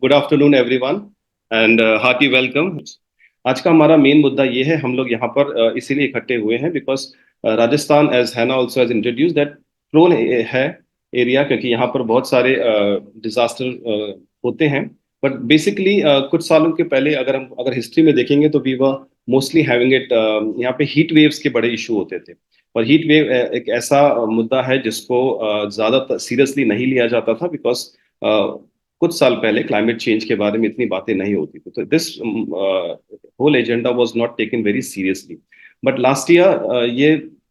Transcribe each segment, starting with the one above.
Good afternoon everyone and hearty welcome. आज का हमारा मेन मुद्दा ये है, हम लोग यहाँ पर इसीलिए इकट्ठे हुए हैं बिकॉज राजस्थान एज हैना also has introduce that prone है एरिया, क्योंकि यहाँ पर बहुत सारे डिजास्टर होते हैं। बट बेसिकली कुछ सालों के पहले अगर हिस्ट्री में देखेंगे तो we were mostly having it, यहाँ पे हीट वेव्स के बड़े इशू होते थे। और हीट वेव एक ऐसा मुद्दा है जिसको ज्यादा सीरियसली नहीं लिया जाता था बिकॉज कुछ साल पहले क्लाइमेट चेंज के बारे में इतनी बातें नहीं होती थी, तो this whole agenda was not taken very seriously. But last year ये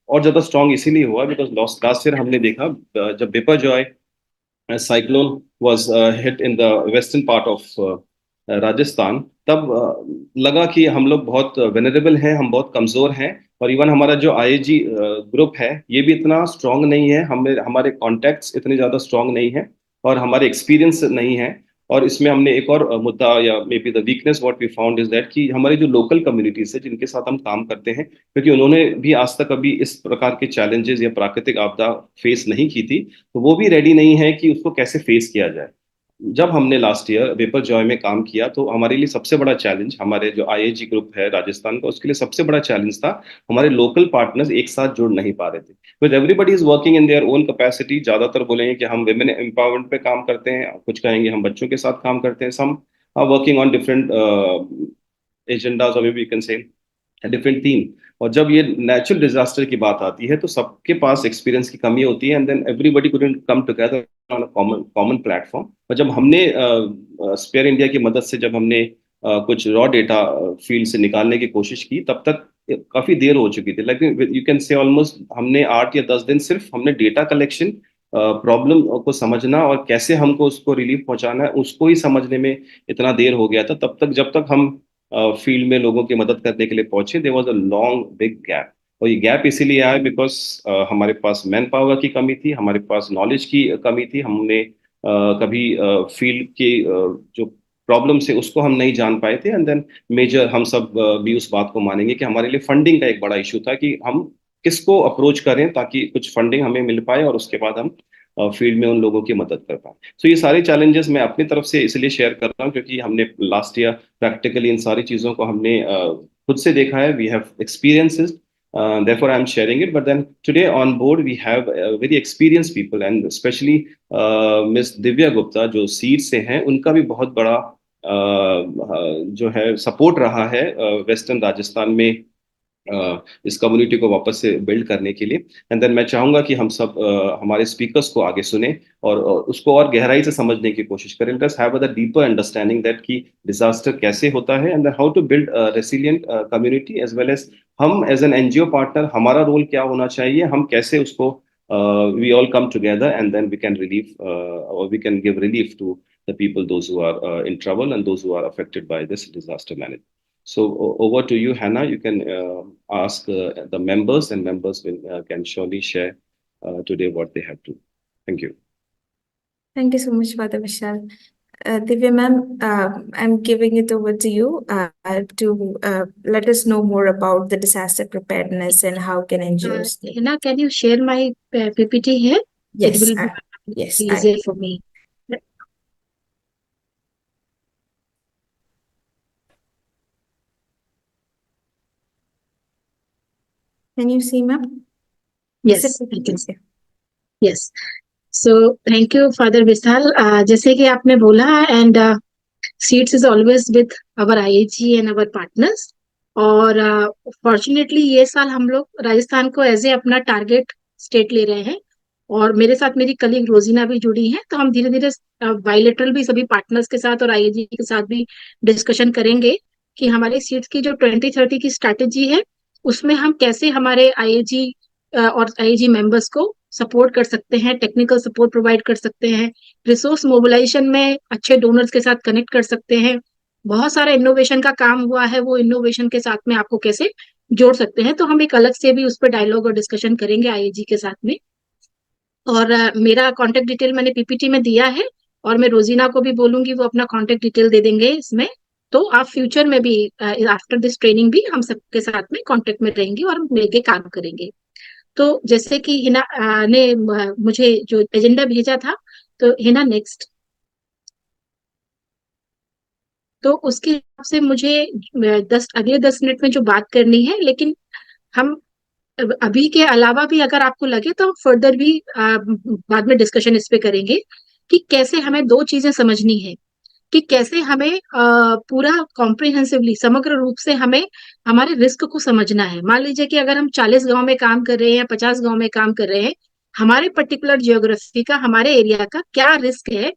और ज्यादा स्ट्रांग इसीलिए हुआ बिकॉज लास्ट ईयर हमने देखा जब Biparjoy cyclone was hit in the western part of Rajasthan, तब लगा कि हम लोग बहुत वेनरेबल हैं, हम बहुत कमजोर हैं। और इवन हमारा जो आईएजी ग्रुप है ये भी इतना स्ट्रांग नहीं है, हमें हमारे कॉन्टैक्ट्स इतने ज्यादा स्ट्रांग नहीं है और हमारे एक्सपीरियंस नहीं है। और इसमें हमने एक और मुद्दा या maybe the weakness what we found is that कि हमारी जो लोकल कम्युनिटीज है जिनके साथ हम काम करते हैं, क्योंकि उन्होंने भी आज तक कभी इस प्रकार के चैलेंजेस या प्राकृतिक आपदा फेस नहीं की थी, तो वो भी रेडी नहीं है कि उसको कैसे फेस किया जाए। जब हमने लास्ट ईयर पेपर जॉय में काम किया तो हमारे लिए सबसे बड़ा चैलेंज, हमारे जो आईएजी ग्रुप है राजस्थान का, उसके लिए सबसे बड़ा चैलेंज था हमारे लोकल पार्टनर्स एक साथ जुड़ नहीं पा रहे थे। With everybody is working in their own capacity, ज्यादातर बोलेंगे कि हम विमेन एम्पावरमेंट पे काम करते हैं, कुछ कहेंगे हम बच्चों के साथ काम करते हैं, some are working on different agendas, और may be you can say different theme. और जब ये नेचुरल डिजास्टर की बात आती है तो सबके पास एक्सपीरियंस की कमी होती है, and then everybody couldn't come together on a common common platform. और जब हमने स्पेयर इंडिया की मदद से जब हमने कुछ रॉ डेटा फील्ड से निकालने की कोशिश की, तब तक काफी देर हो चुकी थी। लेकिन यू कैन से ऑलमोस्ट हमने 8 या 10 दिन सिर्फ हमने डेटा कलेक्शन, प्रॉब्लम को समझना और कैसे हमको उसको रिलीफ पहुंचाना है उसको ही समझने में इतना देर हो गया था। तब तक जब तक हम फील्ड में लोगों की मदद करने के लिए पहुंचे, there was a long big gap. और ये गैप इसीलिए आया बिकॉज हमारे पास मैन पावर की कमी थी, हमारे पास नॉलेज की कमी थी। हमने कभी फील्ड के जो प्रॉब्लम से उसको हम नहीं जान पाए थे। एंड देन मेजर हम सब भी उस बात को मानेंगे कि हमारे लिए फंडिंग का एक बड़ा इशू था कि हम किसको अप्रोच करें ताकि कुछ फंडिंग हमें मिल पाए और उसके बाद हम फील्ड में उन लोगों की मदद कर पाए। सो ये सारे चैलेंजेस मैं अपनी तरफ से इसलिए शेयर कर रहा हूँ क्योंकि हमने लास्ट ईयर प्रैक्टिकली इन सारी चीजों को हमने खुद से देखा है, we have experiences, therefore I'm sharing it. But then today on board we have very experienced people, and especially Miss Divya Gupta जो सीट से हैं, उनका भी बहुत बड़ा जो है सपोर्ट रहा है वेस्टर्न राजस्थान में इस कम्युनिटी को वापस से बिल्ड करने के लिए। एंड देन मैं चाहूंगा कि हम सब हमारे स्पीकर्स को आगे सुने और उसको और गहराई से समझने की कोशिश करें। Let us have a deeper understanding that कि डिजास्टर कैसे होता है, and how to build resilient community as well as हम एज एन एनजीओ पार्टनर हमारा रोल क्या होना चाहिए, हम कैसे उसको we all come together and then we can relieve और we can give relief to the people, those who are in trouble and those who are affected by this disaster management. So over to you, Hannah. You can ask the members, and members will can surely share today what they have to. Thank you. Thank you so much, Father Vishal. Divya ma'am, I'm giving it over to you to let us know more about the disaster preparedness and how can NGOs. Hina, can you share my PPT here? Yes, It will be yes, easier for me. Can you see, ma'am? Yes, I can see. Yes. So thank you, Father Vishal. जैसे कि आपने बोला, and seeds is always with our IAG and our partners. और fortunately ये साल हम लोग राजस्थान को एज ए अपना टारगेट स्टेट ले रहे हैं, और मेरे साथ मेरी कलीग रोजीना भी जुड़ी है। तो हम धीरे धीरे बायलेटरल भी सभी पार्टनर्स के साथ और आईएजी के साथ भी डिस्कशन करेंगे कि हमारी सीट्स की जो 2030 की स्ट्रैटेजी है उसमें हम कैसे हमारे आईएजी और आईएजी मेंबर्स को सपोर्ट कर सकते हैं, टेक्निकल सपोर्ट प्रोवाइड कर सकते हैं, रिसोर्स मोबिलाइजेशन में अच्छे डोनर्स के साथ कनेक्ट कर सकते हैं। बहुत सारा इनोवेशन का काम हुआ है, वो इनोवेशन के साथ में आपको कैसे जोड़ सकते हैं। तो हम एक अलग से भी उस पर डायलॉग और डिस्कशन करेंगे आईएजी के साथ में। और मेरा कांटेक्ट डिटेल मैंने पीपीटी में दिया है, और मैं रोजीना को भी बोलूंगी वो अपना कांटेक्ट डिटेल दे देंगे इसमें। तो आप फ्यूचर में भी आफ्टर दिस ट्रेनिंग भी हम सबके साथ में कांटेक्ट में रहेंगे और मिलके काम करेंगे। तो जैसे कि हिना ने मुझे जो एजेंडा भेजा था, तो हिना नेक्स्ट। तो उसके हिसाब से मुझे अगले 10 मिनट में जो बात करनी है, लेकिन हम अभी के अलावा भी अगर आपको लगे तो हम फर्दर भी बाद में डिस्कशन इस पे करेंगे कि कैसे हमें दो चीजें समझनी है, कि कैसे हमें पूरा कॉम्प्रिहेंसिवली, समग्र रूप से हमें हमारे रिस्क को समझना है। मान लीजिए कि अगर हम 40 गांव में काम कर रहे हैं या 50 गांव में काम कर रहे हैं, हमारे पर्टिकुलर जियोग्राफी का, हमारे एरिया का क्या रिस्क है,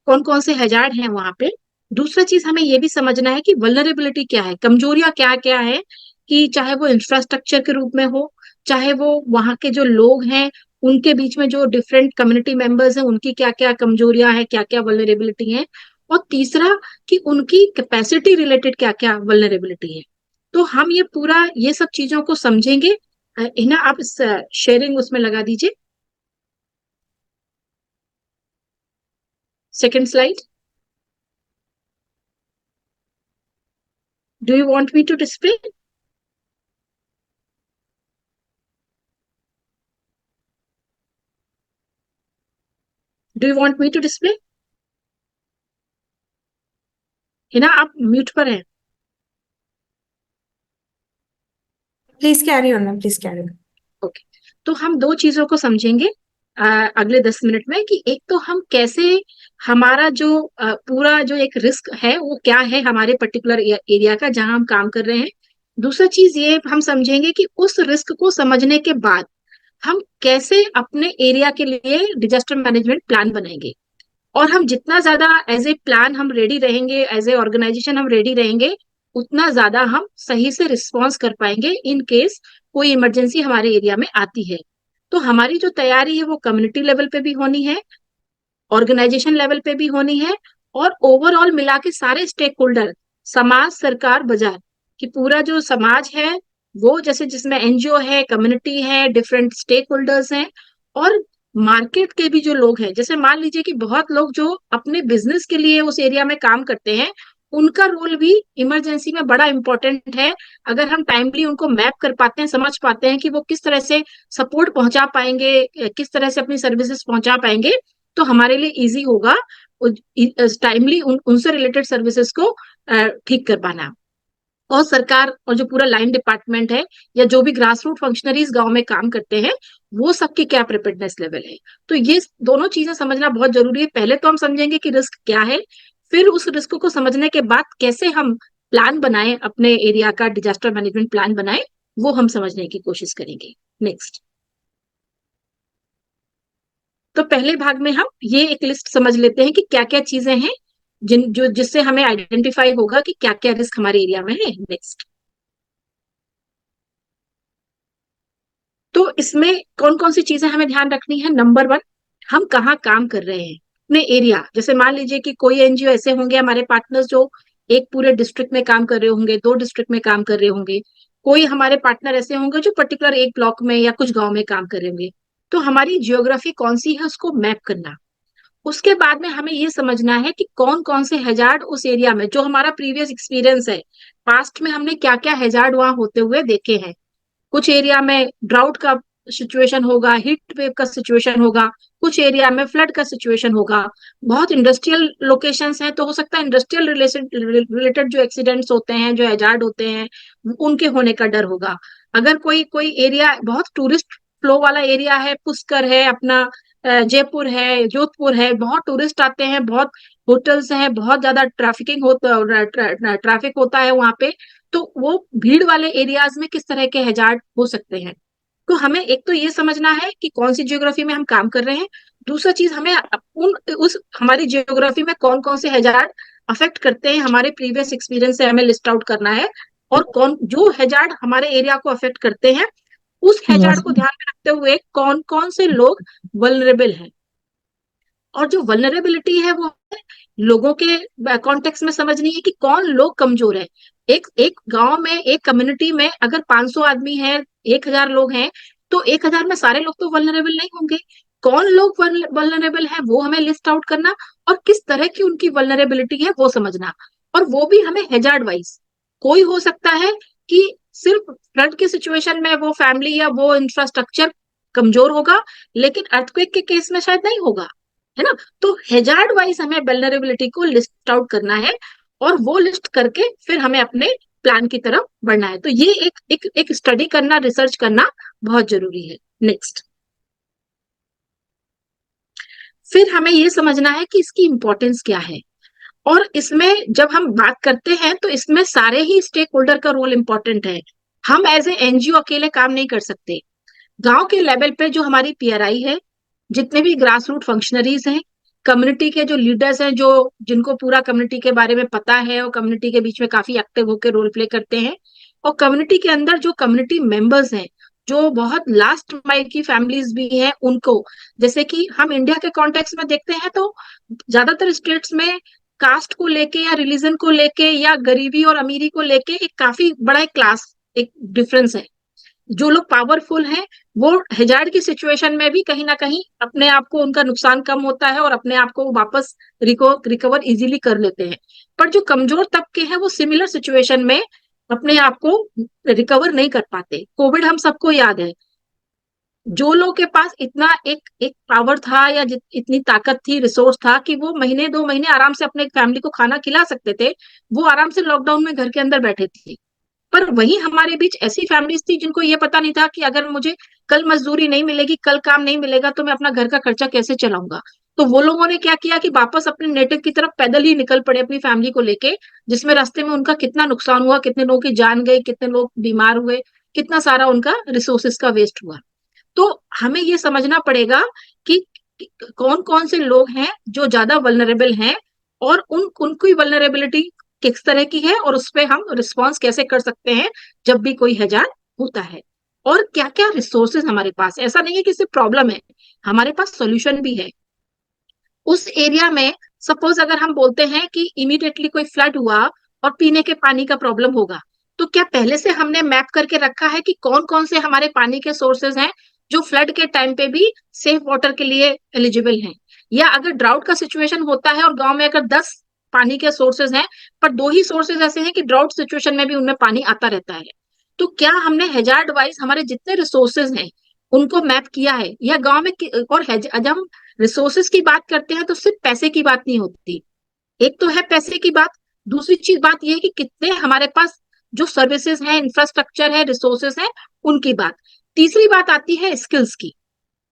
कौन कौन से हैजार्ड हैं वहां पे। दूसरा चीज हमें ये भी समझना है कि वल्नरेबिलिटी क्या है, कमजोरियां क्या क्या है, कि चाहे वो इंफ्रास्ट्रक्चर के रूप में हो, चाहे वो वहां के जो लोग हैं, उनके बीच में जो डिफरेंट कम्युनिटी मेंबर्स हैं, उनकी क्या क्या कमजोरियां हैं, क्या क्या वल्नरेबिलिटी है। और तीसरा कि उनकी कैपेसिटी रिलेटेड क्या क्या वल्नरेबिलिटी है। तो हम ये पूरा ये सब चीजों को समझेंगे। इन्हें आप शेयरिंग उसमें लगा दीजिए, second slide. Do you want me to display? Do you want me to display? Hina आप म्यूट पर हैं। Please carry on ma'am, please carry on. Okay, तो हम दो चीजों को समझेंगे अगले 10 मिनट में, कि एक तो हम कैसे हमारा जो पूरा जो एक रिस्क है वो क्या है हमारे पर्टिकुलर एरिया का जहां हम काम कर रहे हैं। दूसरा चीज ये हम समझेंगे कि उस रिस्क को समझने के बाद हम कैसे अपने एरिया के लिए डिजास्टर मैनेजमेंट प्लान बनाएंगे। और हम जितना ज्यादा एज ए प्लान हम रेडी रहेंगे, एज ए ऑर्गेनाइजेशन हम रेडी रहेंगे, उतना ज्यादा हम सही से रिस्पॉन्स कर पाएंगे इन केस कोई इमरजेंसी हमारे एरिया में आती है। तो हमारी जो तैयारी है वो कम्युनिटी लेवल पे भी होनी है, ऑर्गेनाइजेशन लेवल पे भी होनी है, और ओवरऑल मिला के सारे स्टेक होल्डर, समाज, सरकार, बाजार, कि पूरा जो समाज है वो, जैसे जिसमें एनजीओ है, कम्युनिटी है, डिफरेंट स्टेक होल्डर्स हैं, और मार्केट के भी जो लोग हैं। जैसे मान लीजिए कि बहुत लोग जो अपने बिजनेस के लिए उस एरिया में काम करते हैं, उनका रोल भी इमरजेंसी में बड़ा इंपॉर्टेंट है। अगर हम टाइमली उनको मैप कर पाते हैं, समझ पाते हैं कि वो किस तरह से सपोर्ट पहुंचा पाएंगे, किस तरह से अपनी सर्विसेज पहुंचा पाएंगे, तो हमारे लिए इजी होगा टाइमली उनसे रिलेटेड सर्विसेज को ठीक कर पाना। और सरकार और जो पूरा लाइन डिपार्टमेंट है, या जो भी ग्रास रूट फंक्शनरीज गांव में काम करते हैं, वो सबकी क्या प्रिपेयर्डनेस लेवल है। तो ये दोनों चीजें समझना बहुत जरूरी है। पहले तो हम समझेंगे कि रिस्क क्या है, फिर उस रिस्क को समझने के बाद कैसे हम प्लान बनाएं, अपने एरिया का डिजास्टर मैनेजमेंट प्लान बनाएं, वो हम समझने की कोशिश करेंगे। नेक्स्ट। तो पहले भाग में हम ये एक लिस्ट समझ लेते हैं कि क्या क्या चीजें हैं जिससे हमें आइडेंटिफाई होगा कि क्या क्या रिस्क हमारे एरिया में है। नेक्स्ट। तो इसमें कौन कौन सी चीजें हमें ध्यान रखनी है। नंबर 1, हम कहाँ काम कर रहे हैं, अपने एरिया। जैसे मान लीजिए कि कोई एनजीओ ऐसे होंगे हमारे पार्टनर्स जो एक पूरे डिस्ट्रिक्ट में काम कर रहे होंगे, 2 डिस्ट्रिक्ट में काम कर रहे होंगे। कोई हमारे पार्टनर ऐसे होंगे जो पर्टिकुलर एक ब्लॉक में या कुछ गांव में काम कर रहे होंगे। तो हमारी जियोग्राफी कौन सी है उसको मैप करना। उसके बाद में हमें ये समझना है कि कौन कौन से हैजार्ड उस एरिया में, जो हमारा प्रीवियस एक्सपीरियंस है, पास्ट में हमने क्या क्या हैजार्ड वहां होते हुए देखे हैं। कुछ एरिया में ड्राउट का सिचुएशन होगा, हीट वेव का सिचुएशन होगा, कुछ एरिया में फ्लड का सिचुएशन होगा। बहुत इंडस्ट्रियल लोकेशंस हैं, तो हो सकता है इंडस्ट्रियल रिलेटेड जो एक्सीडेंट्स होते हैं, जो हैजार्ड होते हैं, उनके होने का डर होगा। अगर कोई कोई एरिया बहुत टूरिस्ट फ्लो वाला एरिया है, पुष्कर है अपना, जयपुर है, जोधपुर है, बहुत टूरिस्ट आते हैं, बहुत होटल्स हैं, बहुत ज्यादा ट्रैफिक होता है वहां पे, तो वो भीड़ वाले एरियाज में किस तरह के हैजार्ड हो सकते हैं। तो हमें एक तो ये समझना है कि कौन सी जियोग्राफी में हम काम कर रहे हैं। दूसरा चीज, हमें उस हमारी जियोग्राफी में कौन कौन से हैजार्ड अफेक्ट करते हैं, हमारे प्रीवियस एक्सपीरियंस से हमें लिस्ट आउट करना है। और कौन जो हैजार्ड हमारे एरिया को अफेक्ट करते हैं, उस हैजार्ड को ध्यान में रखते हुए कौन कौन से लोग वल्नरेबल हैं। और जो वल्नरेबिलिटी है वो लोगों के कॉन्टेक्स्ट में समझनी है कि कौन लोग कमजोर है। एक एक गांव में, एक कम्युनिटी में अगर 500 आदमी है, 1000 लोग हैं, तो 1000 में सारे लोग तो वल्नरेबल नहीं होंगे। कौन लोग वल्नरेबल है वो हमें लिस्ट आउट करना, और किस तरह की उनकी वल्नरेबिलिटी है वो समझना। और वो भी हमें हैजार्ड वाइज। कोई हो सकता है कि सिर्फ फ्लड की सिचुएशन में वो फैमिली या वो इंफ्रास्ट्रक्चर कमजोर होगा, लेकिन अर्थक्वेक के केस में शायद नहीं होगा, है ना। तो हैजार्ड वाइज हमें वल्नरेबिलिटी को लिस्ट आउट करना है, और वो लिस्ट करके फिर हमें अपने प्लान की तरफ बढ़ना है। तो ये एक स्टडी करना, रिसर्च करना बहुत जरूरी है। नेक्स्ट, फिर हमें ये समझना है कि इसकी इंपॉर्टेंस क्या है। और इसमें जब हम बात करते हैं तो इसमें सारे ही स्टेक होल्डर का रोल इंपॉर्टेंट है। हम एज ए एनजीओ अकेले काम नहीं कर सकते। गांव के लेवल पे जो हमारी पीआरआई है, जितने भी ग्रास रूट फंक्शनरीज हैं, कम्युनिटी के जो लीडर्स हैं, जो जिनको पूरा कम्युनिटी के बारे में पता है और कम्युनिटी के बीच में काफी एक्टिव होकर रोल प्ले करते हैं, और कम्युनिटी के अंदर जो कम्युनिटी मेंबर्स हैं, जो बहुत लास्ट माइल की फैमिलीज भी हैं, उनको, जैसे कि हम इंडिया के कॉन्टेक्स्ट में देखते हैं तो ज्यादातर स्टेट्स में कास्ट को लेके या रिलीजन को लेके या गरीबी और अमीरी को लेके एक काफी बड़ा एक क्लास, एक डिफरेंस है। जो लोग पावरफुल हैं वो हैजार्ड की सिचुएशन में भी कहीं ना कहीं अपने आप को, उनका नुकसान कम होता है और अपने आप को वापस रिकवर इजीली कर लेते हैं। पर जो कमजोर तबके हैं वो सिमिलर सिचुएशन में अपने आप को रिकवर नहीं कर पाते। कोविड हम सबको याद है, जो लोग के पास इतना एक एक पावर था या इतनी ताकत थी, रिसोर्स था कि वो महीने 2 महीने आराम से अपने फैमिली को खाना खिला सकते थे, वो आराम से लॉकडाउन में घर के अंदर बैठे थे। पर वहीं हमारे बीच ऐसी फैमिलीज थी जिनको ये पता नहीं था कि अगर मुझे कल मजदूरी नहीं मिलेगी, कल काम नहीं मिलेगा, तो मैं अपना घर का खर्चा कैसे चलाऊंगा। तो वो लोगों ने क्या किया कि वापस अपने नेटिव की तरफ पैदल ही निकल पड़े अपनी फैमिली को लेके, जिसमें रास्ते में उनका कितना नुकसान हुआ, कितने लोगों की जान गई, कितने लोग बीमार हुए, कितना सारा उनका रिसोर्सेस का वेस्ट हुआ। तो हमें ये समझना पड़ेगा कि कौन कौन से लोग हैं जो ज्यादा वल्नरेबल हैं, और उनकी वल्नरेबिलिटी किस तरह की है, और उस पर हम रिस्पॉन्स कैसे कर सकते हैं जब भी कोई हैजार्ड होता है, और क्या क्या रिसोर्सेज हमारे पास। ऐसा नहीं है कि सिर्फ प्रॉब्लम है, हमारे पास सोल्यूशन भी है। उस एरिया में सपोज अगर हम बोलते हैं कि इमीडिएटली कोई फ्लड हुआ और पीने के पानी का प्रॉब्लम होगा, तो क्या पहले से हमने मैप करके रखा है कि कौन कौन से हमारे पानी के सोर्सेज हैं जो फ्लड के टाइम पे भी सेफ वाटर के लिए एलिजिबल हैं। या अगर ड्राउट का सिचुएशन होता है और गांव में अगर 10 पानी के सोर्सेज हैं, पर 2 ही सोर्सेज ऐसे हैं कि ड्राउट सिचुएशन में भी उनमें पानी आता रहता है, तो क्या हमने हैजार्ड वाइज हमारे जितने रिसोर्सेज हैं उनको मैप किया है, या गांव में और जब हम रिसोर्सेज की बात करते हैं तो सिर्फ पैसे की बात नहीं होती। एक तो है पैसे की बात, दूसरी चीज बात यह है कि कितने हमारे पास जो सर्विसेज हैं, इंफ्रास्ट्रक्चर है, रिसोर्सेज है, उनकी बात। तीसरी बात आती है स्किल्स की,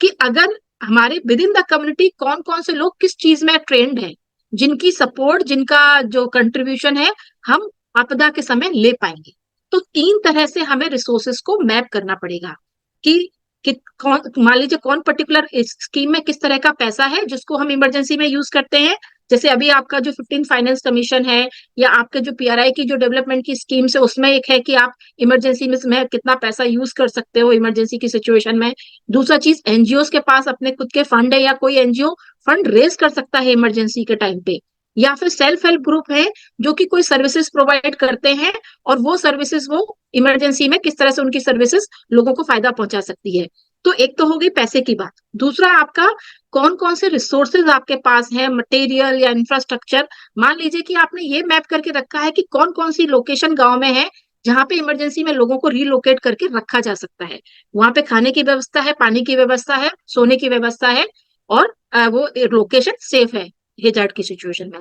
कि अगर हमारे विद इन द कम्युनिटी कौन कौन से लोग किस चीज में ट्रेंड है, जिनकी सपोर्ट, जिनका जो कंट्रीब्यूशन है हम आपदा के समय ले पाएंगे। तो 3 तरह से हमें रिसोर्सेज को मैप करना पड़ेगा कि कौन, मान लीजिए कौन पर्टिकुलर स्कीम में किस तरह का पैसा है जिसको हम इमरजेंसी में यूज करते हैं। जैसे अभी आपका जो 15 फाइनेंस कमीशन है, या आपके जो पीआरआई की जो डेवलपमेंट की स्कीम्स है, उसमें एक है कि आप इमरजेंसी में कितना पैसा यूज कर सकते हो इमरजेंसी की सिचुएशन में। दूसरा चीज, एनजीओ के पास अपने खुद के फंड है, या कोई एनजीओ फंड रेज कर सकता है इमरजेंसी के टाइम पे। या फिर सेल्फ हेल्प ग्रुप है जो कि कोई सर्विसेज प्रोवाइड करते हैं, और वो सर्विसेज वो इमरजेंसी में किस तरह से उनकी सर्विसेज लोगों को फायदा पहुंचा सकती है। तो एक तो हो गई पैसे की बात। दूसरा, आपका कौन कौन से रिसोर्सेज आपके पास है, मटेरियल या इंफ्रास्ट्रक्चर। मान लीजिए कि आपने ये मैप करके रखा है कि कौन कौन सी लोकेशन गांव में है जहां पे इमरजेंसी में लोगों को रिलोकेट करके रखा जा सकता है। वहां पे खाने की व्यवस्था है, पानी की व्यवस्था है, सोने की व्यवस्था है, और वो लोकेशन सेफ है हैजार्ड की सिचुएशन में।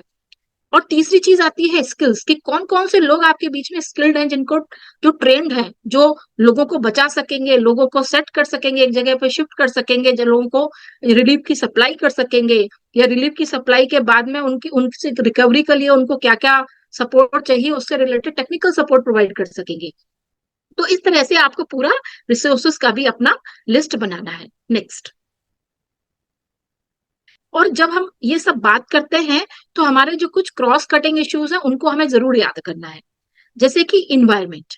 और तीसरी चीज आती है स्किल्स, कि कौन कौन से लोग आपके बीच में स्किल्ड हैं, जिनको, जो ट्रेंड हैं, जो लोगों को बचा सकेंगे, लोगों को सेट कर सकेंगे, एक जगह पे शिफ्ट कर सकेंगे, जो लोगों को रिलीफ की सप्लाई कर सकेंगे, या रिलीफ की सप्लाई के बाद में उनसे रिकवरी के लिए उनको क्या क्या सपोर्ट चाहिए, उससे रिलेटेड टेक्निकल सपोर्ट प्रोवाइड कर सकेंगे। तो इस तरह से आपको पूरा रिसोर्सेस का भी अपना लिस्ट बनाना है। नेक्स्ट, और जब हम ये सब बात करते हैं तो हमारे जो कुछ क्रॉस कटिंग इश्यूज हैं उनको हमें जरूर याद करना है। जैसे कि इन्वायरमेंट,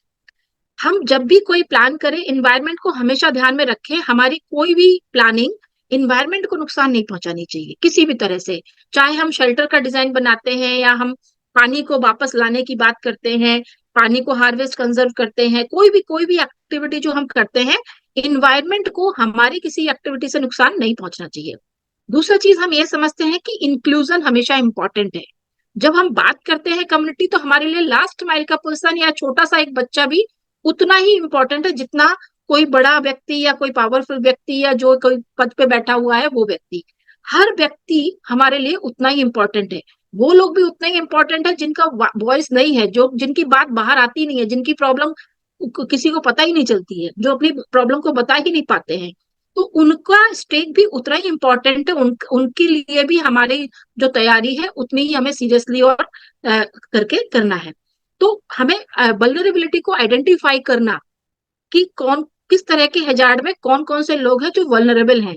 हम जब भी कोई प्लान करें इन्वायरमेंट को हमेशा ध्यान में रखें। हमारी कोई भी प्लानिंग इन्वायरमेंट को नुकसान नहीं पहुंचानी चाहिए किसी भी तरह से। चाहे हम शेल्टर का डिजाइन बनाते हैं, या हम पानी को वापस लाने की बात करते हैं, पानी को हार्वेस्ट कंजर्व करते हैं, कोई भी एक्टिविटी जो हम करते हैं, इन्वायरमेंट को हमारी किसी एक्टिविटी से नुकसान नहीं पहुंचना चाहिए। दूसरा चीज, हम ये समझते हैं कि इंक्लूजन हमेशा इंपॉर्टेंट है। जब हम बात करते हैं कम्युनिटी, तो हमारे लिए लास्ट माइल का पर्सन या छोटा सा एक बच्चा भी उतना ही इंपॉर्टेंट है जितना कोई बड़ा व्यक्ति या कोई पावरफुल व्यक्ति या जो कोई पद पे बैठा हुआ है वो व्यक्ति। हर व्यक्ति हमारे लिए उतना ही इंपॉर्टेंट है। वो लोग भी उतने ही इंपॉर्टेंट है जिनका वॉइस नहीं है, जो जिनकी बात बाहर आती नहीं है, जिनकी प्रॉब्लम किसी को पता ही नहीं चलती है, जो अपनी प्रॉब्लम को बता ही नहीं पाते हैं। तो उनका स्टेक भी उतना ही इम्पोर्टेंट है, उनके लिए भी हमारी जो तैयारी है उतनी ही हमें सीरियसली और करके करना है। तो हमें वल्नरेबिलिटी को आइडेंटिफाई करना कि कौन किस तरह के हैजार्ड में कौन कौन से लोग हैं जो वल्नरेबल हैं,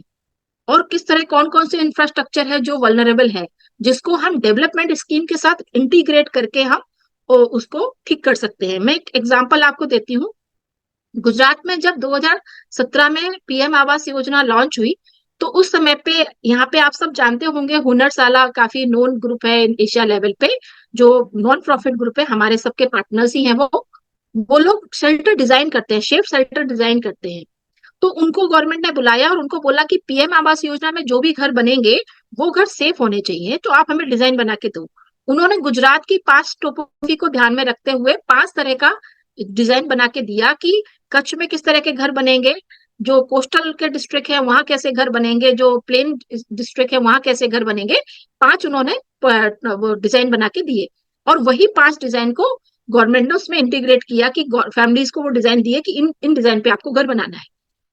और किस तरह कौन कौन से इंफ्रास्ट्रक्चर है जो वल्नरेबल है, जिसको हम डेवलपमेंट स्कीम के साथ इंटीग्रेट करके हम उसको ठीक कर सकते हैं। मैं एक एग्जांपल आपको देती हूँ। गुजरात में जब 2017 में पीएम आवास योजना लॉन्च हुई, तो उस समय पे यहाँ पे आप सब जानते होंगे हुनरसाला काफी नोन ग्रुप है एशिया लेवल पे, जो नॉन प्रॉफिट ग्रुप है, हमारे सबके पार्टनर्स ही हैं वो लोग शेल्टर डिजाइन करते हैं, शेप शेल्टर डिजाइन करते हैं। तो उनको गवर्नमेंट ने बुलाया और उनको बोला कि पीएम आवास योजना में जो भी घर बनेंगे वो घर सेफ होने चाहिए, तो आप हमें डिजाइन बना के दो। उन्होंने गुजरात की 5 टोपोग्राफी को ध्यान में रखते हुए 5 तरह का डिजाइन बना के दिया कि कच्छ में किस तरह के घर बनेंगे, जो कोस्टल के डिस्ट्रिक्ट है वहां कैसे घर बनेंगे, जो प्लेन डिस्ट्रिक्ट है वहां कैसे घर बनेंगे। 5 उन्होंने वो डिजाइन बना के दिए, और वही 5 डिजाइन को गवर्नमेंट ने उसमें इंटीग्रेट किया कि फैमिलीज को वो डिजाइन दिए कि इन डिजाइन पे आपको घर बनाना है।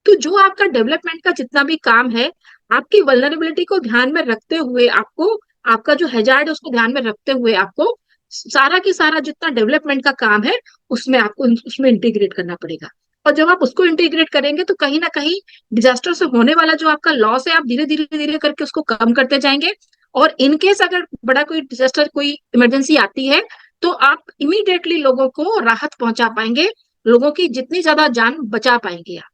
तो जो आपका डेवलपमेंट का जितना भी काम है, आपकी वल्नरेबिलिटी को ध्यान में रखते हुए आपको, आपका जो हैजार्ड है उसको ध्यान में रखते हुए आपको सारा की सारा जितना डेवलपमेंट का काम है उसमें आपको उसमें इंटीग्रेट करना पड़ेगा। और जब आप उसको इंटीग्रेट करेंगे तो कहीं ना कहीं डिजास्टर से होने वाला जो आपका लॉस है, आप धीरे धीरे धीरे करके उसको कम करते जाएंगे। और इनकेस अगर बड़ा कोई डिजास्टर, कोई इमरजेंसी आती है, तो आप इमीडिएटली लोगों को राहत पहुंचा पाएंगे, लोगों की जितनी ज्यादा जान बचा पाएंगे आप।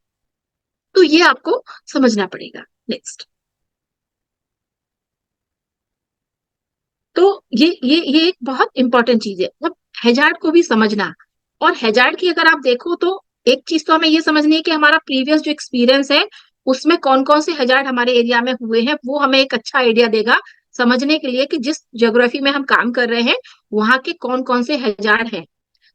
तो ये आपको समझना पड़ेगा। नेक्स्ट। तो ये एक बहुत इंपॉर्टेंट चीज है, अब हैजार्ड को भी समझना। और हैजार्ड की अगर आप देखो तो एक चीज तो हमें ये समझनी है कि हमारा प्रीवियस जो एक्सपीरियंस है उसमें कौन कौन से हैजार्ड हमारे एरिया में हुए हैं, वो हमें एक अच्छा आइडिया देगा समझने के लिए कि जिस ज्योग्राफी में हम काम कर रहे हैं वहां के कौन कौन से हैजार्ड हैं।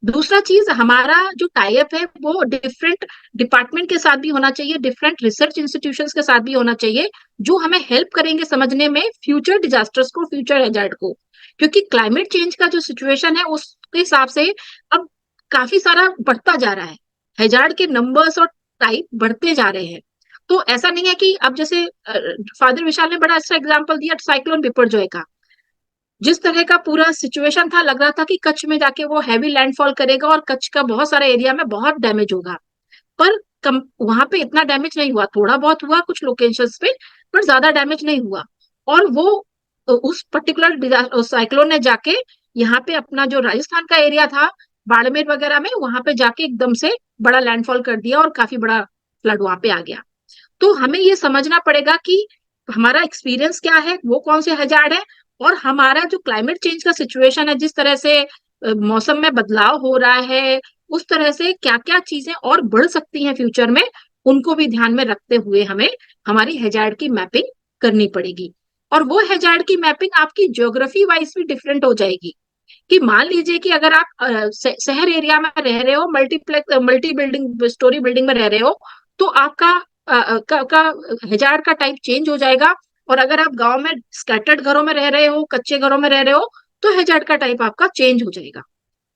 दूसरा चीज, हमारा जो टाइप है वो डिफरेंट डिपार्टमेंट के साथ भी होना चाहिए, डिफरेंट रिसर्च इंस्टीट्यूशंस के साथ भी होना चाहिए, जो हमें हेल्प करेंगे समझने में फ्यूचर डिजास्टर्स को, फ्यूचर हैजार्ड को। क्योंकि क्लाइमेट चेंज का जो सिचुएशन है उसके हिसाब से अब काफी सारा बढ़ता जा रहा है, हैजार्ड के नंबर्स और टाइप बढ़ते जा रहे हैं। तो ऐसा नहीं है कि अब जैसे फादर विशाल ने बड़ा अच्छा एग्जाम्पल दिया साइक्लोन बिपरजॉय का। जिस तरह का पूरा सिचुएशन था, लग रहा था कि कच्छ में जाके वो हैवी लैंडफॉल करेगा और कच्छ का बहुत सारा एरिया में बहुत डैमेज होगा। पर वहां पे इतना डैमेज नहीं हुआ, थोड़ा बहुत हुआ कुछ लोकेशंस पे, पर ज्यादा डैमेज नहीं हुआ। और वो उस पर्टिकुलर साइक्लोन ने जाके यहाँ पे अपना जो राजस्थान का एरिया था, बाड़मेर वगैरह में, वहां पे जाके एकदम से बड़ा लैंडफॉल कर दिया और काफी बड़ा फ्लड वहां पे आ गया। तो हमें ये समझना पड़ेगा कि हमारा एक्सपीरियंस क्या है, वो कौन से हैजार्ड है, और हमारा जो क्लाइमेट चेंज का सिचुएशन है, जिस तरह से मौसम में बदलाव हो रहा है, उस तरह से क्या क्या चीजें और बढ़ सकती हैं फ्यूचर में, उनको भी ध्यान में रखते हुए हमें हमारी हैजार्ड की मैपिंग करनी पड़ेगी। और वो हैजार्ड की मैपिंग आपकी ज्योग्राफी वाइज भी डिफरेंट हो जाएगी। कि मान लीजिए कि अगर आप शहर एरिया में रह रहे हो, मल्टी बिल्डिंग स्टोरी बिल्डिंग में रह रहे हो, तो आपका हैजार्ड का टाइप चेंज हो जाएगा। और अगर आप गांव में स्कैटर्ड घरों में रह रहे हो, कच्चे घरों में रह रहे हो, तो हैजार्ड का टाइप आपका चेंज हो जाएगा।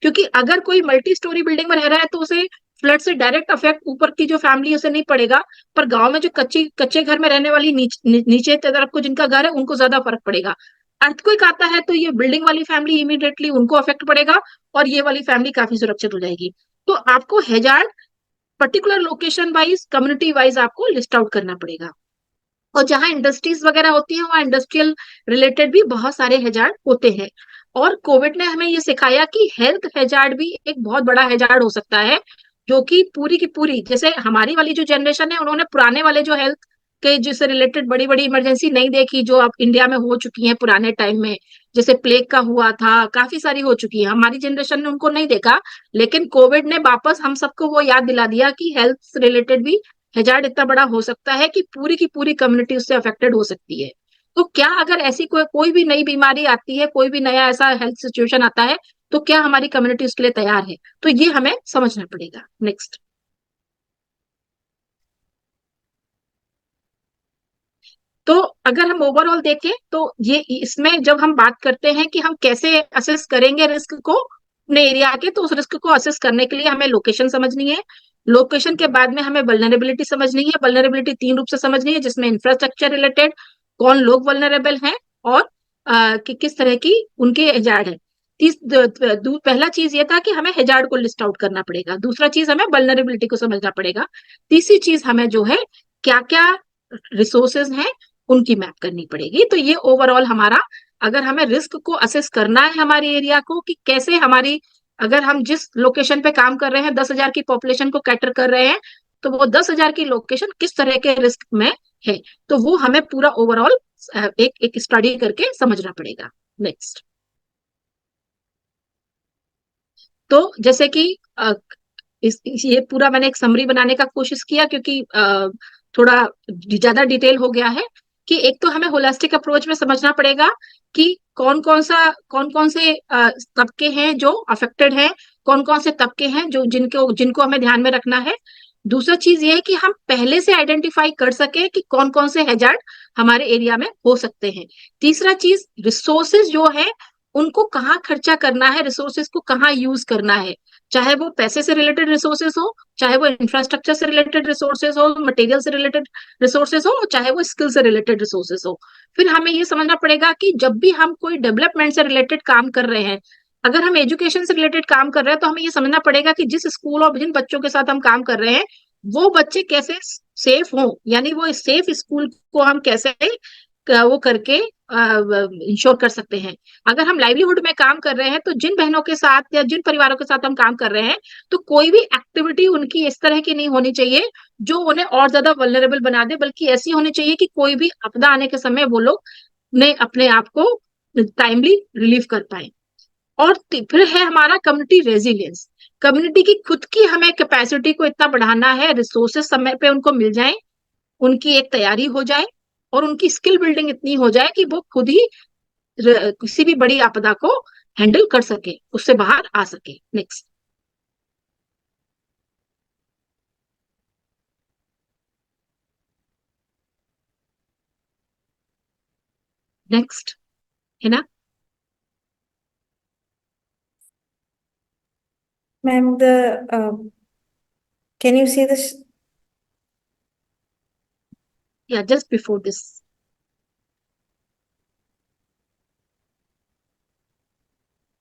क्योंकि अगर कोई मल्टी स्टोरी बिल्डिंग में रह रहा है तो उसे फ्लड से डायरेक्ट अफेक्ट ऊपर की जो फैमिली है उसे नहीं पड़ेगा, पर गांव में जो कच्चे घर में रहने वाली नीचे तरफ को जिनका घर है उनको ज्यादा फर्क पड़ेगा। अर्थक्वेक आता है तो ये बिल्डिंग वाली फैमिली इमीडिएटली उनको अफेक्ट पड़ेगा, और ये वाली फैमिली काफी सुरक्षित हो जाएगी। तो आपको hazard particular location wise, community wise आपको लिस्ट आउट करना पड़ेगा। और जहां इंडस्ट्रीज वगैरह होती है वहां इंडस्ट्रियल रिलेटेड भी बहुत सारे हैजार्ड होते हैं। और कोविड ने हमें ये सिखाया कि हेल्थ हैजार्ड भी एक बहुत बड़ा हैजार्ड हो सकता है, जो कि पूरी की पूरी, जैसे हमारी वाली जो जनरेशन है उन्होंने पुराने वाले जो हेल्थ के जिससे रिलेटेड बड़ी बड़ी इमरजेंसी नहीं देखी, जो अब इंडिया में हो चुकी है पुराने टाइम में, जैसे प्लेग का हुआ था, काफी सारी हो चुकी है, हमारी जनरेशन ने उनको नहीं देखा। लेकिन कोविड ने वापस हम सबको वो याद दिला दिया कि हेल्थ से रिलेटेड भी हैजार्ड इतना बड़ा हो सकता है कि पूरी की पूरी कम्युनिटी उससे अफेक्टेड हो सकती है। तो क्या अगर ऐसी कोई भी नई बीमारी आती है, कोई भी नया ऐसा हेल्थ सिचुएशन आता है, तो क्या हमारी कम्युनिटी उसके लिए तैयार है? तो ये हमें समझना पड़ेगा। नेक्स्ट। तो अगर हम ओवरऑल देखें तो ये इसमें जब हम बात करते हैं कि हम कैसे असेस करेंगे रिस्क को अपने एरिया के, तो उस रिस्क को असेस करने के लिए हमें लोकेशन समझनी है। लोकेशन के बाद में हमें वल्नरेबिलिटी समझनी है। वल्नरेबिलिटी 3 रूप से समझनी है, जिसमें इंफ्रास्ट्रक्चर रिलेटेड, कौन लोग वल्नरेबल हैं, और कि किस तरह की उनके हैजार्ड है। पहला चीज ये था कि हमें हैजार्ड को लिस्ट आउट करना पड़ेगा। दूसरा चीज हमें वल्नरेबिलिटी को समझना पड़ेगा। तीसरी चीज हमें जो है क्या क्या रिसोर्सेज हैं उनकी मैप करनी पड़ेगी। तो ये ओवरऑल हमारा, अगर हमें रिस्क को असेस करना है हमारे एरिया को, कि कैसे हमारी, अगर हम जिस लोकेशन पे काम कर रहे हैं 10,000 की पॉपुलेशन को कैटर कर रहे हैं, तो वो 10,000 की लोकेशन किस तरह के रिस्क में है, तो वो हमें पूरा ओवरऑल एक स्टडी करके समझना पड़ेगा। नेक्स्ट। तो जैसे कि ये पूरा मैंने एक समरी बनाने का कोशिश किया, क्योंकि थोड़ा ज्यादा डिटेल हो गया है। कि एक तो हमें होलिस्टिक अप्रोच में समझना पड़ेगा कि कौन कौन से तबके हैं जो अफेक्टेड हैं, कौन कौन से तबके हैं जो जिनको हमें ध्यान में रखना है। दूसरा चीज ये है कि हम पहले से आइडेंटिफाई कर सके कि कौन कौन से हैजार्ड हमारे एरिया में हो सकते हैं। तीसरा चीज, रिसोर्सेज जो है उनको कहाँ खर्चा करना है, रिसोर्सेज को कहाँ यूज करना है, चाहे वो पैसे से रिलेटेड रिसोर्सेज हो, चाहे वो इंफ्रास्ट्रक्चर से रिलेटेड रिसोर्सेज हो, मटेरियल से रिलेटेड रिसोर्सेज हो, चाहे वो स्किल से रिलेटेड रिसोर्सेज हो। फिर हमें ये समझना पड़ेगा कि जब भी हम कोई डेवलपमेंट से रिलेटेड काम कर रहे हैं, अगर हम एजुकेशन से रिलेटेड काम कर रहे हैं, तो हमें ये समझना पड़ेगा कि जिस स्कूल और जिन बच्चों के साथ हम काम कर रहे हैं वो बच्चे कैसे सेफ हों, यानी वो सेफ स्कूल को हम कैसे वो करके इंश्योर कर सकते हैं। अगर हम लाइवलीहुड में काम कर रहे हैं, तो जिन बहनों के साथ या जिन परिवारों के साथ हम काम कर रहे हैं, तो कोई भी एक्टिविटी उनकी इस तरह की नहीं होनी चाहिए जो उन्हें और ज्यादा वल्नरेबल बना दे, बल्कि ऐसी होनी चाहिए कि कोई भी आपदा आने के समय वो लोग ने अपने आप को टाइमली रिलीव कर पाए। और फिर है हमारा कम्युनिटी रेजिलियंस। कम्युनिटी की खुद की हमें कैपेसिटी को इतना बढ़ाना है, रिसोर्सेस समय पे उनको मिल जाए, उनकी एक तैयारी हो जाए, और उनकी स्किल बिल्डिंग इतनी हो जाए कि वो खुद ही किसी भी बड़ी आपदा को हैंडल कर सके, उससे बाहर आ सके। नेक्स्ट। नेक्स्ट है ना। Ma'am, can you see this? या जस्ट बिफोर दिस।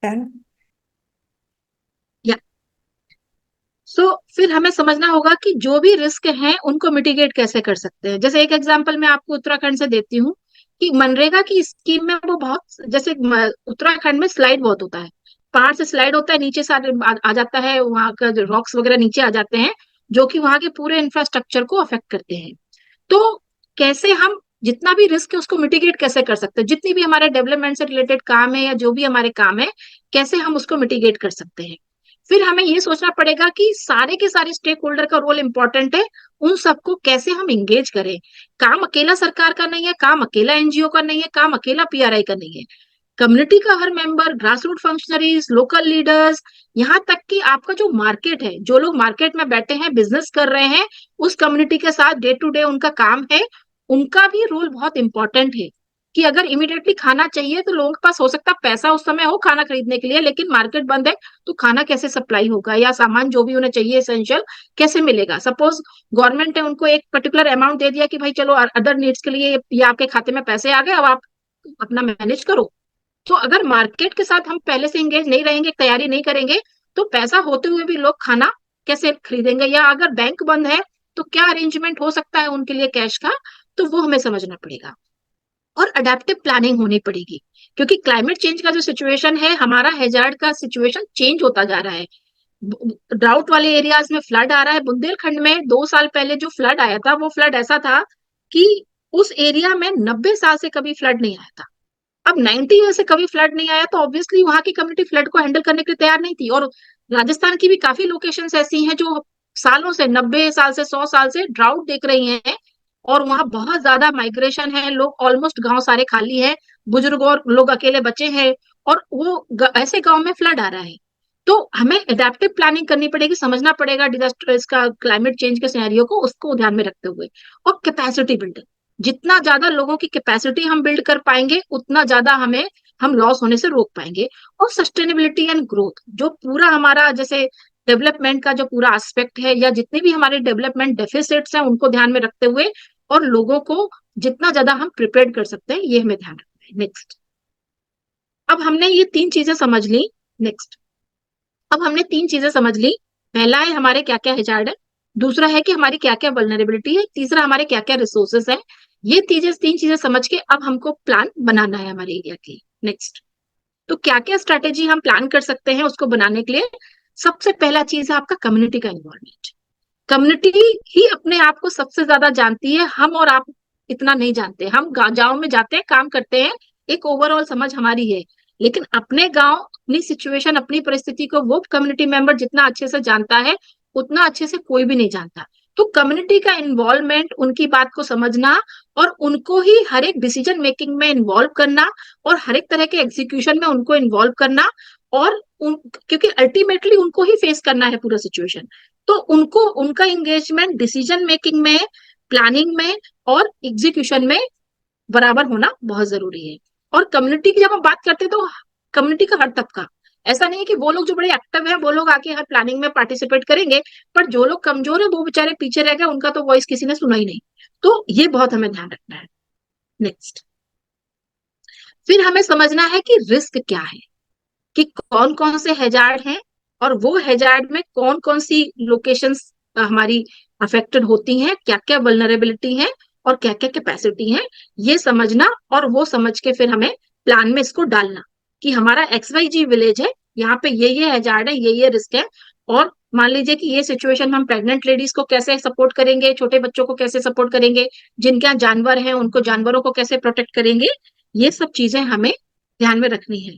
Done. या सो फिर हमें समझना होगा कि जो भी रिस्क हैं उनको मिटिगेट कैसे कर सकते हैं। जैसे एक एग्जांपल मैं आपको उत्तराखंड से देती हूँ कि मनरेगा की स्कीम में वो बहुत, जैसे उत्तराखंड में स्लाइड बहुत होता है, पहाड़ से स्लाइड होता है, नीचे से आ जाता है, वहां का जो रॉक्स वगैरह नीचे आ जाते हैं, जो कि वहां के पूरे इंफ्रास्ट्रक्चर को अफेक्ट करते हैं। तो कैसे हम जितना भी रिस्क है उसको मिटिगेट कैसे कर सकते हैं, जितनी भी हमारे डेवलपमेंट से रिलेटेड काम है या जो भी हमारे काम है, कैसे हम उसको मिटिगेट कर सकते हैं। फिर हमें ये सोचना पड़ेगा कि सारे के सारे स्टेक होल्डर का रोल इंपॉर्टेंट है, उन सबको कैसे हम एंगेज करें। काम अकेला सरकार का नहीं है, काम अकेला एनजीओ का नहीं है, काम अकेला पीआरआई का नहीं है। कम्युनिटी का हर member, grass root functionaries, local leaders, यहाँ तक कि आपका जो मार्केट है, जो लोग मार्केट में बैठे हैं, बिजनेस कर रहे हैं, उस कम्युनिटी के साथ डे टू डे उनका काम है, उनका भी रोल बहुत इंपॉर्टेंट है। कि अगर इमीडिएटली खाना चाहिए तो लोगों के पास हो सकता है पैसा उस समय हो खाना खरीदने के लिए, लेकिन मार्केट बंद है, तो खाना कैसे सप्लाई होगा, या सामान जो भी उन्हें चाहिए एसेंशियल कैसे मिलेगा। सपोज गवर्नमेंट ने उनको एक पर्टिकुलर अमाउंट दे दिया कि भाई चलो अदर नीड्स के लिए ये आपके खाते में पैसे आ गए, अब आप अपना मैनेज करो। तो अगर मार्केट के साथ हम पहले से इंगेज नहीं रहेंगे, तैयारी नहीं करेंगे, तो पैसा होते हुए भी लोग खाना कैसे खरीदेंगे, या अगर बैंक बंद है तो क्या अरेंजमेंट हो सकता है उनके लिए कैश का, तो वो हमें समझना पड़ेगा। और अडेप्टिव प्लानिंग होनी पड़ेगी, क्योंकि क्लाइमेट चेंज का जो सिचुएशन है, हमारा हैजार्ड का सिचुएशन चेंज होता जा रहा है। ड्राउट वाले एरियाज में फ्लड आ रहा है। बुंदेलखंड में 2 साल पहले जो फ्लड आया था, वो फ्लड ऐसा था कि उस एरिया में 90 साल से कभी फ्लड नहीं आया था। अब 90 ईयर से कभी फ्लड नहीं आया, तो ऑब्वियसली वहां की कम्युनिटी फ्लड को हैंडल करने के लिए तैयार नहीं थी। और राजस्थान की भी काफी लोकेशंस ऐसी हैं जो सालों से, 90 साल से, 100 साल से ड्राउट देख रही हैं, और वहां बहुत ज्यादा माइग्रेशन है, लोग ऑलमोस्ट गांव सारे खाली है, बुजुर्ग और लोग अकेले बचे हैं, और वो ऐसे गांव में फ्लड आ रहा है। तो हमें एडेप्टिव प्लानिंग करनी पड़ेगी, समझना पड़ेगा डिजास्टर, इसका क्लाइमेट चेंज के सिनेरियो को, उसको ध्यान में रखते हुए। और कैपेसिटी बिल्डिंग, जितना ज्यादा लोगों की कैपेसिटी हम बिल्ड कर पाएंगे उतना ज्यादा हम लॉस होने से रोक पाएंगे। और सस्टेनेबिलिटी एंड ग्रोथ, जो पूरा हमारा जैसे डेवलपमेंट का जो पूरा एस्पेक्ट है या जितने भी हमारे डेवलपमेंट डेफिसिट्स हैं उनको ध्यान में रखते हुए और लोगों को जितना ज्यादा हम प्रिपेयर कर सकते हैं ये हमें ध्यान रखना है। नेक्स्ट, अब हमने ये 3 चीजें समझ ली। नेक्स्ट, अब हमने 3 चीजें समझ ली। पहला है हमारे क्या क्या हैजार्ड है, दूसरा है कि हमारी क्या क्या वल्नरेबिलिटी है, तीसरा हमारे क्या क्या रिसोर्सेस है। ये 3 चीजें समझ के अब हमको प्लान बनाना है हमारे एरिया के। नेक्स्ट, तो क्या क्या स्ट्रैटेजी हम प्लान कर सकते हैं उसको बनाने के लिए। सबसे पहला चीज है आपका कम्युनिटी का इन्वॉल्वमेंट। कम्युनिटी ही अपने आप को सबसे ज्यादा जानती है, हम और आप इतना नहीं जानते। हम गांव में जाते हैं, काम करते हैं, एक ओवरऑल समझ हमारी है, लेकिन अपने गांव, अपनी सिचुएशन, अपनी परिस्थिति को वो कम्युनिटी मेंबर जितना अच्छे से जानता है उतना अच्छे से कोई भी नहीं जानता। तो कम्युनिटी का इन्वॉल्वमेंट, उनकी बात को समझना और उनको ही हर एक डिसीजन मेकिंग में इन्वॉल्व करना और हर एक तरह के एग्जीक्यूशन में उनको इन्वॉल्व करना, और क्योंकि अल्टीमेटली उनको ही फेस करना है पूरा सिचुएशन, तो उनको उनका एंगेजमेंट डिसीजन मेकिंग में, प्लानिंग में और एग्जीक्यूशन में बराबर होना बहुत जरूरी है। और कम्युनिटी की जब हम बात करते हैं तो कम्युनिटी का हर तबका, ऐसा नहीं है कि वो लोग जो बड़े एक्टिव है वो लोग आके हर प्लानिंग में पार्टिसिपेट करेंगे, पर जो लोग कमजोर है वो बेचारे पीछे रह गए, उनका तो वॉइस किसी ने सुना ही नहीं। तो ये बहुत हमें ध्यान रखना है। नेक्स्ट, फिर हमें समझना है कि रिस्क क्या है, कि कौन कौन से हैजार्ड हैं और वो हैजार्ड में कौन कौन सी लोकेशंस हमारी अफेक्टेड होती हैं, क्या क्या वल्नरेबिलिटी है और क्या क्या कैपेसिटी है, ये समझना और वो समझ के फिर हमें प्लान में इसको डालना कि हमारा XYZ विलेज है, यहाँ पे ये हैजार्ड है, ये रिस्क है। और मान लीजिए कि ये सिचुएशन में हम प्रेग्नेंट लेडीज को कैसे सपोर्ट करेंगे, छोटे बच्चों को कैसे सपोर्ट करेंगे, जिनके यहाँ जानवर हैं उनको जानवरों को कैसे प्रोटेक्ट करेंगे, ये सब चीजें हमें ध्यान में रखनी है।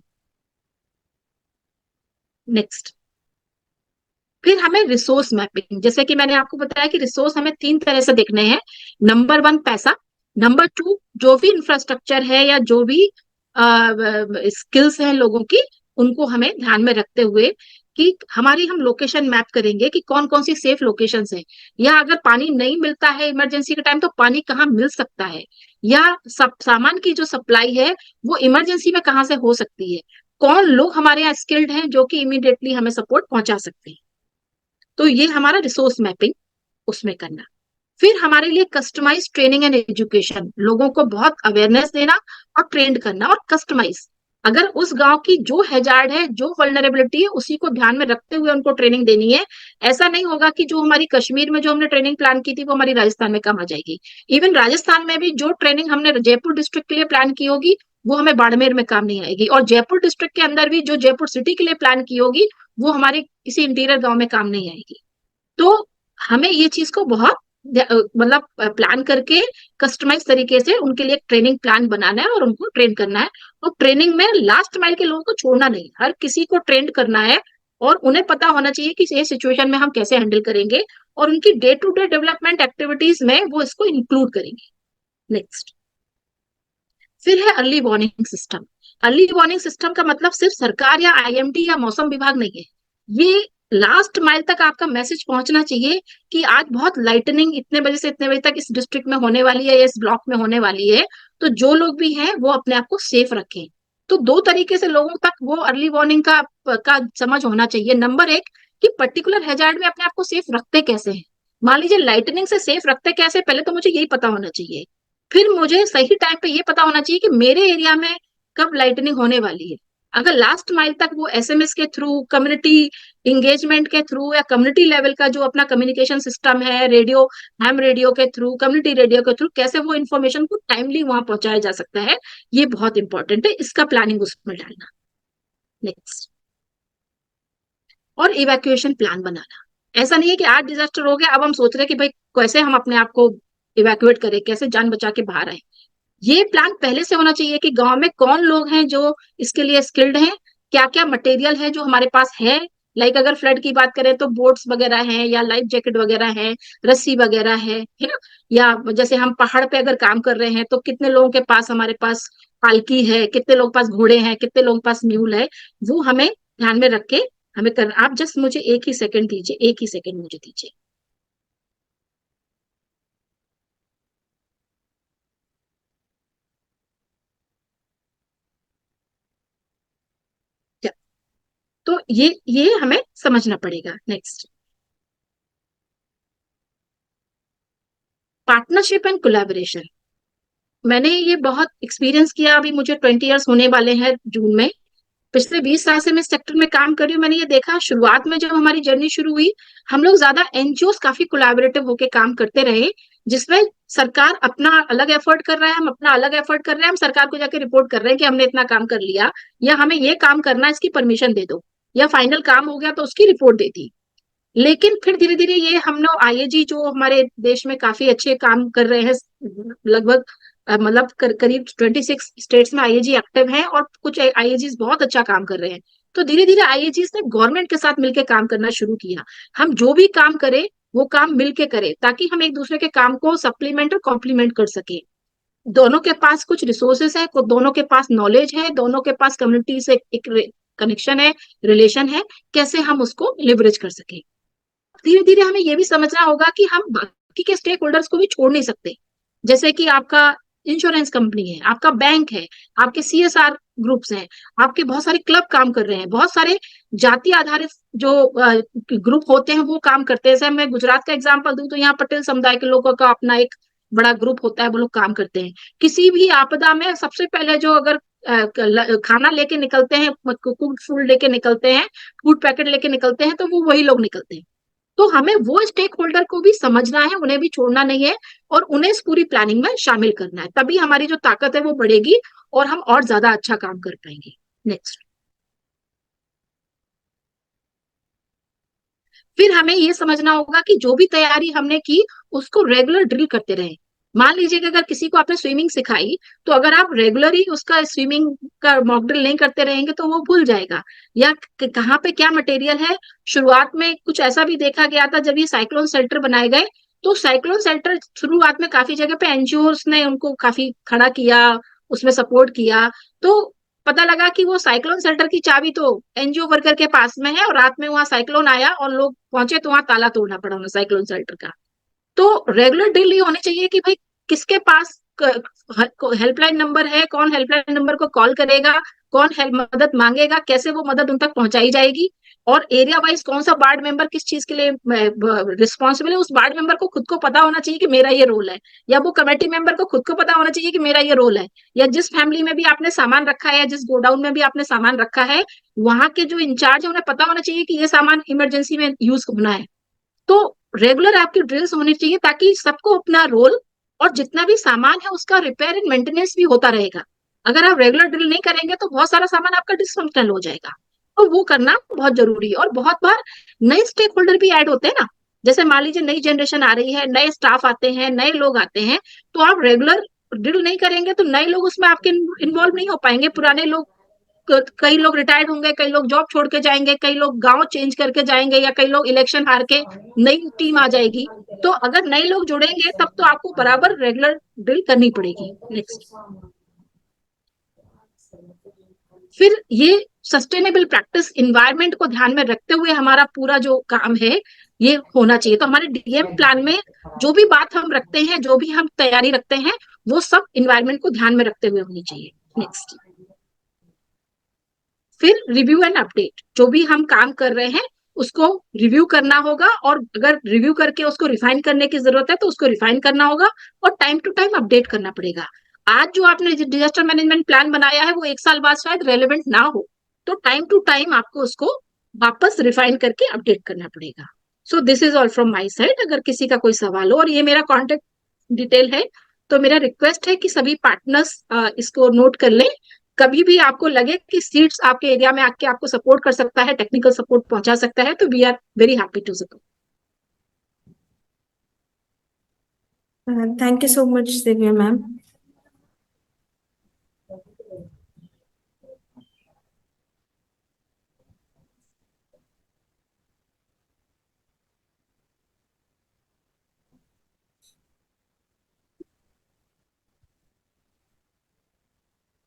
नेक्स्ट, फिर हमें रिसोर्स मैपिंग, जैसे कि मैंने आपको बताया कि रिसोर्स हमें 3 तरह से देखने हैं। नंबर 1 पैसा, नंबर 2 जो भी इंफ्रास्ट्रक्चर है या जो भी स्किल्स हैं लोगों की, उनको हमें ध्यान में रखते हुए कि हमारी हम लोकेशन मैप करेंगे कि कौन कौन सी सेफ लोकेशंस है, या अगर पानी नहीं मिलता है इमरजेंसी के टाइम तो पानी कहाँ मिल सकता है, या सामान की जो सप्लाई है वो इमरजेंसी में कहाँ से हो सकती है, कौन लोग हमारे यहाँ स्किल्ड हैं जो कि इमीडिएटली हमें सपोर्ट पहुंचा सकते हैं। तो ये हमारा रिसोर्स मैपिंग उसमें करना। फिर हमारे लिए कस्टमाइज ट्रेनिंग एंड एजुकेशन, लोगों को बहुत अवेयरनेस देना और ट्रेंड करना और कस्टमाइज, अगर उस गांव की जो हैजार्ड है, जो वल्नरेबिलिटी है, उसी को ध्यान में रखते हुए उनको ट्रेनिंग देनी है। ऐसा नहीं होगा कि जो हमारी कश्मीर में जो हमने ट्रेनिंग प्लान की थी वो हमारी राजस्थान में काम आ जाएगी। इवन राजस्थान में भी जो ट्रेनिंग हमने जयपुर डिस्ट्रिक्ट के लिए प्लान की होगी वो हमें बाड़मेर में काम नहीं आएगी, और जयपुर डिस्ट्रिक्ट के अंदर भी जो जयपुर सिटी के लिए प्लान की होगी वो हमारे किसी इंटीरियर गांव में काम नहीं आएगी। तो हमें ये चीज को बहुत मतलब प्लान करके कस्टमाइज तरीके से उनके लिए ट्रेनिंग प्लान बनाना है और उनको ट्रेन करना है। और ट्रेनिंग में लास्ट माइल के लोगों को छोड़ना नहीं, हर किसी को ट्रेन करना है और उन्हें पता होना चाहिए कि ये सिचुएशन में हम कैसे हैंडल करेंगे, और उनकी day to day development activities में वो इसको इंक्लूड करेंगे। नेक्स्ट, फिर है early warning system. Early warning system का मतलब सिर्फ सरकार या IMD या मौसम विभाग नहीं है, ये लास्ट माइल तक आपका मैसेज पहुंचना चाहिए कि आज बहुत लाइटनिंग इतने बजे से इतने बजे तक इस डिस्ट्रिक्ट में होने वाली है या इस ब्लॉक में होने वाली है, तो जो लोग भी हैं वो अपने आप को सेफ रखें। तो 2 तरीके से लोगों तक वो अर्ली वार्निंग का समझ होना चाहिए। नंबर 1 कि पर्टिकुलर हैजार्ड में अपने आप को सेफ रखते कैसे हैं, मान लीजिए लाइटनिंग से सेफ रखते कैसे, पहले तो मुझे यही पता होना चाहिए। फिर मुझे सही टाइम पे ये पता होना चाहिए कि मेरे एरिया में कब लाइटनिंग होने वाली है। अगर लास्ट माइल तक वो SMS के थ्रू, कम्युनिटी इंगेजमेंट के थ्रू या कम्युनिटी लेवल का जो अपना कम्युनिकेशन सिस्टम है, रेडियो, हैम रेडियो के थ्रू, कम्युनिटी रेडियो के थ्रू, कैसे वो इन्फॉर्मेशन को टाइमली वहां पहुंचाया जा सकता है, ये बहुत इंपॉर्टेंट है, इसका प्लानिंग उसमें डालना। नेक्स्ट, और इवैक्यूएशन प्लान बनाना। ऐसा नहीं है कि आज डिजास्टर हो गया अब हम सोच रहे हैं कि भाई कैसे हम अपने आप को इवैक्यूएट करें, कैसे जान बचा के बाहर आए। ये प्लान पहले से होना चाहिए कि गांव में कौन लोग हैं जो इसके लिए स्किल्ड हैं, क्या क्या मटेरियल है जो हमारे पास है। लाइक अगर फ्लड की बात करें तो बोट्स वगैरह हैं या लाइफ जैकेट वगैरह है, रस्सी वगैरह है ना। या जैसे हम पहाड़ पे अगर काम कर रहे हैं तो कितने लोगों के पास, हमारे पास पालकी है, कितने लोगों के पास घोड़े हैं, कितने लोगों के पास म्यूल है, वो हमें ध्यान में रख के हमें करना। आप जस्ट मुझे एक ही सेकंड दीजिए, एक ही सेकंड मुझे दीजिए। तो ये हमें समझना पड़ेगा। Next, partnership and collaboration. मैंने ये बहुत एक्सपीरियंस किया, अभी मुझे 20 इयर्स होने वाले हैं जून में। पिछले 20 साल से मैं इस सेक्टर में काम कर रही हूँ। मैंने ये देखा, शुरुआत में जब हमारी जर्नी शुरू हुई, हम लोग ज्यादा एनजीओ काफी कोलैबोरेटिव होके काम करते रहे, जिसमें सरकार अपना अलग एफर्ट कर रहा है, हम अपना अलग एफर्ट कर रहे हैं, हम सरकार को जाके रिपोर्ट कर रहे हैं कि हमने इतना काम कर लिया, या हमें ये काम करना है, इसकी परमिशन दे दो, या फाइनल काम हो गया तो उसकी रिपोर्ट दे दी। लेकिन फिर धीरे धीरे ये हम लोग आईएजी जो हमारे देश में काफी अच्छे काम कर रहे हैं, लगभग मतलब करीब 26 स्टेट्स में आईएजी एक्टिव हैं, और कुछ आईएजी बहुत अच्छा काम कर रहे हैं। तो धीरे धीरे आईएजी ने गवर्नमेंट के साथ मिलकर काम करना शुरू किया। हम जो भी काम करें वो काम मिलके करें, ताकि हम एक दूसरे के काम को सप्लीमेंट और कॉम्प्लीमेंट कर सके। दोनों के पास कुछ रिसोर्सेस है, दोनों के पास नॉलेज है, दोनों के पास कम्युनिटी से एक कनेक्शन है, रिलेशन है, कैसे हम उसको लिवरेज कर सके। धीरे धीरे हमें यह भी समझना होगा कि हम बाकी के स्टेक होल्डर्स को भी छोड़ नहीं सकते। जैसे कि आपका इंश्योरेंस कंपनी है, आपका बैंक है, आपके सीएसआर ग्रुप्स हैं, आपके बहुत सारे क्लब काम कर रहे हैं, बहुत सारे जाति आधारित जो ग्रुप होते हैं वो काम करते हैं। जैसे मैं गुजरात का एग्जांपल दूं तो यहाँ पटेल समुदाय के लोगों का अपना एक बड़ा ग्रुप होता है, वो लोग काम करते हैं। किसी भी आपदा में सबसे पहले जो अगर खाना लेके निकलते हैं, कुक्ड फूड लेके निकलते हैं, फूड पैकेट लेके निकलते हैं, तो वो वही लोग निकलते हैं। तो हमें वो स्टेक होल्डर को भी समझना है, उन्हें भी छोड़ना नहीं है, और उन्हें इस पूरी प्लानिंग में शामिल करना है। तभी हमारी जो ताकत है वो बढ़ेगी और हम और ज्यादा अच्छा काम कर पाएंगे। नेक्स्ट, फिर हमें ये समझना होगा कि जो भी तैयारी हमने की उसको रेगुलर ड्रिल करते रहे। मान लीजिए कि अगर किसी को आपने स्विमिंग सिखाई, तो अगर आप रेगुलर ही उसका स्विमिंग का मॉक ड्रिल नहीं करते रहेंगे तो वो भूल जाएगा, या कहाँ पे क्या मटेरियल है। शुरुआत में कुछ ऐसा भी देखा गया था, जब ये साइक्लोन शेल्टर बनाए गए, तो साइक्लोन शेल्टर शुरुआत में काफी जगह पे एनजीओ ने उनको काफी खड़ा किया, उसमें सपोर्ट किया। तो पता लगा कि वो साइक्लोन शेल्टर की चाबी तो एनजीओ वर्कर के पास में है, और रात में वहां साइक्लोन आया और लोग पहुंचे तो वहां ताला तोड़ना पड़ा उन्हें साइक्लोन शेल्टर का। तो रेगुलर ड्रिल ये होनी चाहिए कि भाई किसके पास हेल्पलाइन नंबर है, कौन हेल्पलाइन नंबर को कॉल करेगा, कौन हेल्प मदद मांगेगा, कैसे वो मदद उन तक पहुंचाई जाएगी, और एरिया वाइज कौन सा वार्ड मेंबर किस चीज के लिए रिस्पॉन्सिबल है। उस वार्ड मेंबर को खुद को पता होना चाहिए कि मेरा ये रोल है, या वो कमेटी मेंबर को खुद को पता होना चाहिए कि मेरा ये रोल है। या जिस फैमिली में भी आपने सामान रखा है, या जिस गोडाउन में भी आपने सामान रखा है, वहां के जो इंचार्ज है उन्हें पता होना चाहिए कि ये सामान इमरजेंसी में यूज होना है। तो रेगुलर आपकी ड्रिल्स होनी चाहिए, ताकि सबको अपना रोल और जितना भी सामान है उसका रिपेयर एंड मेंटेनेंस भी होता रहेगा। अगर आप रेगुलर ड्रिल नहीं करेंगे तो बहुत सारा सामान आपका डिसफंक्शनल हो जाएगा। तो वो करना बहुत जरूरी है। और बहुत बार नए स्टेक होल्डर भी ऐड होते हैं ना, जैसे मान लीजिए नई जनरेशन आ रही है, नए स्टाफ आते हैं, नए लोग आते हैं, तो आप रेगुलर ड्रिल नहीं करेंगे तो नए लोग उसमें आपके इन्वॉल्व नहीं हो पाएंगे। पुराने लोग, कई लोग रिटायर्ड होंगे, कई लोग जॉब छोड़ के जाएंगे, कई लोग गांव चेंज करके जाएंगे, या कई लोग इलेक्शन हार के नई टीम आ जाएगी। तो अगर नए लोग जुड़ेंगे तब तो आपको बराबर रेगुलर ड्रिल करनी पड़ेगी। नेक्स्ट, फिर ये सस्टेनेबल प्रैक्टिस इन्वायरमेंट को ध्यान में रखते हुए हमारा पूरा जो काम है ये होना चाहिए। तो हमारे डीएम प्लान में जो भी बात हम रखते हैं, जो भी हम तैयारी रखते हैं, वो सब इन्वायरमेंट को ध्यान में रखते हुए होनी चाहिए। नेक्स्ट, फिर रिव्यू एंड अपडेट। जो भी हम काम कर रहे हैं उसको रिव्यू करना होगा, और अगर रिव्यू करके उसको रिफाइन करने की जरूरत है तो उसको रिफाइन करना होगा, और टाइम टू टाइम अपडेट करना पड़ेगा। आज जो आपने डिजास्टर मैनेजमेंट प्लान बनाया है वो 1 साल बाद शायद रेलेवेंट ना हो, तो टाइम टू टाइम आपको उसको वापस रिफाइन करके अपडेट करना पड़ेगा। So this is all from my side. अगर किसी का कोई सवाल हो, और ये मेरा कॉन्टेक्ट डिटेल है, तो मेरा रिक्वेस्ट है कि सभी पार्टनर्स इसको नोट कर लें। कभी भी आपको लगे कि सीट्स आपके एरिया में आके आपको सपोर्ट कर सकता है, टेक्निकल सपोर्ट पहुंचा सकता है, तो we are very happy to support. Thank you so much, Divya ma'am.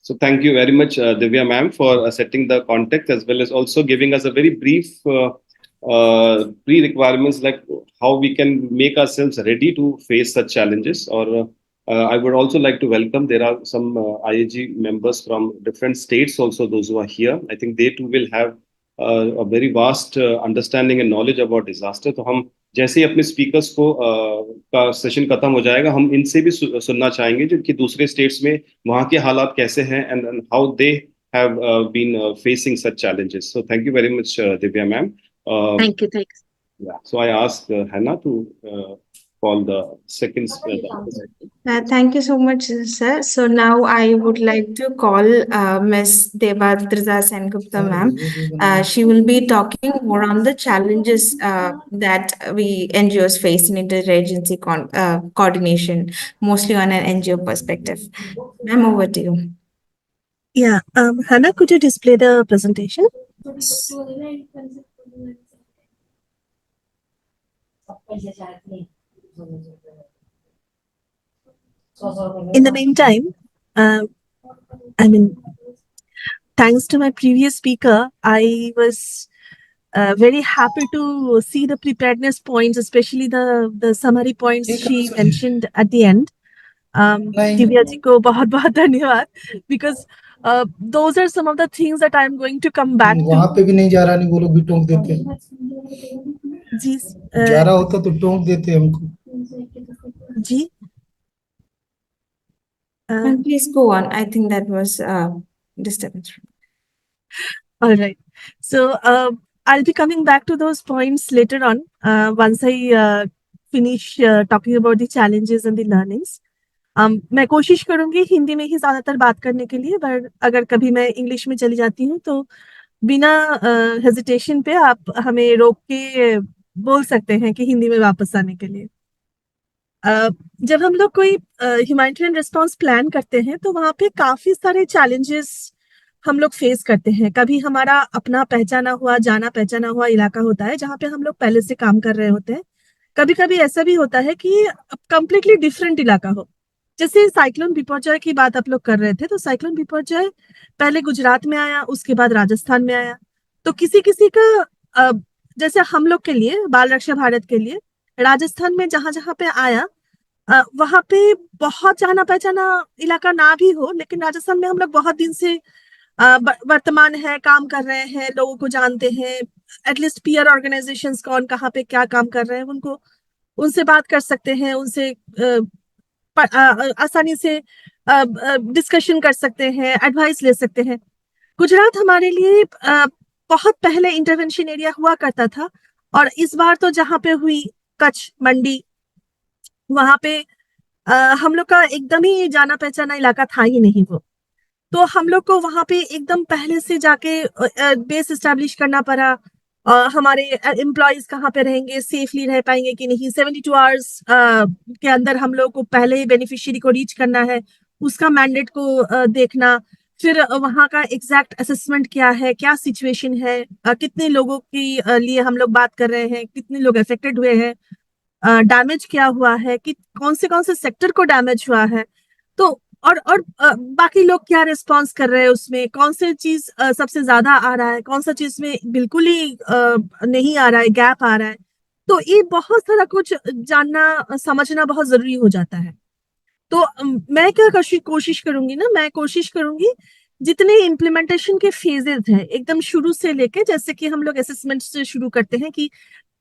So thank you very much, Divya ma'am, for setting the context as well as also giving us a very brief pre-requirements, like how we can make ourselves ready to face such challenges. Or I would also like to welcome, there are some IAG members from different states also, those who are here. I think they too will have very vast understanding and knowledge about disaster. तो हम जैसे ही अपने speakers को का session खत्म हो जाएगा, हम इनसे भी सुनना चाहेंगे जो कि दूसरे स्टेट्स में वहाँ के हालात कैसे हैं and how they have been facing such challenges. So thank you very much, Divya ma'am. Thank you. Yeah. So I asked Hannah to call the second. Thank you so much, sir. So now I would like to call Ms. Devadrita Sengupta ma'am. She will be talking more on the challenges that we NGOs face in interagency coordination, mostly on an NGO perspective. Ma'am, over to you. Yeah, Hannah, could you display the presentation? In the meantime, thanks to my previous speaker, I was very happy to see the preparedness points, especially the summary points she mentioned at the end. Divya ji ko bahut bahut dhanyawad, because those are some of the things that I'm going to come back to. वहाँ पे भी नहीं जा रहा, नहीं वो लोग भी टोक देते हैं। जी, जा रहा होता तो टोक देते हमको। जी। And please go on. I think that was disturbance. All right. So I'll be coming back to those points later on once I finish talking about the challenges and the learnings. मैं कोशिश करूंगी हिंदी में ही ज्यादातर बात करने के लिए, पर अगर कभी मैं इंग्लिश में चली जाती हूँ तो बिना हेजिटेशन पे आप हमें रोक के बोल सकते हैं कि हिंदी में वापस आने के लिए। जब हम लोग कोई ह्यूमैनिटेरियन रिस्पांस प्लान करते हैं तो वहाँ पे काफी सारे चैलेंजेस हम लोग फेस करते हैं। कभी हमारा अपना पहचाना हुआ, जाना पहचाना हुआ इलाका होता है जहाँ पे हम लोग पहले से काम कर रहे होते हैं। कभी कभी ऐसा भी होता है कि कंप्लीटली डिफरेंट इलाका हो। जैसे साइक्लोन बिपरजॉय की बात आप लोग कर रहे थे, तो साइक्लोन बिपरजॉय पहले गुजरात में आया, उसके बाद राजस्थान में आया। तो किसी किसी का जैसे हम लोग के लिए, बाल रक्षा भारत के लिए, राजस्थान में जहां जहां पे आया वहां पे बहुत जाना पहचाना इलाका ना भी हो, लेकिन राजस्थान में हम लोग बहुत दिन से वर्तमान है, काम कर रहे हैं, लोगों को जानते हैं, एटलीस्ट पीयर ऑर्गेनाइजेशंस कौन कहाँ पे क्या काम कर रहे हैं उनको, उनसे बात कर सकते हैं, उनसे आसानी से डिस्कशन कर सकते हैं, एडवाइस ले सकते हैं। गुजरात हमारे लिए बहुत पहले इंटरवेंशन एरिया हुआ करता था, और इस बार तो जहाँ पे हुई कच्छ मंडी, वहां पे हम लोग का एकदम ही जाना पहचाना इलाका था ही नहीं वो। तो हम लोग को वहां पे एकदम पहले से जाके बेस एस्टेब्लिश करना पड़ा। हमारे एम्प्लॉयज कहाँ पे रहेंगे, सेफली रह पाएंगे कि नहीं, 72 आवर्स के अंदर हम लोग को पहले ही बेनिफिशियरी को रीच करना है, उसका मैंडेट को देखना, फिर वहाँ का एग्जैक्ट असेसमेंट क्या है, क्या सिचुएशन है, कितने लोगों के लिए हम लोग बात कर रहे हैं, कितने लोग अफेक्टेड हुए हैं, डैमेज क्या हुआ है, कि कौन से सेक्टर को डैमेज हुआ है, तो और बाकी लोग क्या रिस्पांस कर रहे हैं, उसमें कौन सी चीज सबसे ज्यादा आ रहा है, कौन सा चीज में बिल्कुल ही नहीं आ रहा है, गैप आ रहा है। तो ये बहुत सारा कुछ जानना समझना बहुत जरूरी हो जाता है। तो मैं क्या कोशिश करूंगी ना, मैं कोशिश करूंगी जितने इम्प्लीमेंटेशन के फेजेस हैं एकदम शुरू से लेके, जैसे कि हम लोग असेसमेंट से शुरू करते हैं कि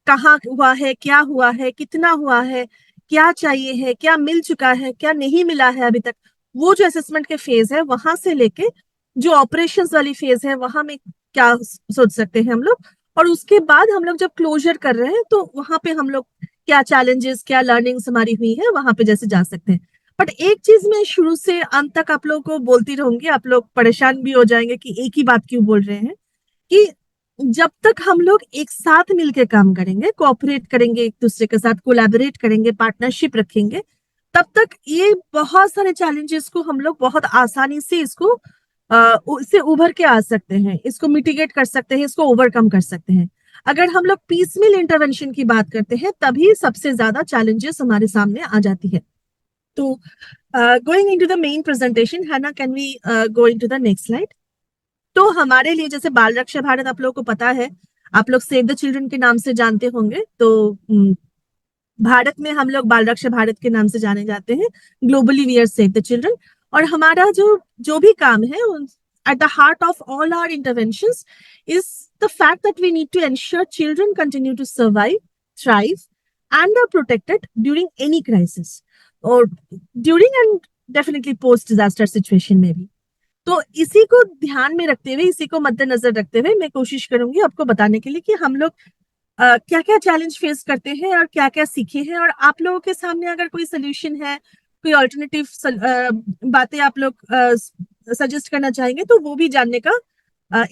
कहाँ हुआ है, क्या हुआ है, कितना हुआ है, क्या चाहिए है, क्या मिल चुका है, क्या नहीं मिला है अभी तक, वो जो असेसमेंट के फेज है, वहां से लेके जो ऑपरेशंस वाली फेज है, वहां में क्या सोच सकते हैं हम लोग, और उसके बाद हम लोग जब क्लोजर कर रहे हैं तो वहां पे हम लोग क्या चैलेंजेस, क्या लर्निंग्स हमारी हुई है, वहां पे जैसे जा सकते हैं। बट एक चीज मैं शुरू से अंत तक आप लोग को बोलती रहूंगी, आप लोग परेशान भी हो जाएंगे कि एक ही बात क्यों बोल रहे हैं, कि जब तक हम लोग एक साथ मिलकर काम करेंगे, कोऑपरेट करेंगे, एक दूसरे के साथ कोलैबोरेट करेंगे, पार्टनरशिप रखेंगे, तब तक ये बहुत सारे चैलेंजेस को हम लोग बहुत आसानी से इससे उभर के आ सकते हैं, इसको मिटिगेट कर सकते हैं, इसको ओवरकम कर सकते हैं। अगर हम लोग पीसमिल इंटरवेंशन की बात करते हैं, तभी सबसे ज्यादा चैलेंजेस हमारे सामने आ जाती है। तो going into the main presentation, हैना, can we go into the next slide. तो हमारे लिए जैसे बाल रक्षा भारत आप लोगों को पता है, आप लोग सेव द चिल्ड्रन के नाम से जानते होंगे, तो भारत में हम लोग बाल रक्षा भारत के नाम से जाने जाते हैं, globally we are save the children. और हमारा जो भी काम है at the heart of all our interventions is the fact that we need to ensure children continue to survive, thrive, and are protected during any crisis, or during and definitely post disaster situation में भी. तो इसी को ध्यान में रखते हुए, इसी को मद्देनजर रखते हुए मैं कोशिश करूंगी आपको बताने के लिए कि हम लोग क्या क्या चैलेंज फेस करते हैं और क्या क्या सीखे हैं, और आप लोगों के सामने अगर कोई सोल्यूशन है, कोई ऑल्टरनेटिव बातें आप लोग सजेस्ट करना चाहेंगे तो वो भी जानने का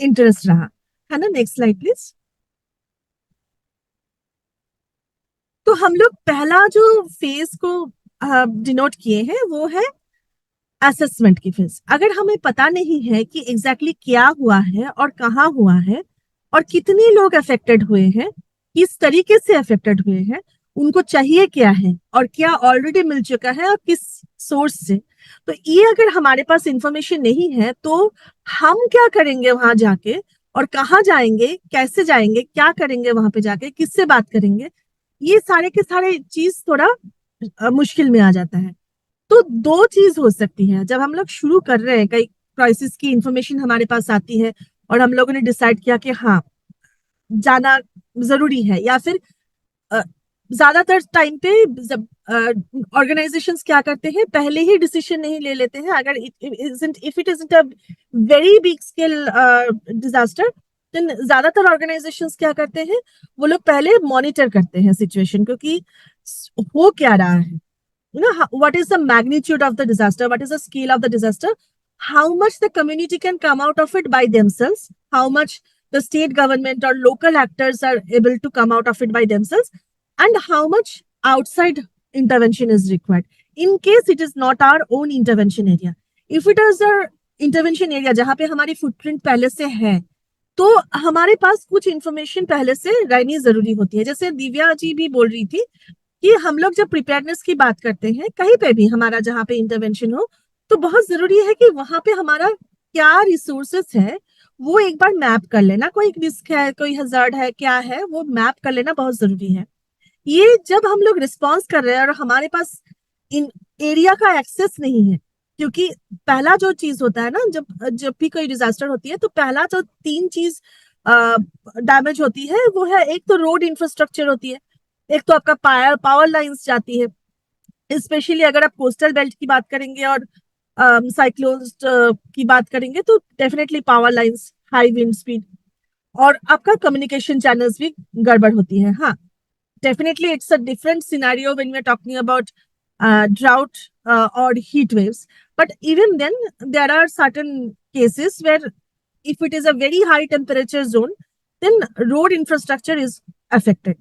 इंटरेस्ट रहा है ना. Next slide please. तो हम लोग पहला जो फेज को डिनोट किए हैं वो है असेसमेंट की फेज. अगर हमें पता नहीं है कि एग्जैक्टली क्या हुआ है और कहाँ हुआ है और कितने लोग अफेक्टेड हुए हैं, किस तरीके से अफेक्टेड हुए हैं, उनको चाहिए क्या है और क्या ऑलरेडी मिल चुका है और किस सोर्स से, तो ये अगर हमारे पास इंफॉर्मेशन नहीं है तो हम क्या करेंगे वहां जाके, और कहाँ जाएंगे, कैसे जाएंगे, क्या करेंगे वहां पे जाके, किससे बात करेंगे, ये सारे के सारे चीज थोड़ा मुश्किल में आ जाता है. तो दो चीज हो सकती है. जब हम लोग शुरू कर रहे हैं, कई क्राइसिस की इंफॉर्मेशन हमारे पास आती है और हम लोगों ने डिसाइड किया कि हाँ जाना जरूरी है, या फिर ज्यादातर टाइम पे ऑर्गेनाइजेशंस क्या करते हैं, पहले ही डिसीजन नहीं ले लेते हैं. अगर if it isn't a very big scale disaster, then ज्यादातर ऑर्गेनाइजेशंस क्या करते हैं, वो लोग पहले मॉनिटर करते हैं सिचुएशन को कि हो क्या रहा है, you know, what is the magnitude of the disaster, what is the scale of the disaster, how much the community can come out of it by themselves, how much the state government or local actors are able to come out of it by themselves, and how much outside intervention is required in case it is not our own intervention area. If it is our intervention area जहाँ पे हमारी footprint पहले से है, तो हमारे पास कुछ information पहले से रहनी जरूरी होती है. जैसे दिव्या जी भी बोल रही थी कि हम लोग जब प्रिपेयरनेस की बात करते हैं कहीं पे भी हमारा जहाँ पे इंटरवेंशन हो, तो बहुत जरूरी है कि वहां पे हमारा क्या रिसोर्सेस है वो एक बार मैप कर लेना. कोई रिस्क है, कोई हजार्ड है, क्या है, वो मैप कर लेना बहुत जरूरी है. ये जब हम लोग रिस्पॉन्स कर रहे हैं और हमारे पास इन एरिया का एक्सेस नहीं है, क्योंकि पहला जो चीज होता है ना, जब भी कोई डिजास्टर होती है तो पहला जो 3 चीज डैमेज होती है वो है, एक तो रोड इंफ्रास्ट्रक्चर होती है, एक तो आपका पावर लाइंस जाती है, स्पेशली अगर आप कोस्टल बेल्ट की बात करेंगे और साइक्लोन्स की बात करेंगे तो definitely power lines, high wind speed, और आपका कम्युनिकेशन चैनल्स भी गड़बड़ होती है. हाँ, definitely it's a different scenario when we're talking about drought or heat waves, but even then there are certain cases where if it is a very high temperature zone then road infrastructure is affected.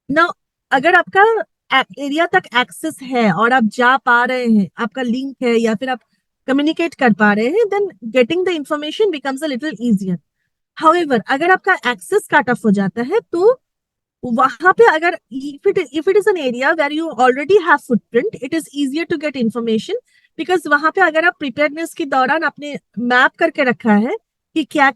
Now अगर आपका area तक access है और आप जा पा रहे हैं, आपका लिंक है या फिर आप कम्युनिकेट कर पा रहे हैं, then getting the information becomes a little easier. However, अगर आपका एक्सेस कट ऑफ हो जाता है तो वहां पे अगर if it is an area where you already have footprint, it is easier to get information, because वहां पे अगर आप प्रिपेयरनेस के दौरान आपने मैप करके रखा है कि क्या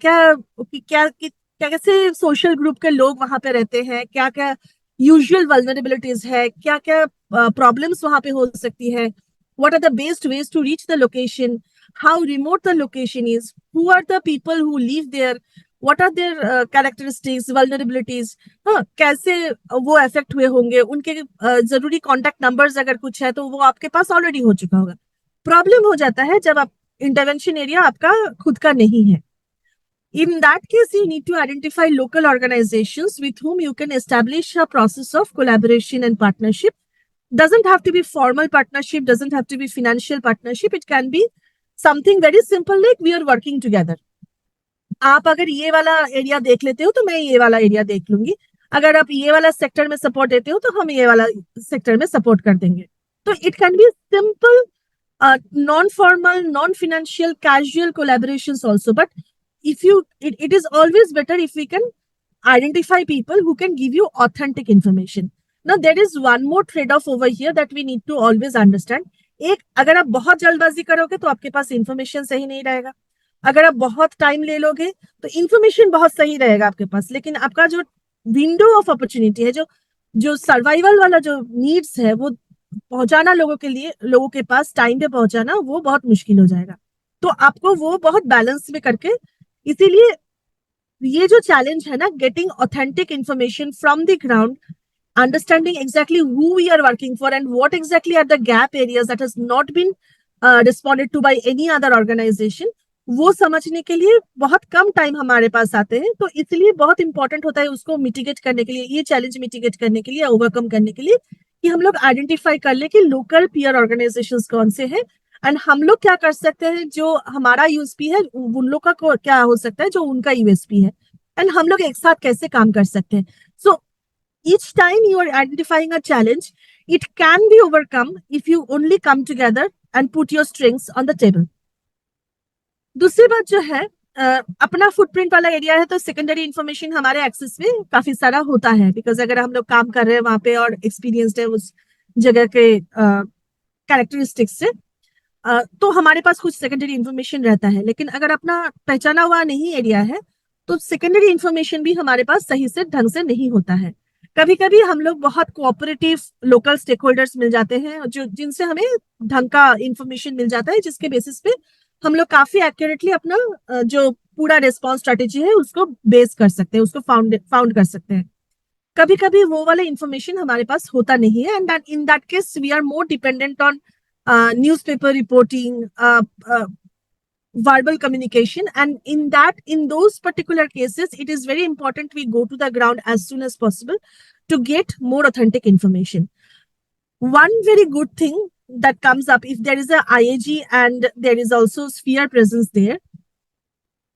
कैसे सोशल ग्रुप के लोग वहां पे रहते हैं, क्या क्या यूजुअल वल्नरेबिलिटीज है, क्या क्या प्रॉब्लम्स वहां पे हो सकती है, what are the best ways to reach the location, how remote the location is, who are the people who live there, what are their characteristics, vulnerabilities, कैसे वो अफेक्ट हुए होंगे, उनके जरूरी कॉन्टेक्ट नंबर्स अगर कुछ है तो वो आपके पास ऑलरेडी हो चुका होगा. प्रॉब्लम हो जाता है जब आप इंटरवेंशन एरिया आपका खुद का नहीं है. In that case, you need to identify local organizations with whom you can establish a process of collaboration and partnership. Doesn't have to be formal partnership, doesn't have to be financial partnership. It can be something very simple like we are working together. आप अगर ये वाला area देख लेते हो तो मैं ये वाला एरिया देख लूंगी, अगर आप ये वाला सेक्टर में सपोर्ट देते हो तो हम ये वाला सेक्टर में सपोर्ट कर देंगे. तो it can be simple non formal, non financial, casual collaborations also, but if you it is always better if we can identify people who can give you authentic information. Now there is one more trade off over here that we need to always understand. एक, अगर आप बहुत जल्दबाजी करोगे तो आपके पास information सही नहीं रहेगा. अगर आप बहुत टाइम ले लोगे तो इंफॉर्मेशन बहुत सही रहेगा आपके पास, लेकिन आपका जो विंडो ऑफ अपॉर्चुनिटी है, जो सर्वाइवल वाला जो नीड्स है वो पहुंचाना लोगों के पास टाइम पे पहुंचाना, वो बहुत मुश्किल हो जाएगा. तो आपको वो बहुत बैलेंस में करके, इसीलिए ये जो चैलेंज है ना, getting authentic information from the ground, understanding exactly who we are working for and what exactly are the gap areas that has not been responded to by any other organization, वो समझने के लिए बहुत कम time हमारे पास आते हैं। तो इसलिए बहुत इंपॉर्टेंट होता है उसको मिटिगेट करने के लिए, ये चैलेंज मिटिगेट करने के लिए, ओवरकम करने के लिए, कि हम लोग आइडेंटिफाई कर ले कि लोकल पीयर ऑर्गेनाइजेशंस कौन से हैं एंड हम लोग क्या कर सकते हैं, जो हमारा यूएसपी है उन लोग का क्या हो सकता है जो उनका यूएसपी है, एंड हम लोग एक साथ कैसे काम कर सकते हैं। सो each time you are identifying a challenge, it can be overcome if you only come together and put your strengths on the table. दूसरी बात जो है, अपना फुटप्रिंट वाला एरिया है तो सेकेंडरी इंफॉर्मेशन हमारे एक्सेस में काफी सारा होता है, बिकॉज अगर हम लोग काम कर रहे हैं वहां पे और एक्सपीरियंस्ड है उस जगह के कैरेक्टरिस्टिक्स से, तो हमारे पास कुछ सेकेंडरी इंफॉर्मेशन रहता है। लेकिन अगर अपना पहचाना हुआ नहीं एरिया है तो सेकेंडरी इंफॉर्मेशन भी हमारे पास सही से ढंग से नहीं होता है। कभी कभी हम लोग बहुत कोऑपरेटिव लोकल स्टेक होल्डर्स मिल जाते हैं जो जिनसे हमें ढंग का इंफॉर्मेशन मिल जाता है, जिसके बेसिस पे हम लोग काफी एक्यूरेटली अपना जो पूरा रिस्पॉन्स स्ट्रेटेजी है उसको बेस कर सकते हैं, उसको फाउंड कर सकते हैं। कभी कभी वो वाला इंफॉर्मेशन हमारे पास होता नहीं है, and in that case we are more dependent on newspaper reporting, verbal communication, and in those particular cases it is very important we go to the ground as soon as possible to get more authentic information. One very good thing that comes up, if there is a IAG and there is also sphere presence there,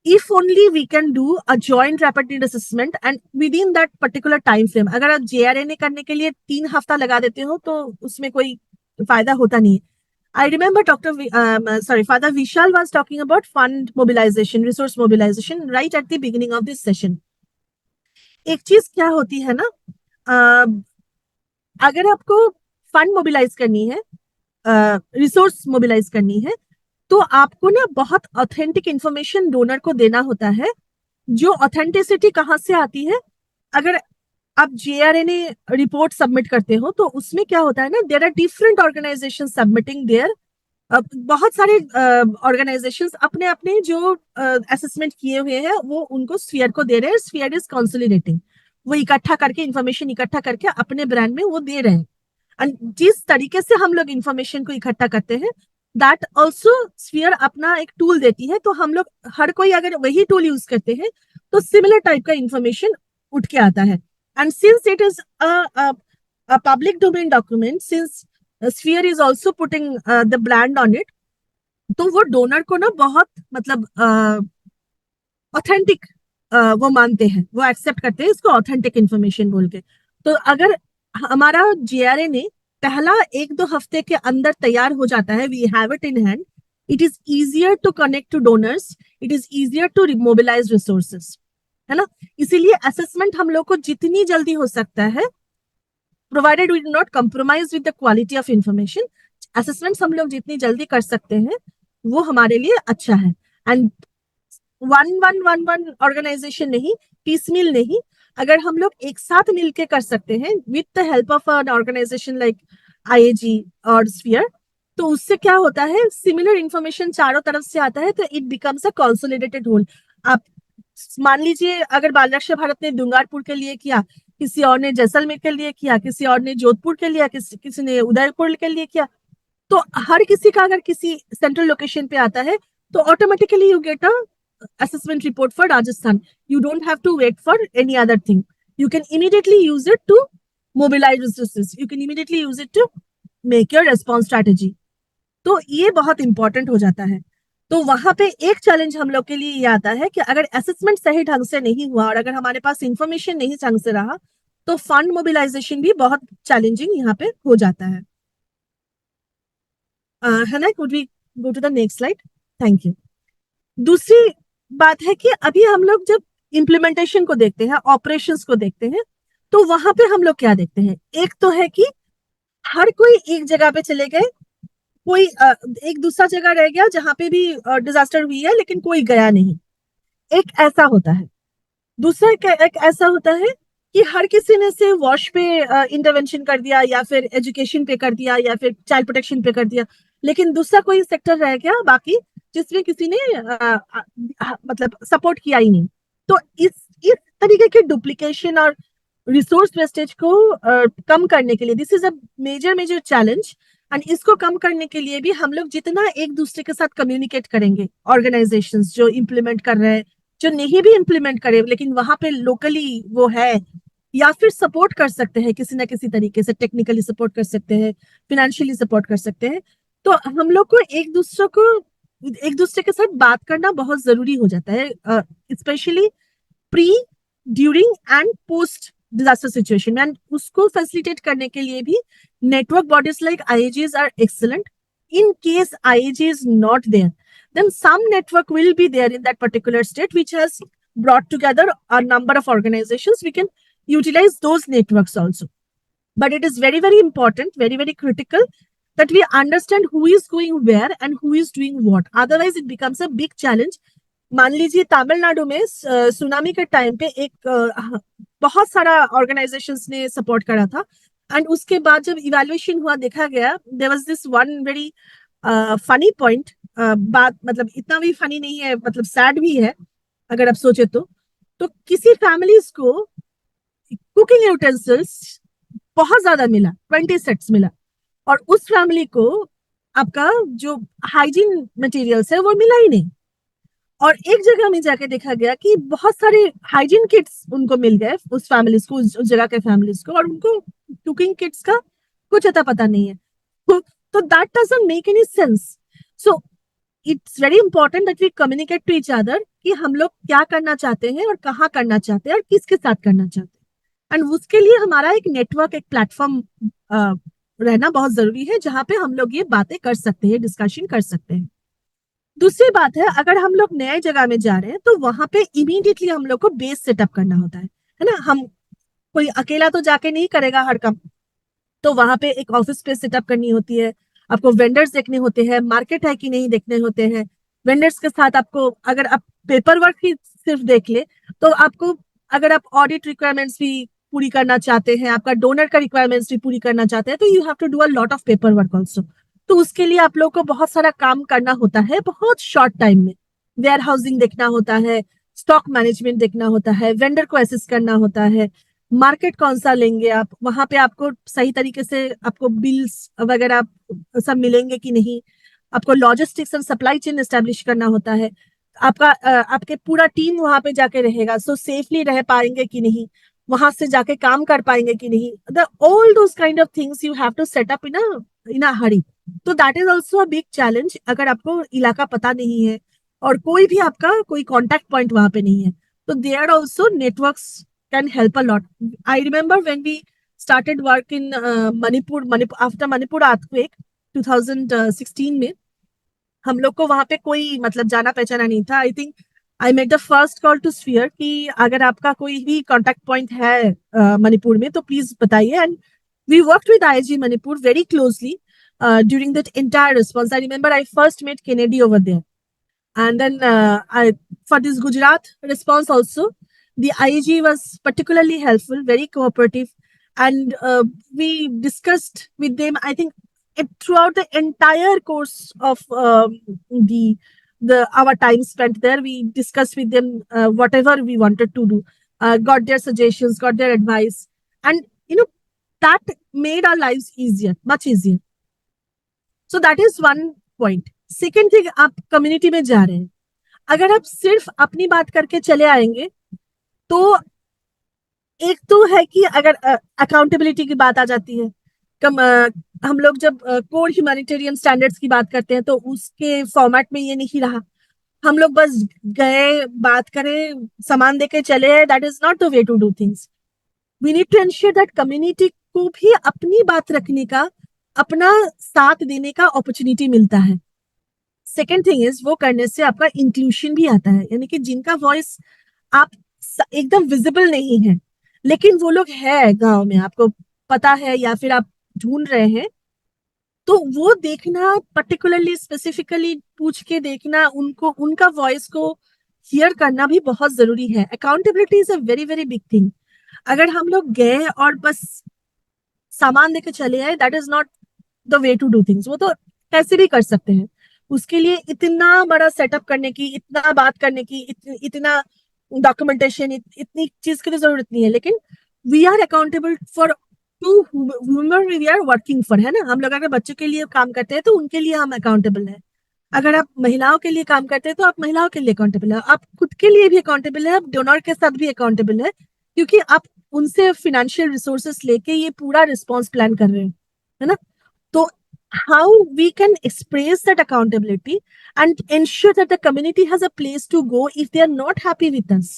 if only we can do a joint rapid need assessment and within that particular time frame, अगर आप JRNA करने के लिए 3 हफ्ता लगा देते हो तो उसमें कोई फायदा होता नहीं है। I remember Father Vishal was talking about fund mobilization, resource mobilization right at the beginning of this session. एक चीज क्या होती है ना, अगर आपको फंड मोबिलाइज करनी है, रिसोर्स मोबिलाइज करनी है, तो आपको ना बहुत ऑथेंटिक इंफॉर्मेशन डोनर को देना होता है। जो ऑथेंटिसिटी कहाँ से आती है, अगर आप JRNA रिपोर्ट सबमिट करते हो तो उसमें क्या होता है ना, there are different organisation submitting there, बहुत सारे ऑर्गेनाइजेशंस अपने अपने जो असेसमेंट किए हुए हैं वो उनको स्फीयर को दे रहे हैं। स्फीयर इज कंसोलिडेटिंग, वो इकट्ठा करके इंफॉर्मेशन इकट्ठा करके अपने ब्रांड में वो दे रहे हैं। एंड जिस तरीके से हम लोग इंफॉर्मेशन को इकट्ठा करते हैं, दैट ऑल्सो स्फीयर अपना एक टूल देती है। तो हम लोग हर कोई अगर वही टूल यूज करते हैं तो सिमिलर टाइप का इंफॉर्मेशन उठ के आता है। And since it is a public domain document, since Sphere is also putting the brand on it, तो वो डोनर को ना बहुत मतलब ऑथेंटिक वो मानते हैं, वो एक्सेप्ट करते हैं इसको ऑथेंटिक इंफॉर्मेशन बोल के। तो अगर हमारा JRNA पहला 1-2 हफ्ते के अंदर तैयार हो जाता है, we have it in hand, it is easier to connect to donors, it is easier to mobilise resources, है ना। इसीलिए असेसमेंट हम लोग को जितनी जल्दी हो सकता है, provided we do not compromise with the quality of information, assessment हम लोग जितनी जल्दी कर सकते हैं वो हमारे लिए अच्छा है। एंड वन ऑर्गेनाइजेशन नहीं, पीसमील नहीं, अगर हम लोग एक साथ मिलके कर सकते हैं with the help of an organisation like IAG और स्फीयर, तो उससे क्या होता है, सिमिलर इंफॉर्मेशन चारों तरफ से आता है, तो it becomes a consolidated whole. आप मान लीजिए अगर बाल रक्षा भारत ने दुंगारपुर के लिए किया, किसी और ने जैसलमेर के लिए किया, किसी और ने जोधपुर के लिए, किसी ने उदयपुर के लिए किया, तो हर किसी का अगर किसी सेंट्रल लोकेशन पे आता है तो automatically you get a assessment report for Rajasthan. You don't have to wait for any other thing. You can immediately use it to mobilize resources. You can immediately use it to make your response strategy. तो ये बहुत important हो जाता है। तो वहां पे एक चैलेंज हम लोग के लिए ये आता है कि अगर असेसमेंट सही ढंग से नहीं हुआ और अगर हमारे पास इंफॉर्मेशन नहीं ढंग से रहा तो फंड मोबिलाइजेशन भी बहुत चैलेंजिंग यहाँ पे हो जाता है। हना, could we go to the next slide? Thank you. दूसरी बात है कि अभी हम लोग जब इम्प्लीमेंटेशन को देखते हैं, ऑपरेशंस को देखते हैं, तो वहां पे हम लोग क्या देखते हैं, एक तो है कि हर कोई एक जगह पे चले गए, कोई एक दूसरा जगह रह गया जहां पे भी डिजास्टर हुई है लेकिन कोई गया नहीं, एक ऐसा होता है। दूसरा एक ऐसा होता है कि हर किसी ने से वॉश पे इंटरवेंशन कर दिया या फिर एजुकेशन पे कर दिया या फिर चाइल्ड प्रोटेक्शन पे कर दिया, लेकिन दूसरा कोई सेक्टर रह गया बाकी जिसमें किसी ने मतलब सपोर्ट किया ही नहीं। तो इस तरीके के डुप्लीकेशन और रिसोर्स वेस्टेज को कम करने के लिए this is a major challenge, and इसको कम करने के लिए भी हम लोग जितना एक दूसरे के साथ कम्युनिकेट करेंगे, ऑर्गेनाइजेशंस जो इम्प्लीमेंट कर रहे हैं, जो नहीं भी इम्प्लीमेंट करे लेकिन वहां पे लोकली वो है, या फिर सपोर्ट कर सकते हैं किसी ना किसी तरीके से, टेक्निकली सपोर्ट कर सकते हैं, फिनेंशियली सपोर्ट कर सकते हैं, तो हम लोग को एक दूसरे के साथ बात करना बहुत जरूरी हो जाता है, specially pre, during and post disaster situation. And उसको फैसिलिटेट करने के लिए भी network bodies like IAGs are excellent. In case IAG is not there, then some network will be there in that particular state which has brought together a number of organizations. We can utilize those networks also. But it is very important, very critical that we understand who is going where and who is doing what. Otherwise, it becomes a big challenge. मान लीजिए तमिलनाडु में tsunami के time पे एक बहुत सारा organisations ने support करा था, एंड उसके बाद जब इवैल्यूएशन हुआ देखा गया, there was this one very funny point, बात मतलब इतना भी फनी नहीं है, मतलब सैड भी है अगर आप सोचे तो किसी फैमिलीज को कुकिंग यूटेंसिल्स बहुत ज्यादा मिला, 20 सेट्स मिला, और उस फैमिली को आपका जो हाइजीन मटेरियल्स है वो मिला ही नहीं। और एक जगह में जाके देखा गया कि बहुत सारे हाइजीन किट्स उनको मिल गए, उस फैमिलीज को, उस जगह के फैमिलीज को, और उनको कुकिंग किट्स का कुछ अता पता नहीं है। तो that doesn't make any sense. So it's very important that we communicate to each other कि हम लोग क्या करना चाहते हैं और कहाँ करना चाहते हैं और किसके साथ करना चाहते हैं, एंड उसके लिए हमारा एक नेटवर्क, एक प्लेटफॉर्म रहना बहुत जरूरी है जहाँ पे हम लोग ये बातें कर सकते हैं, डिस्कशन कर सकते हैं। दूसरी बात है, अगर हम लोग नए जगह में जा रहे हैं तो वहां पे इमीडिएटली हम लोग को बेस सेटअप करना होता है ना। हम कोई अकेला तो जाके नहीं करेगा हर काम, तो वहां पे एक ऑफिस स्पेस सेटअप करनी होती है, आपको वेंडर्स देखने होते हैं, मार्केट है कि नहीं देखने होते हैं, वेंडर्स के साथ आपको, अगर आप पेपर वर्क ही सिर्फ देख ले तो आपको, अगर आप ऑडिट रिक्वायरमेंट्स भी पूरी करना चाहते हैं, आपका डोनर का रिक्वायरमेंट्स भी पूरी करना चाहते हैं, तो you have to do a lot of paper work also. तो उसके लिए आप लोग को बहुत सारा काम करना होता है बहुत शॉर्ट टाइम में। वेयर हाउसिंग देखना होता है, स्टॉक मैनेजमेंट देखना होता है, वेंडर को असिस्ट करना होता है, मार्केट कौन सा लेंगे आप, वहां पे आपको सही तरीके से आपको बिल्स वगैरह सब मिलेंगे कि नहीं, आपको logistics and supply chain establish करना होता है, आपका आपके पूरा टीम वहां पे जाके रहेगा, सो सेफली रह पाएंगे कि नहीं, वहां से जाके काम कर पाएंगे कि नहीं, all those kind of things you have to set up in a hurry. तो that is also a big challenge अगर आपको इलाका पता नहीं है और कोई भी आपका कोई कॉन्टेक्ट पॉइंट वहां पे नहीं है, तो there also networks can help a lot. I remember when we started work in Manipur after Manipur earthquake 2016 में, हम लोग को वहां पे कोई मतलब जाना पहचाना नहीं था। I think I made the first call to Sphere कि अगर आपका कोई भी कॉन्टेक्ट पॉइंट है मणिपुर में तो प्लीज बताइए, and we worked with IAG Manipur very closely during that entire response. I remember I first met Kennedy over there, and then for this Gujarat response also, the IAG was particularly helpful, very cooperative, and we discussed with them, I think throughout the entire course of our time spent there, we discussed with them whatever we wanted to do, got their suggestions, got their advice, and that made our lives easier, much easier. So that is one point. Second thing, आप community में जा रहे हैं, अगर आप सिर्फ अपनी बात करके चले आएंगे तो एक तो है कि अगर अकाउंटेबिलिटी की बात आ जाती है, हम लोग जब कोर ह्यूमैनिटेरियन स्टैंडर्ड्स की बात करते हैं तो उसके फॉर्मेट में ये नहीं रहा, हम लोग बस गए, बात करें, सामान देके चले, that is not the way to do things. We need to ensure that community को भी अपनी बात रखने का, अपना साथ देने का अपॉर्चुनिटी मिलता है। सेकेंड थिंग इज, वो करने से आपका इंक्लूशन भी आता है, यानी कि जिनका वॉइस आप एकदम विजिबल नहीं है लेकिन वो लोग है गांव में, आपको पता है या फिर आप ढूंढ रहे हैं, तो वो देखना, पर्टिकुलरली स्पेसिफिकली पूछ के देखना, उनको, उनका वॉइस को हियर करना भी बहुत जरूरी है। Accountability is a very big thing. अगर हम लोग गए और बस सामान देके चले आए, that is not the way to do things. वो तो कैसे भी कर सकते हैं, उसके लिए इतना बड़ा सेटअप करने की, इतना बात करने की, इतना डॉक्यूमेंटेशन, इतनी चीज की तो जरूरत नहीं है। लेकिन we are accountable for to we are working for, है ना। हम लोग अगर बच्चों के लिए काम करते हैं तो उनके लिए हम अकाउंटेबल है। अगर आप महिलाओं के लिए काम करते हैं तो आप महिलाओं के लिए अकाउंटेबल है। आप खुद के लिए भी अकाउंटेबल है, आप डोनर के साथ भी अकाउंटेबल है, क्योंकि आप उनसे फाइनेंशियल रिसोर्सेस लेके ये पूरा रिस्पॉन्स प्लान कर रहे हैं, है ना। तो how we can express that accountability and ensure that the community has a place to go if they are not happy with us.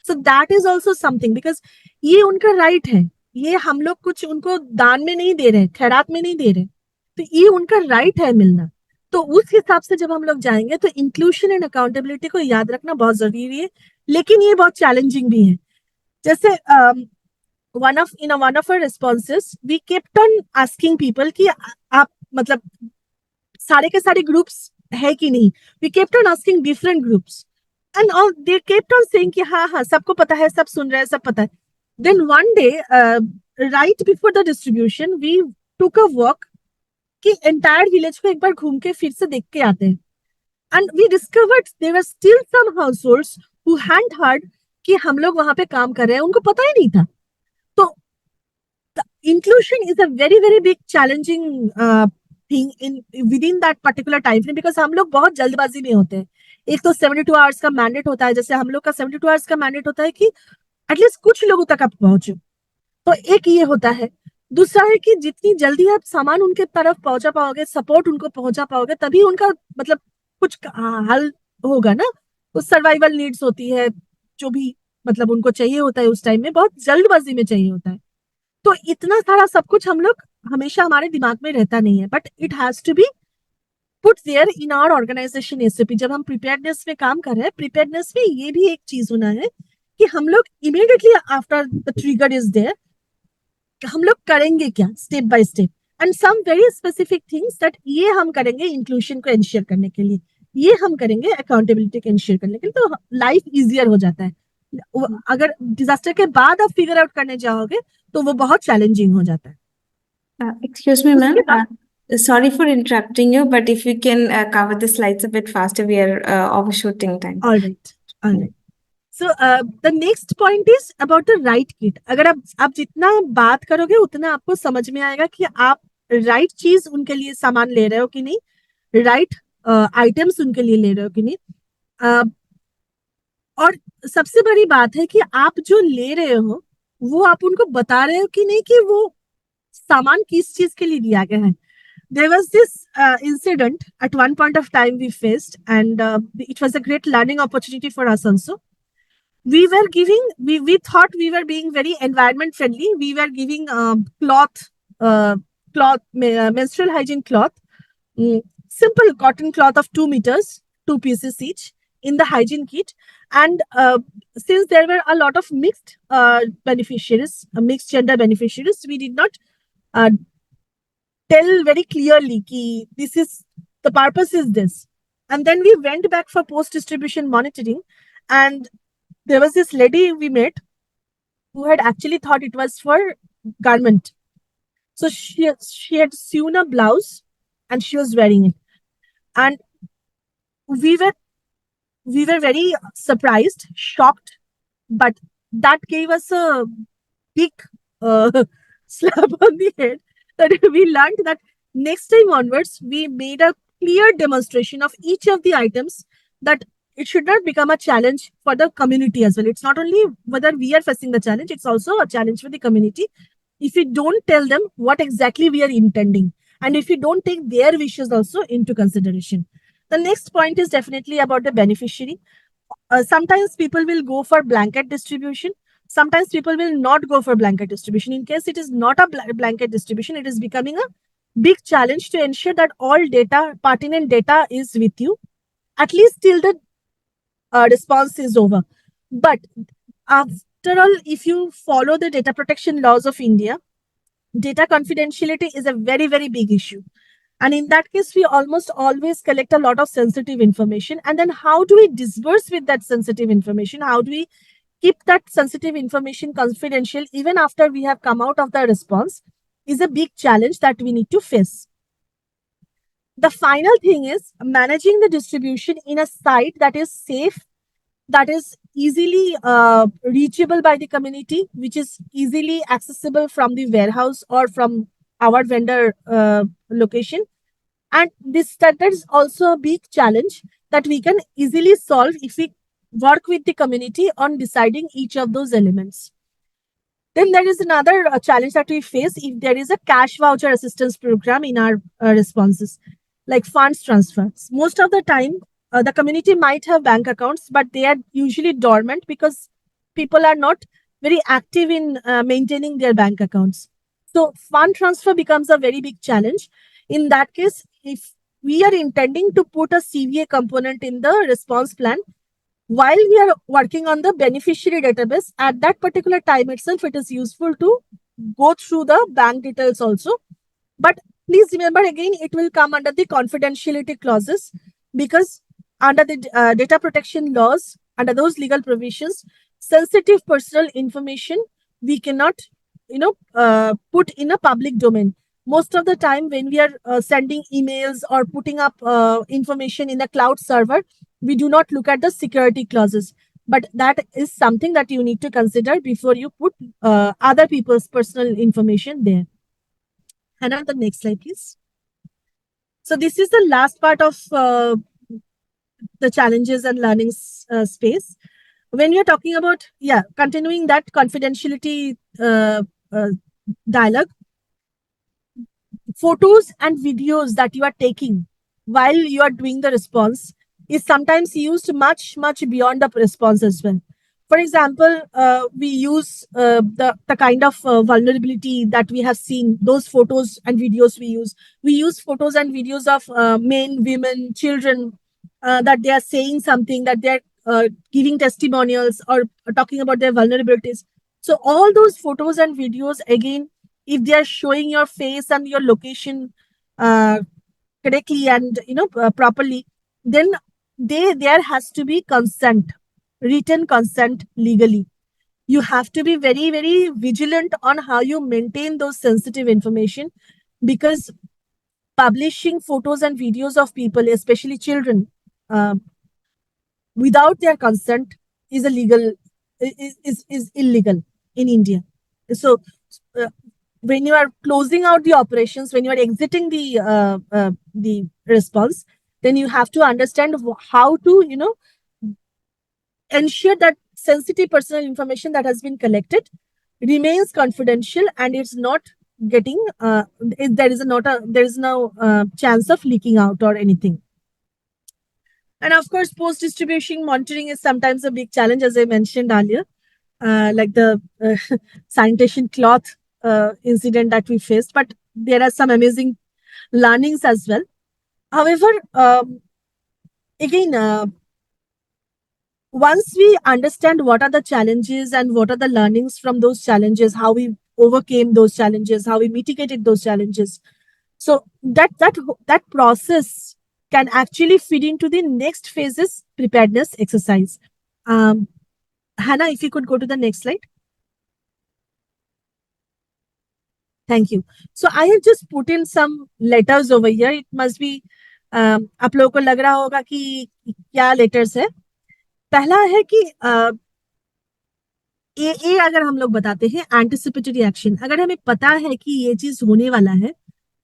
So that is also something, because ये उनका right है, ये हम लोग कुछ उनको दान में नहीं दे रहे, खैरात में नहीं दे रहे, तो ये उनका राइट है मिलना। तो उस हिसाब से जब हम लोग जाएंगे तो इंक्लूशन एंड अकाउंटेबिलिटी को याद रखना बहुत जरूरी है, लेकिन ये बहुत चैलेंजिंग भी है। जैसे one of our responses we kept on asking people कि आप मतलब सारे के सारे ग्रुप्स है कि नहीं। we kept on asking different groups and all they kept on saying कि हाँ हाँ सबको पता है, सब सुन रहे हैं, सब पता है। then one day right before the distribution we took a walk कि entire village को एक बार घूम के फिर से देख के आते हैं। and we discovered there were still some households who hadn't heard कि हम लोग वहां पे काम कर रहे हैं, उनको पता ही नहीं था। तो inclusion is a very very big challenging thing in within that particular time frame, because हम लोग बहुत जल्दबाजी में होते हैं। एक तो 72 आवर्स का मैंडेट होता है, जैसे हम लोग का 72 आवर्स का मैंडेट होता है कि एटलीस्ट कुछ लोगों तक आप पहुंचो, तो एक ये होता है। दूसरा है कि जितनी जल्दी आप सामान उनके तरफ पहुंचा पाओगे, सपोर्ट उनको पहुंचा पाओगे, तभी उनका मतलब कुछ हल होगा ना। उस सर्वाइवल नीड्स होती है, जो भी मतलब उनको चाहिए होता है उस टाइम में, बहुत जल्दबाजी में चाहिए होता है। तो इतना सारा सब कुछ हम लोग हमेशा हमारे दिमाग में रहता नहीं है, but it has to be put there in our organisation SOP. जब हम प्रिपेयर्डनेस में काम कर रहे हैं, प्रिपेयर्डनेस में ये भी एक चीज होना है कि हम लोग immediately after the trigger is there हम लोग करेंगे क्या step by step, and some very specific things that ये हम करेंगे इंक्लूजन को एंश्योर करने के लिए, ये हम करेंगे अकाउंटेबिलिटी को एंश्योर करने के लिए, तो लाइफ इजियर हो जाता है। अगर डिजास्टर के बाद आप फिगर आउट करने जाओगे तो वो बहुत चैलेंजिंग हो जाता है। Excuse me, ma'am. Sorry for interrupting you, but if you can cover the slides a bit faster, we are overshooting time. All right. So the next point is about the right kit. अगर आप जितना बात करोगे उतना आपको समझ में आएगा कि आप राइट चीज उनके लिए सामान ले रहे हो कि नहीं, राइट आइटम्स उनके लिए ले रहे हो कि नहीं। और सबसे बड़ी बात है कि आप जो ले रहे हो वो आप उनको बता रहे हो कि नहीं कि वो सामान किस चीज के लिए दिया गया है। There was this incident at one point of time we faced, and it was a great learning opportunity for us also. We thought we were being very environment friendly. We were giving menstrual hygiene cloth, simple cotton cloth of 2 meters, 2 pieces each in the hygiene kit. And since there were a lot of mixed beneficiaries, mixed gender beneficiaries, we did not tell very clearly ki this is the purpose is this. And then we went back for post distribution monitoring, and there was this lady we met who had actually thought it was for garment. So she had sewn a blouse and she was wearing it, and we were very surprised, shocked, but that gave us a big slap on the head, that we learned that next time onwards we made a clear demonstration of each of the items, that it should not become a challenge for the community as well. It's not only whether we are facing the challenge, it's also a challenge for the community if we don't tell them what exactly we are intending, and if we don't take their wishes also into consideration. The next point is definitely about the beneficiary. Sometimes people will go for blanket distribution. Sometimes people will not go for blanket distribution. In case it is not a blanket distribution, it is becoming a big challenge to ensure that all data, pertinent data is with you, at least till the response is over. But after all, if you follow the data protection laws of India, data confidentiality is a very, very big issue. And in that case, we almost always collect a lot of sensitive information. And then how do we disburse with that sensitive information? How do we keep that sensitive information confidential even after we have come out of the response is a big challenge that we need to face. The final thing is managing the distribution in a site that is safe, that is easily reachable by the community, which is easily accessible from the warehouse or from our vendor location. And that is also a big challenge that we can easily solve if we work with the community on deciding each of those elements. Then there is another challenge that we face if there is a cash voucher assistance program in our responses, like funds transfers. Most of the time, the community might have bank accounts, but they are usually dormant because people are not very active in maintaining their bank accounts. So fund transfer becomes a very big challenge. In that case, if we are intending to put a CVA component in the response plan, while we are working on the beneficiary database, at that particular time itself, it is useful to go through the bank details also. But please remember again, it will come under the confidentiality clauses, because under the data protection laws, under those legal provisions, sensitive personal information we cannot, put in a public domain. Most of the time when we are sending emails or putting up information in a cloud server, we do not look at the security clauses. But that is something that you need to consider before you put other people's personal information there. Hannah, the next slide, please. So this is the last part of the challenges and learnings space. When you're talking about, continuing that confidentiality dialogue, photos and videos that you are taking while you are doing the response is sometimes used much, much beyond the response as well. For example, we use the kind of vulnerability that we have seen, those photos and videos we use. We use photos and videos of men, women, children, that they are saying something, that they are giving testimonials or talking about their vulnerabilities. So all those photos and videos, again, if they are showing your face and your location correctly and properly, then there has to be consent, written consent legally. You have to be very, very vigilant on how you maintain those sensitive information, because publishing photos and videos of people, especially children, without their consent is illegal in India. So when you are closing out the operations, when you are exiting the response, then you have to understand how to ensure that sensitive personal information that has been collected remains confidential and it's not getting there is no chance of leaking out or anything. And of course, post-distribution monitoring is sometimes a big challenge, as I mentioned earlier, like the sanitation cloth incident that we faced. But there are some amazing learnings as well. However, again, once we understand what are the challenges and what are the learnings from those challenges, how we overcame those challenges, how we mitigated those challenges, so that process can actually feed into the next phase's preparedness exercise. Hannah, if you could go to the next slide. Thank you. So I have just put in some letters over here. It must be आप लोगों को लग रहा होगा कि क्या letters है. पहला है कि ए अगर हम लोग बताते हैं एंटिसिपेटरी एक्शन, अगर हमें पता है कि ये चीज होने वाला है,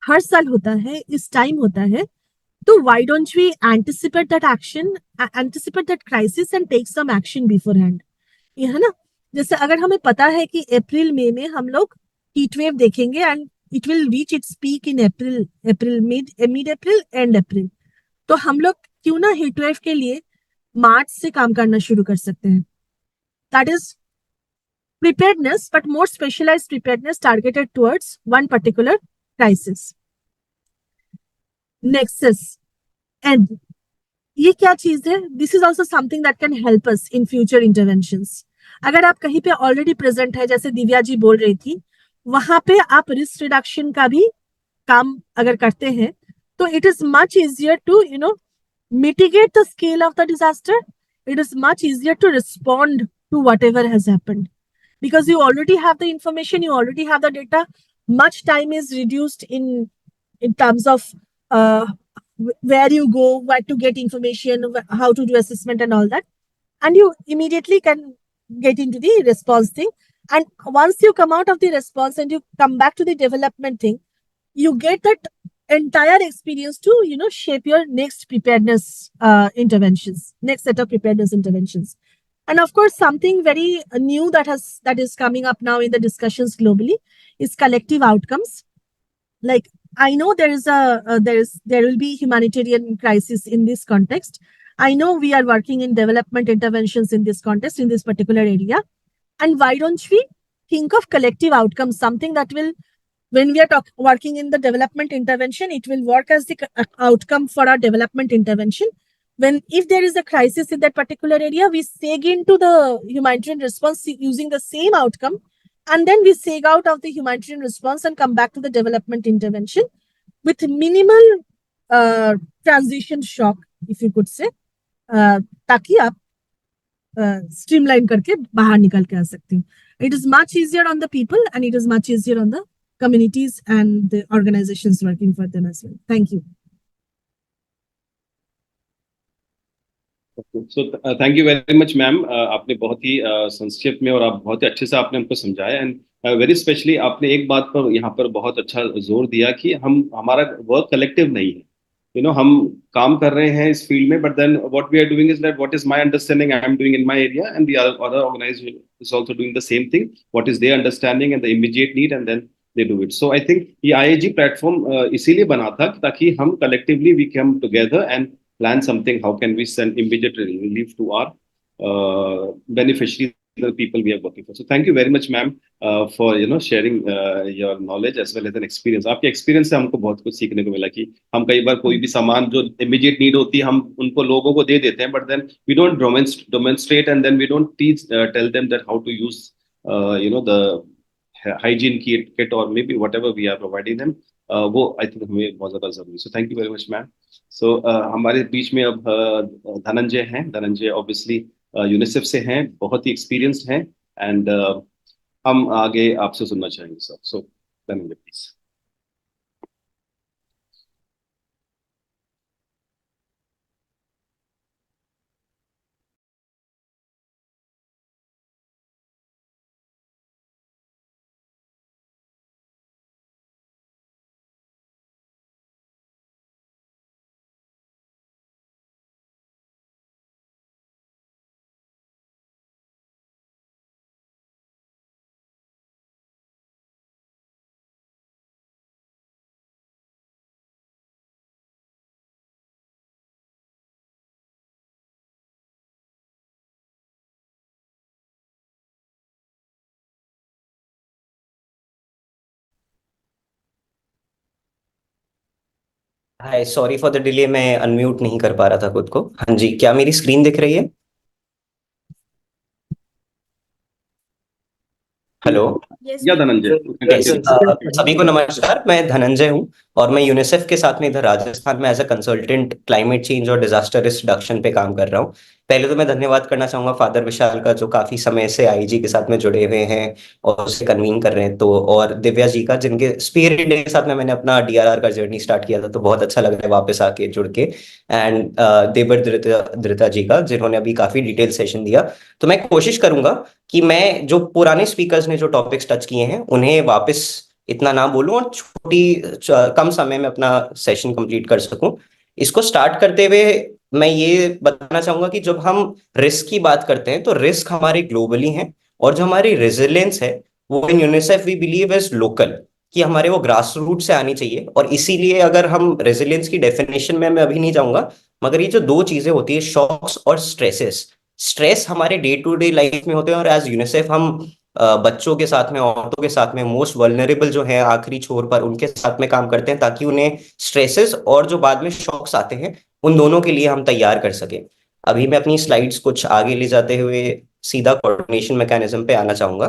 हर साल होता है, इस टाइम होता है, तो why don't we anticipate that action, anticipate that crisis and take some action beforehand. ये है ना, जैसे अगर हमें पता है कि अप्रैल मई में हम लोग हीट वेव देखेंगे and it will reach its peak in April mid April and April, तो हम लोग क्यों ना हीट वेव के लिए मार्च से काम करना शुरू कर सकते हैं. That is preparedness, but more specialized preparedness targeted towards one particular crisis. Nexus. And ये क्या चीज है? This is also something that can help us in future interventions. अगर आप कहीं पे ऑलरेडी प्रेजेंट है, जैसे दिव्या जी बोल रही थी, वहां पे आप रिस्क रिडक्शन का भी काम अगर करते हैं, तो it is much easier to mitigate the scale of the disaster. It is much easier to respond to whatever has happened, because you already have the information, you already have the data. Much time is reduced in terms of where you go, where to get information, how to do assessment and all that. And you immediately can get into the response thing. And once you come out of the response and you come back to the development thing, you get that entire experience to, shape your next preparedness interventions, next set of preparedness interventions. And of course, something very new that is coming up now in the discussions globally is collective outcomes. Like, I know there will be humanitarian crisis in this context. I know we are working in development interventions in this context, in this particular area. And why don't we think of collective outcomes, something that will, when we are working in the development intervention, it will work as the outcome for our development intervention. If there is a crisis in that particular area, we seg into the humanitarian response using the same outcome, and then we seg out of the humanitarian response and come back to the development intervention with minimal transition shock, if you could say, ताकि आप streamline करके बाहर निकल के आ सकते हैं. It is much easier on the people and it is much easier on the communities and the organizations working for them as well. Thank you. So thank you very much, ma'am. आपने बहुत ही संक्षेप में और आप बहुत ही अच्छे से आपने हमको समझाया. एंड वेरी स्पेशली आपने एक बात पर यहाँ पर बहुत अच्छा जोर दिया कि हमारा वर्क कलेक्टिव नहीं है. हम काम कर रहे हैं इस फील्ड में, but then what we are doing is that what is my understanding I am doing in my area and the other organisation is also doing the same thing, what is their understanding and the immediate need, and then they do it. So I think ये IAG platform इसीलिए बना था ताकि हम collectively we come together and plan something. How can we send immediate relief to our beneficiaries, the people we are working for? So thank you very much, ma'am, for sharing your knowledge as well as an experience. आपके experience से हमको बहुत कुछ सीखने को मिला कि हम कई बार कोई भी सामान जो immediate need होती है हम उनको लोगों को दे देते हैं, but then we don't demonstrate and then we don't tell them that how to use the hygiene kit or maybe whatever we are providing them. वो आई थिंक हमें बहुत ज्यादा जरूरी. So thank you very much ma'am. सो हमारे बीच में अब धनंजय हैं. धनंजय ऑब्वियसली यूनिसेफ से हैं, बहुत ही एक्सपीरियंस्ड हैं, एंड हम आगे आपसे सुनना चाहेंगे sir. So Dhananjay please. Hi, sorry for the delay. मैं अनम्यूट नहीं कर पा रहा था खुद को. हाँ जी, क्या मेरी स्क्रीन दिख रही है? हेलो. या धनंजय. सभी को नमस्कार. मैं धनंजय हूँ और मैं यूनिसेफ के साथ में इधर राजस्थान में as a consultant climate change और डिजास्टर रिस्क रिडक्शन पे काम कर रहा हूँ. पहले तो मैं धन्यवाद करना चाहूंगा फादर विशाल का, जो काफी समय से आईजी के साथ में जुड़े हुए हैं और उसे कन्वीन कर रहे हैं, तो और दिव्या जी का, जिनके स्पीयर इंडिया के साथ में मैंने अपना डीआरआर का जर्नी स्टार्ट किया था, तो बहुत अच्छा लग रहा है वापस आके जुड़ के. एंड देवर धृता जी का, जिन्होंने अभी काफी डिटेल सेशन दिया. तो मैं कोशिश करूंगा कि मैं जो पुराने स्पीकर्स ने जो टॉपिक्स टच किए हैं उन्हें वापस इतना ना बोलूं और कम समय में अपना सेशन कंप्लीट कर सकूं. इसको स्टार्ट करते हुए मैं ये बताना चाहूंगा कि जब हम रिस्क की बात करते हैं तो रिस्क हमारे ग्लोबली हैं, और जो हमारी रेजिलियंस है वो in UNICEF we believe is local, कि हमारे वो ग्रास रूट से आनी चाहिए. और इसीलिए अगर हम रेजिलियंस की डेफिनेशन में मैं अभी नहीं जाऊंगा, मगर ये जो दो चीजें होती है, शॉक्स और स्ट्रेसेस. स्ट्रेस हमारे डे टू डे लाइफ में होते हैं और एज यूनिसेफ हम बच्चों के साथ में, औरतों के साथ में, मोस्ट वल्नरेबल जो है आखिरी छोर पर, उनके साथ में काम करते हैं ताकि उन्हें स्ट्रेसेस और जो बाद में शॉक्स आते हैं उन दोनों के लिए हम तैयार कर सके. अभी मैं अपनी स्लाइड्स कुछ आगे ले जाते हुए सीधा कोऑर्डिनेशन मैकेनिज्म पे आना चाहूंगा.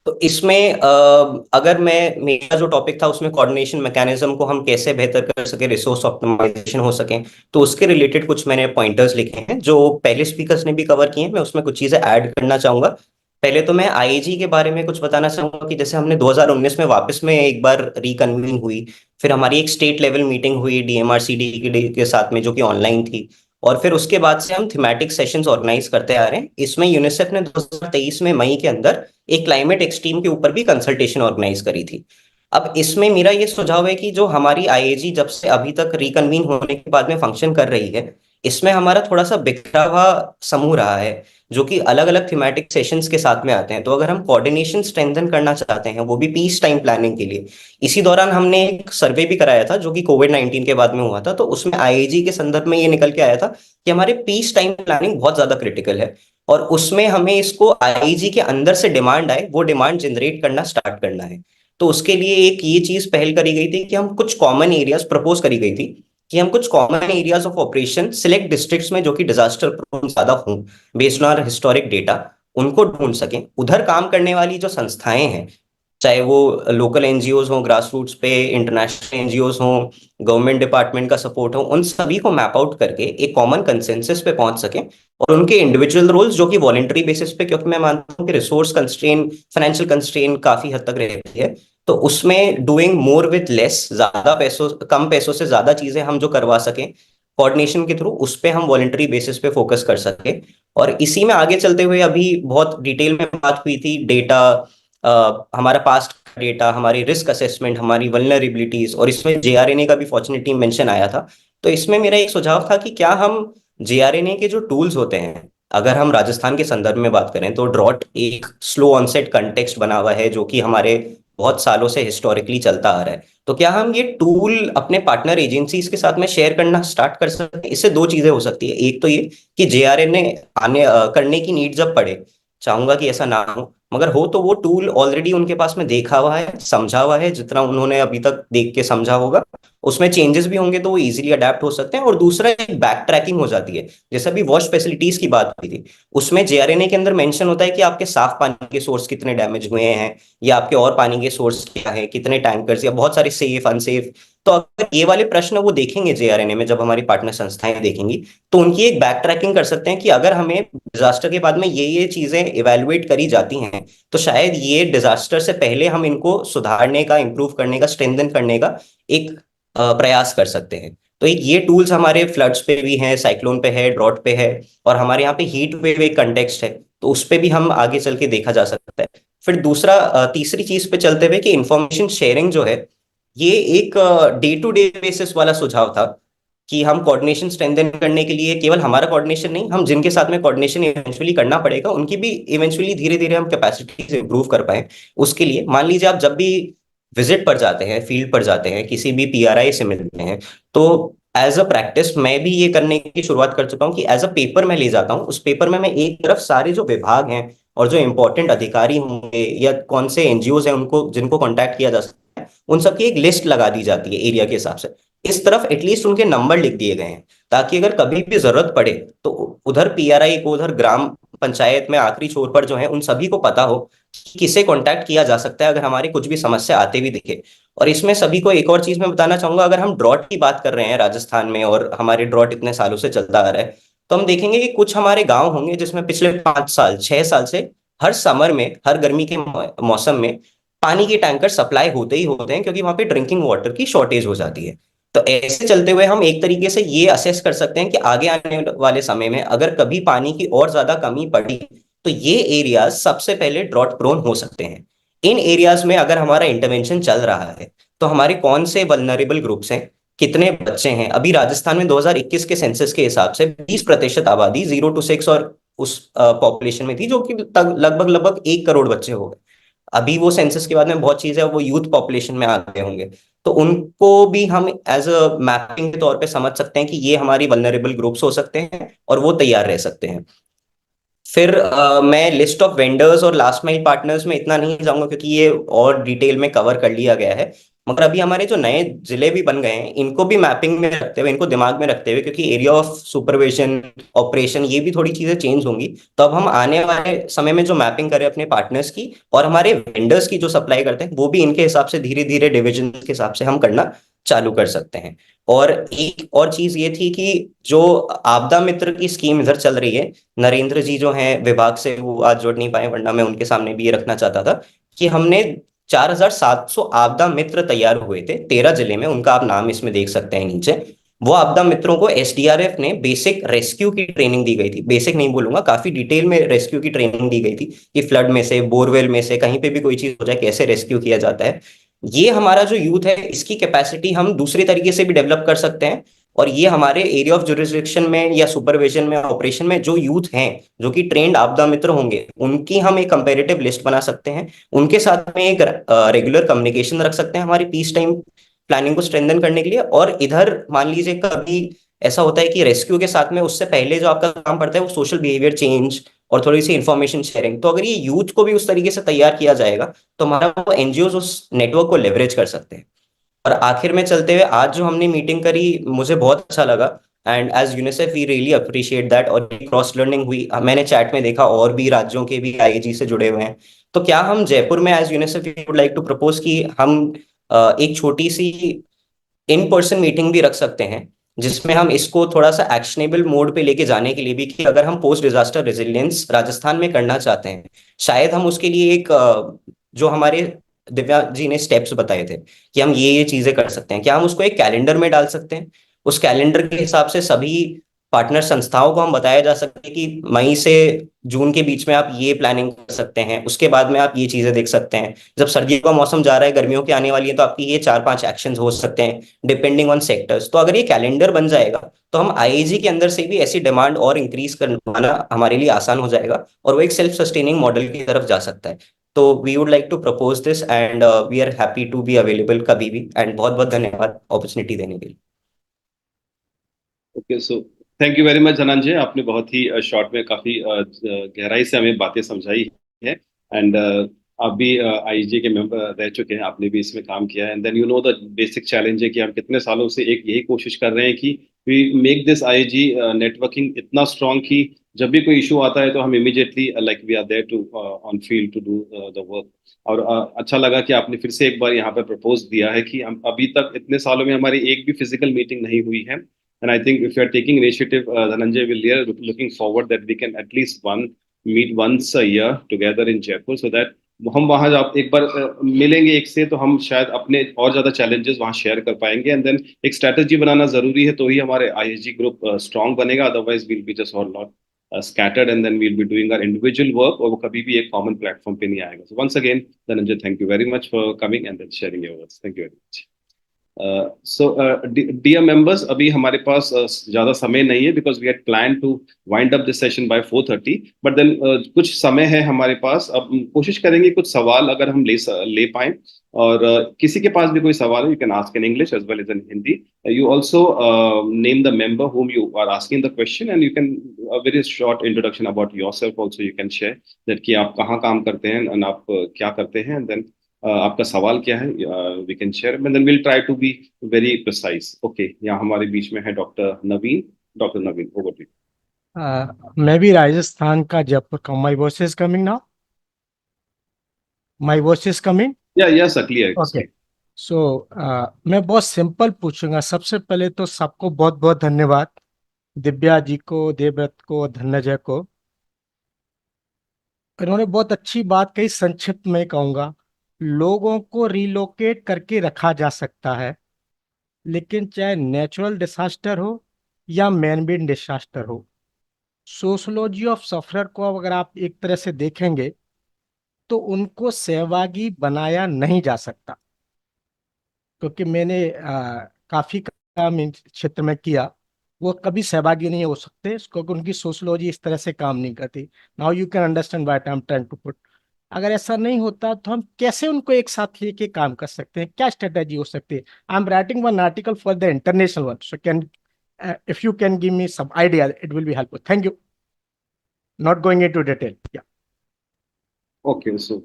तो इसमें अगर मेरा जो टॉपिक था उसमें कोऑर्डिनेशन मैकेनिज्म को हम कैसे बेहतर कर सके, रिसोर्स ऑप्टिमाइजेशन हो सके, तो उसके रिलेटेड कुछ मैंने पॉइंटर्स लिखे हैं जो पहले स्पीकर्स ने भी कवर किए हैं. मैं उसमें कुछ चीजें ऐड करना चाहूंगा पहले तो मैं आईएजी के बारे में कुछ बताना चाहूंगा कि जैसे हमने 2019 में वापस में एक बार रिकन्वीन हुई, फिर हमारी एक स्टेट लेवल मीटिंग हुई डीएमआरसीडी के साथ में, जो कि ऑनलाइन थी। और फिर उसके बाद से हम थीमेटिक सेशंस ऑर्गेनाइज करते आ रहे हैं। इसमें यूनिसेफ ने 2023 में मई के अंदर एक क्लाइमेट एक्सट्रीम के ऊपर भी कंसल्टेशन ऑर्गेनाइज करी थी। अब इसमें मेरा ये सुझाव है कि जो हमारी आईएजी जब से अभी तक रिकन्वीन होने के बाद में फंक्शन कर रही है, इसमें हमारा थोड़ा सा बिखरा हुआ समूह रहा है, जो कि अलग अलग थीमेटिक सेशंस के साथ में आते हैं। तो अगर हम कोऑर्डिनेशन स्ट्रेंथन करना चाहते हैं, वो भी पीस टाइम प्लानिंग के लिए, इसी दौरान हमने एक सर्वे भी कराया था जो कि कोविड-19 के बाद में हुआ था। तो उसमें आईएजी के संदर्भ में ये निकल के आया था कि हमारे पीस टाइम प्लानिंग बहुत ज्यादा क्रिटिकल है, और उसमें हमें इसको आईएजी के अंदर से डिमांड आए, वो डिमांड जनरेट करना स्टार्ट करना है। तो उसके लिए एक ये चीज पहल करी गई थी कि हम कुछ कॉमन एरियाज प्रपोज करी गई थी कि हम कुछ common areas of operation select districts में जो कि डिजास्टर प्रोन ज्यादा हों, बेस्ड ऑन हिस्टोरिक डेटा, उनको ढूंढ सकें। उधर काम करने वाली जो संस्थाएं हैं, चाहे वो लोकल एनजीओज हों, ग्रास रूट्स पे इंटरनेशनल एनजीओज हों, गवर्नमेंट डिपार्टमेंट का सपोर्ट हो, उन सभी को मैप आउट करके एक कॉमन कंसेंसस पे पहुंच सकें। और उनके इंडिविजुअल रोल्स जो कि वॉलेंटरी बेसिस पे, क्योंकि मैं मानता हूँ कि रिसोर्स कंस्ट्रेन, फाइनेंशियल कंस्ट्रेन काफी हद तक रहती है, तो उसमें डूइंग मोर विथ लेस, ज्यादा पैसों, कम पैसों से ज्यादा चीजें हम जो करवा सकें कोऑर्डिनेशन के थ्रू, उस पे हम वॉलेंटरी बेसिस पे फोकस कर सके। और इसी में आगे चलते हुए अभी बहुत डिटेल में बात हुई थी डेटा, हमारा पास्ट डेटा, हमारी रिस्क असेसमेंट, हमारी वल्नरेबिलिटीज, और इसमें जेआरएनए का भी फॉर्चुनेटली मेंशन आया था। तो इसमें मेरा एक सुझाव था कि क्या हम जेआरएनए के जो टूल्स होते हैं, अगर हम राजस्थान के संदर्भ में बात करें तो ड्रॉट एक स्लो ऑनसेट कंटेक्स्ट बना हुआ है जो कि हमारे बहुत सालों से हिस्टोरिकली चलता आ रहा है। तो क्या हम ये टूल अपने पार्टनर एजेंसीज के साथ में शेयर करना स्टार्ट कर सकते हैं? इससे दो चीजें हो सकती है। एक तो ये कि जेआरएनए करने की नीड जब पड़े, चाहूंगा कि ऐसा ना हो, मगर हो तो वो टूल ऑलरेडी उनके पास में देखा हुआ है, समझा हुआ है, जितना उन्होंने अभी तक देख के समझा होगा, उसमें चेंजेस भी होंगे तो वो इजीली अडेप्ट हो सकते हैं। और दूसरा, एक बैक ट्रैकिंग हो जाती है। जैसे अभी वॉश फैसिलिटीज की बात हुई थी, उसमें जेआरएनए के अंदर मेंशन होता है कि आपके साफ पानी के सोर्स कितने डैमेज हुए हैं, या आपके और पानी के सोर्स क्या है, कितने टैंकर्स, या बहुत सारे सेफ अनसेफ। तो अगर ये वाले प्रश्न वो देखेंगे जेआरएनए में, जब हमारी पार्टनर संस्थाएं देखेंगी, तो उनकी एक बैक ट्रैकिंग कर सकते हैं कि अगर हमें डिजास्टर के बाद में ये चीजें इवेलुएट करी जाती हैं, तो शायद ये डिजास्टर से पहले हम इनको सुधारने का, इंप्रूव करने का, स्ट्रेंथन करने का एक प्रयास कर सकते हैं। तो एक ये टूल्स हमारे फ्लड्स पे भी हैं, साइक्लोन पे है, ड्रॉट पे है, और हमारे यहाँ पे हीट वेव एक कंटेक्स्ट है, तो उस पे भी हम आगे चल के देखा जा सकता है। फिर दूसरा, तीसरी चीज पे चलते हुए कि इंफॉर्मेशन शेयरिंग जो है, ये एक डे टू डे बेसिस वाला सुझाव था कि हम कोऑर्डिनेशन स्ट्रेंथन करने के लिए केवल हमारा कोऑर्डिनेशन नहीं, हम जिनके साथ में कोऑर्डिनेशन इवेंचुअली करना पड़ेगा उनकी भी इवेंचुअली धीरे धीरे हम कैपेसिटी इंप्रूव कर पाए। उसके लिए मान लीजिए आप जब भी विजिट पर जाते हैं, फील्ड पर जाते हैं, किसी भी पीआरआई से मिलते हैं, तो एज अ प्रैक्टिस मैं भी ये करने की शुरुआत कर चुका हूँ कि एज अ पेपर मैं ले जाता हूँ। उस पेपर में मैं एक तरफ सारे जो विभाग हैं और जो इंपॉर्टेंट अधिकारी होंगे या कौन से एनजीओ हैं उनको, जिनको कॉन्टैक्ट किया जा सकता है, उन सबकी एक लिस्ट लगा दी जाती है एरिया के हिसाब से। इस तरफ एटलीस्ट उनके नंबर लिख दिए गए हैं, ताकि अगर कभी भी जरूरत पड़े तो उधर पीआरआई को, उधर ग्राम पंचायत में आखिरी छोर पर जो है, उन सभी को पता हो कि किसे कांटेक्ट किया जा सकता है अगर हमारी कुछ भी समस्या आते भी दिखे। और इसमें सभी को एक और चीज मैं बताना चाहूंगा, अगर हम ड्रॉट की बात कर रहे हैं राजस्थान में, और हमारे ड्रॉट इतने सालों से चलता आ रहा है, तो हम देखेंगे कि कुछ हमारे गांव होंगे जिसमें पिछले 5 साल 6 साल से हर समर में, हर गर्मी के मौसम में पानी के टैंकर सप्लाई होते ही होते हैं, क्योंकि वहां पे ड्रिंकिंग वाटर की शॉर्टेज हो जाती है। तो ऐसे चलते हुए हम एक तरीके से ये असेस कर सकते हैं कि आगे आने वाले समय में अगर कभी पानी की और ज्यादा कमी पड़ी, तो ये एरियाज सबसे पहले ड्रॉट प्रोन हो सकते हैं। इन एरियाज में अगर हमारा इंटरवेंशन चल रहा है, तो हमारे कौन से वल्नरेबल ग्रुप्स हैं, कितने बच्चे हैं। अभी राजस्थान में 2021 के सेंसस के हिसाब से 20% आबादी 0 to 6 और उस पॉपुलेशन में थी, जो कि लगभग लगभग 1 करोड़ बच्चे हो गए। अभी वो सेंसस के बाद में बहुत चीजें वो यूथ पॉपुलेशन में आ गए होंगे, तो उनको भी हम एज अ मैपिंग के तौर पे समझ सकते हैं कि ये हमारी वल्नरेबल ग्रुप्स हो सकते हैं, और वो तैयार रह सकते हैं। फिर मैं लिस्ट ऑफ वेंडर्स और लास्ट माइल पार्टनर्स में इतना नहीं जाऊंगा, क्योंकि ये और डिटेल में कवर कर लिया गया है। मगर अभी हमारे जो नए जिले भी बन गए हैं, इनको भी मैपिंग में रखते हुए, इनको दिमाग में रखते हुए, क्योंकि एरिया ऑफ सुपरविजन, ऑपरेशन, ये भी थोड़ी चीजें चेंज होंगी। तो अब हम आने वाले समय में जो मैपिंग करें अपने पार्टनर्स की और हमारे वेंडर्स की जो सप्लाई करते हैं, वो भी इनके हिसाब से धीरे धीरे डिविजन के हिसाब से हम करना चालू कर सकते हैं। और एक और चीज ये थी कि जो आपदा मित्र की स्कीम इधर चल रही है, नरेंद्र जी जो हैं विभाग से, वो आज जुड़ नहीं पाए, वरना मैं उनके सामने भी ये रखना चाहता था कि हमने 4700 आपदा मित्र तैयार हुए थे 13 जिले में। उनका आप नाम इसमें देख सकते हैं नीचे। वो आपदा मित्रों को एसडीआरएफ ने बेसिक रेस्क्यू की ट्रेनिंग दी गई थी, बेसिक नहीं बोलूंगा, काफी डिटेल में रेस्क्यू की ट्रेनिंग दी गई थी कि फ्लड में से, बोरवेल में से, कहीं पे भी कोई चीज हो जाए कैसे रेस्क्यू किया जाता है। ये हमारा जो यूथ है, इसकी कैपेसिटी हम दूसरे तरीके से भी डेवलप कर सकते हैं। और ये हमारे एरिया ऑफ जुरिस्डिक्शन में या सुपरविजन में, ऑपरेशन में जो यूथ हैं जो कि ट्रेंड आपदा मित्र होंगे, उनकी हम एक कंपेरेटिव लिस्ट बना सकते हैं। उनके साथ में एक रेगुलर कम्युनिकेशन रख सकते हैं हमारी पीस टाइम प्लानिंग को स्ट्रेंथन करने के लिए। और इधर मान लीजिए कभी ऐसा होता है कि रेस्क्यू के साथ में उससे पहले जो आपका काम पड़ता है वो सोशल बिहेवियर चेंज और थोड़ी सी इंफॉर्मेशन शेयरिंग। तो अगर ये यूथ को भी उस तरीके से तैयार किया जाएगा तो हमारा वो एनजीओ उस नेटवर्क को लेवरेज कर सकते हैं। और आखिर में चलते हुए आज जो हमने मीटिंग करी, मुझे बहुत अच्छा लगा। And as UNICEF we really appreciate that. और क्रॉस लर्निंग हुई, मैंने चैट में देखा और भी राज्यों के भी आईएजी से जुड़े हुए हैं। तो क्या हम जयपुर में as UNICEF we would like to propose कि हम एक छोटी सी इन पर्सन मीटिंग भी रख सकते हैं, जिसमें हम इसको थोड़ा सा एक्शनेबल मोड पे लेके जाने के लिए भी, कि अगर हम पोस्ट डिजास्टर रेजिलियंस राजस्थान में करना चाहते हैं, शायद हम उसके लिए एक जो हमारे दिव्या जी ने स्टेप्स बताए थे कि हम ये चीजें कर सकते हैं, क्या हम उसको एक कैलेंडर में डाल सकते हैं। उस कैलेंडर के हिसाब से सभी पार्टनर संस्थाओं को हम बताया जा सके कि मई से जून के बीच में आप ये प्लानिंग कर सकते हैं, उसके बाद में आप ये चीजें देख सकते हैं। जब सर्दियों का मौसम जा रहा है, गर्मियों की आने वाली है, तो आपकी ये 4-5 एक्शंस हो सकते हैं डिपेंडिंग ऑन सेक्टर्स। तो अगर ये कैलेंडर बन जाएगा तो हम आईएजी के अंदर से भी ऐसी डिमांड और इंक्रीज करवाना हमारे लिए आसान हो जाएगा, और वो एक सेल्फ सस्टेनिंग मॉडल की तरफ जा सकता है। तो we would like to propose this and we are happy to be available कभी भी। एंड बहुत बहुत धन्यवाद अपॉर्चुनिटी देने के लिए। Okay, so thank you very much Dhananjay, आपने बहुत ही शॉर्ट में काफी गहराई से हमें बातें समझाई है। एंड आप भी आईजी के मेंबर रह चुके हैं, आपने भी इसमें काम किया है, and then you know the basic challenge है कि हम कितने सालों से एक यही कोशिश कर रहे हैं कि we make this IG networking इतना स्ट्रांग कि जब भी कोई इशू आता है तो हम immediately like we are there to on field to do the work. और अच्छा लगा कि आपने फिर से एक बार यहाँ पर प्रपोज दिया है कि हम अभी तक इतने सालों में हमारी एक भी फिजिकल मीटिंग नहीं हुई है। And I think if you are taking initiative, Dhananjay, we are looking forward that we can at least meet once a year together in Jaipur, so that हम वहाँ जब एक बार मिलेंगे एक से, तो हम शायद अपने और ज्यादा चैलेंजेस वहाँ शेयर कर पाएंगे। एंड देन एक स्ट्रैटेजी बनाना जरूरी है, तो ही हमारे आईएसजी ग्रुप स्ट्रांग बनेगा। Otherwise we'll be just all not scattered, and then we'll be doing our individual work, और वो कभी भी एक common platform पे नहीं आएगा। So once again, Dhananjay, thank you very much for coming and then sharing your words. Thank you very much. Dear members, अभी हमारे पास ज़्यादा समय नहीं है, because we had planned to wind up this session by 4:30, but then कुछ समय है हमारे पास। अब कोशिश करेंगे कुछ सवाल अगर हम ले पाएं, और किसी के पास भी कोई सवाल है, you can ask in English as well as in Hindi. You also name the member whom you are asking the question, and you can a very short introduction about yourself also you can share, that कि आप कहाँ काम करते हैं and आप क्या करते हैं, and then आपका सवाल क्या है, we can share, and then will try to be very precise. Okay, यहाँ हमारे बीच में है doctor Naveen. Doctor Naveen, over to you. मैं भी राजस्थान का, जयपुर का। My voice is coming now? My voice is coming? Yeah sir, clear. Okay. So मैं बहुत सिंपल पूछूंगा। सबसे पहले तो सबको बहुत बहुत धन्यवाद, दिव्या जी को, देवव्रत को, धनंजय को। इन्होंने बहुत अच्छी बात कही। संक्षिप्त में कहूंगा, लोगों को रिलोकेट करके रखा जा सकता है, लेकिन चाहे नेचुरल डिसास्टर हो या मैन मेड डिसास्टर हो, सोशोलॉजी ऑफ सफरर को अगर आप एक तरह से देखेंगे तो उनको सहभागी बनाया नहीं जा सकता। क्योंकि मैंने काफी काम इस क्षेत्र में किया, वो कभी सहभागी नहीं हो सकते क्योंकि उनकी सोशोलॉजी इस तरह से काम नहीं करती। Now you can understand what I am trying to put. अगर ऐसा नहीं होता तो हम कैसे उनको एक साथ लेके काम कर सकते हैं, क्या स्ट्रेटेजी हो सकती है? I am writing one article for the international one, so can if you can give me some idea, it will be helpful. Thank you. Not going into detail. Yeah okay, so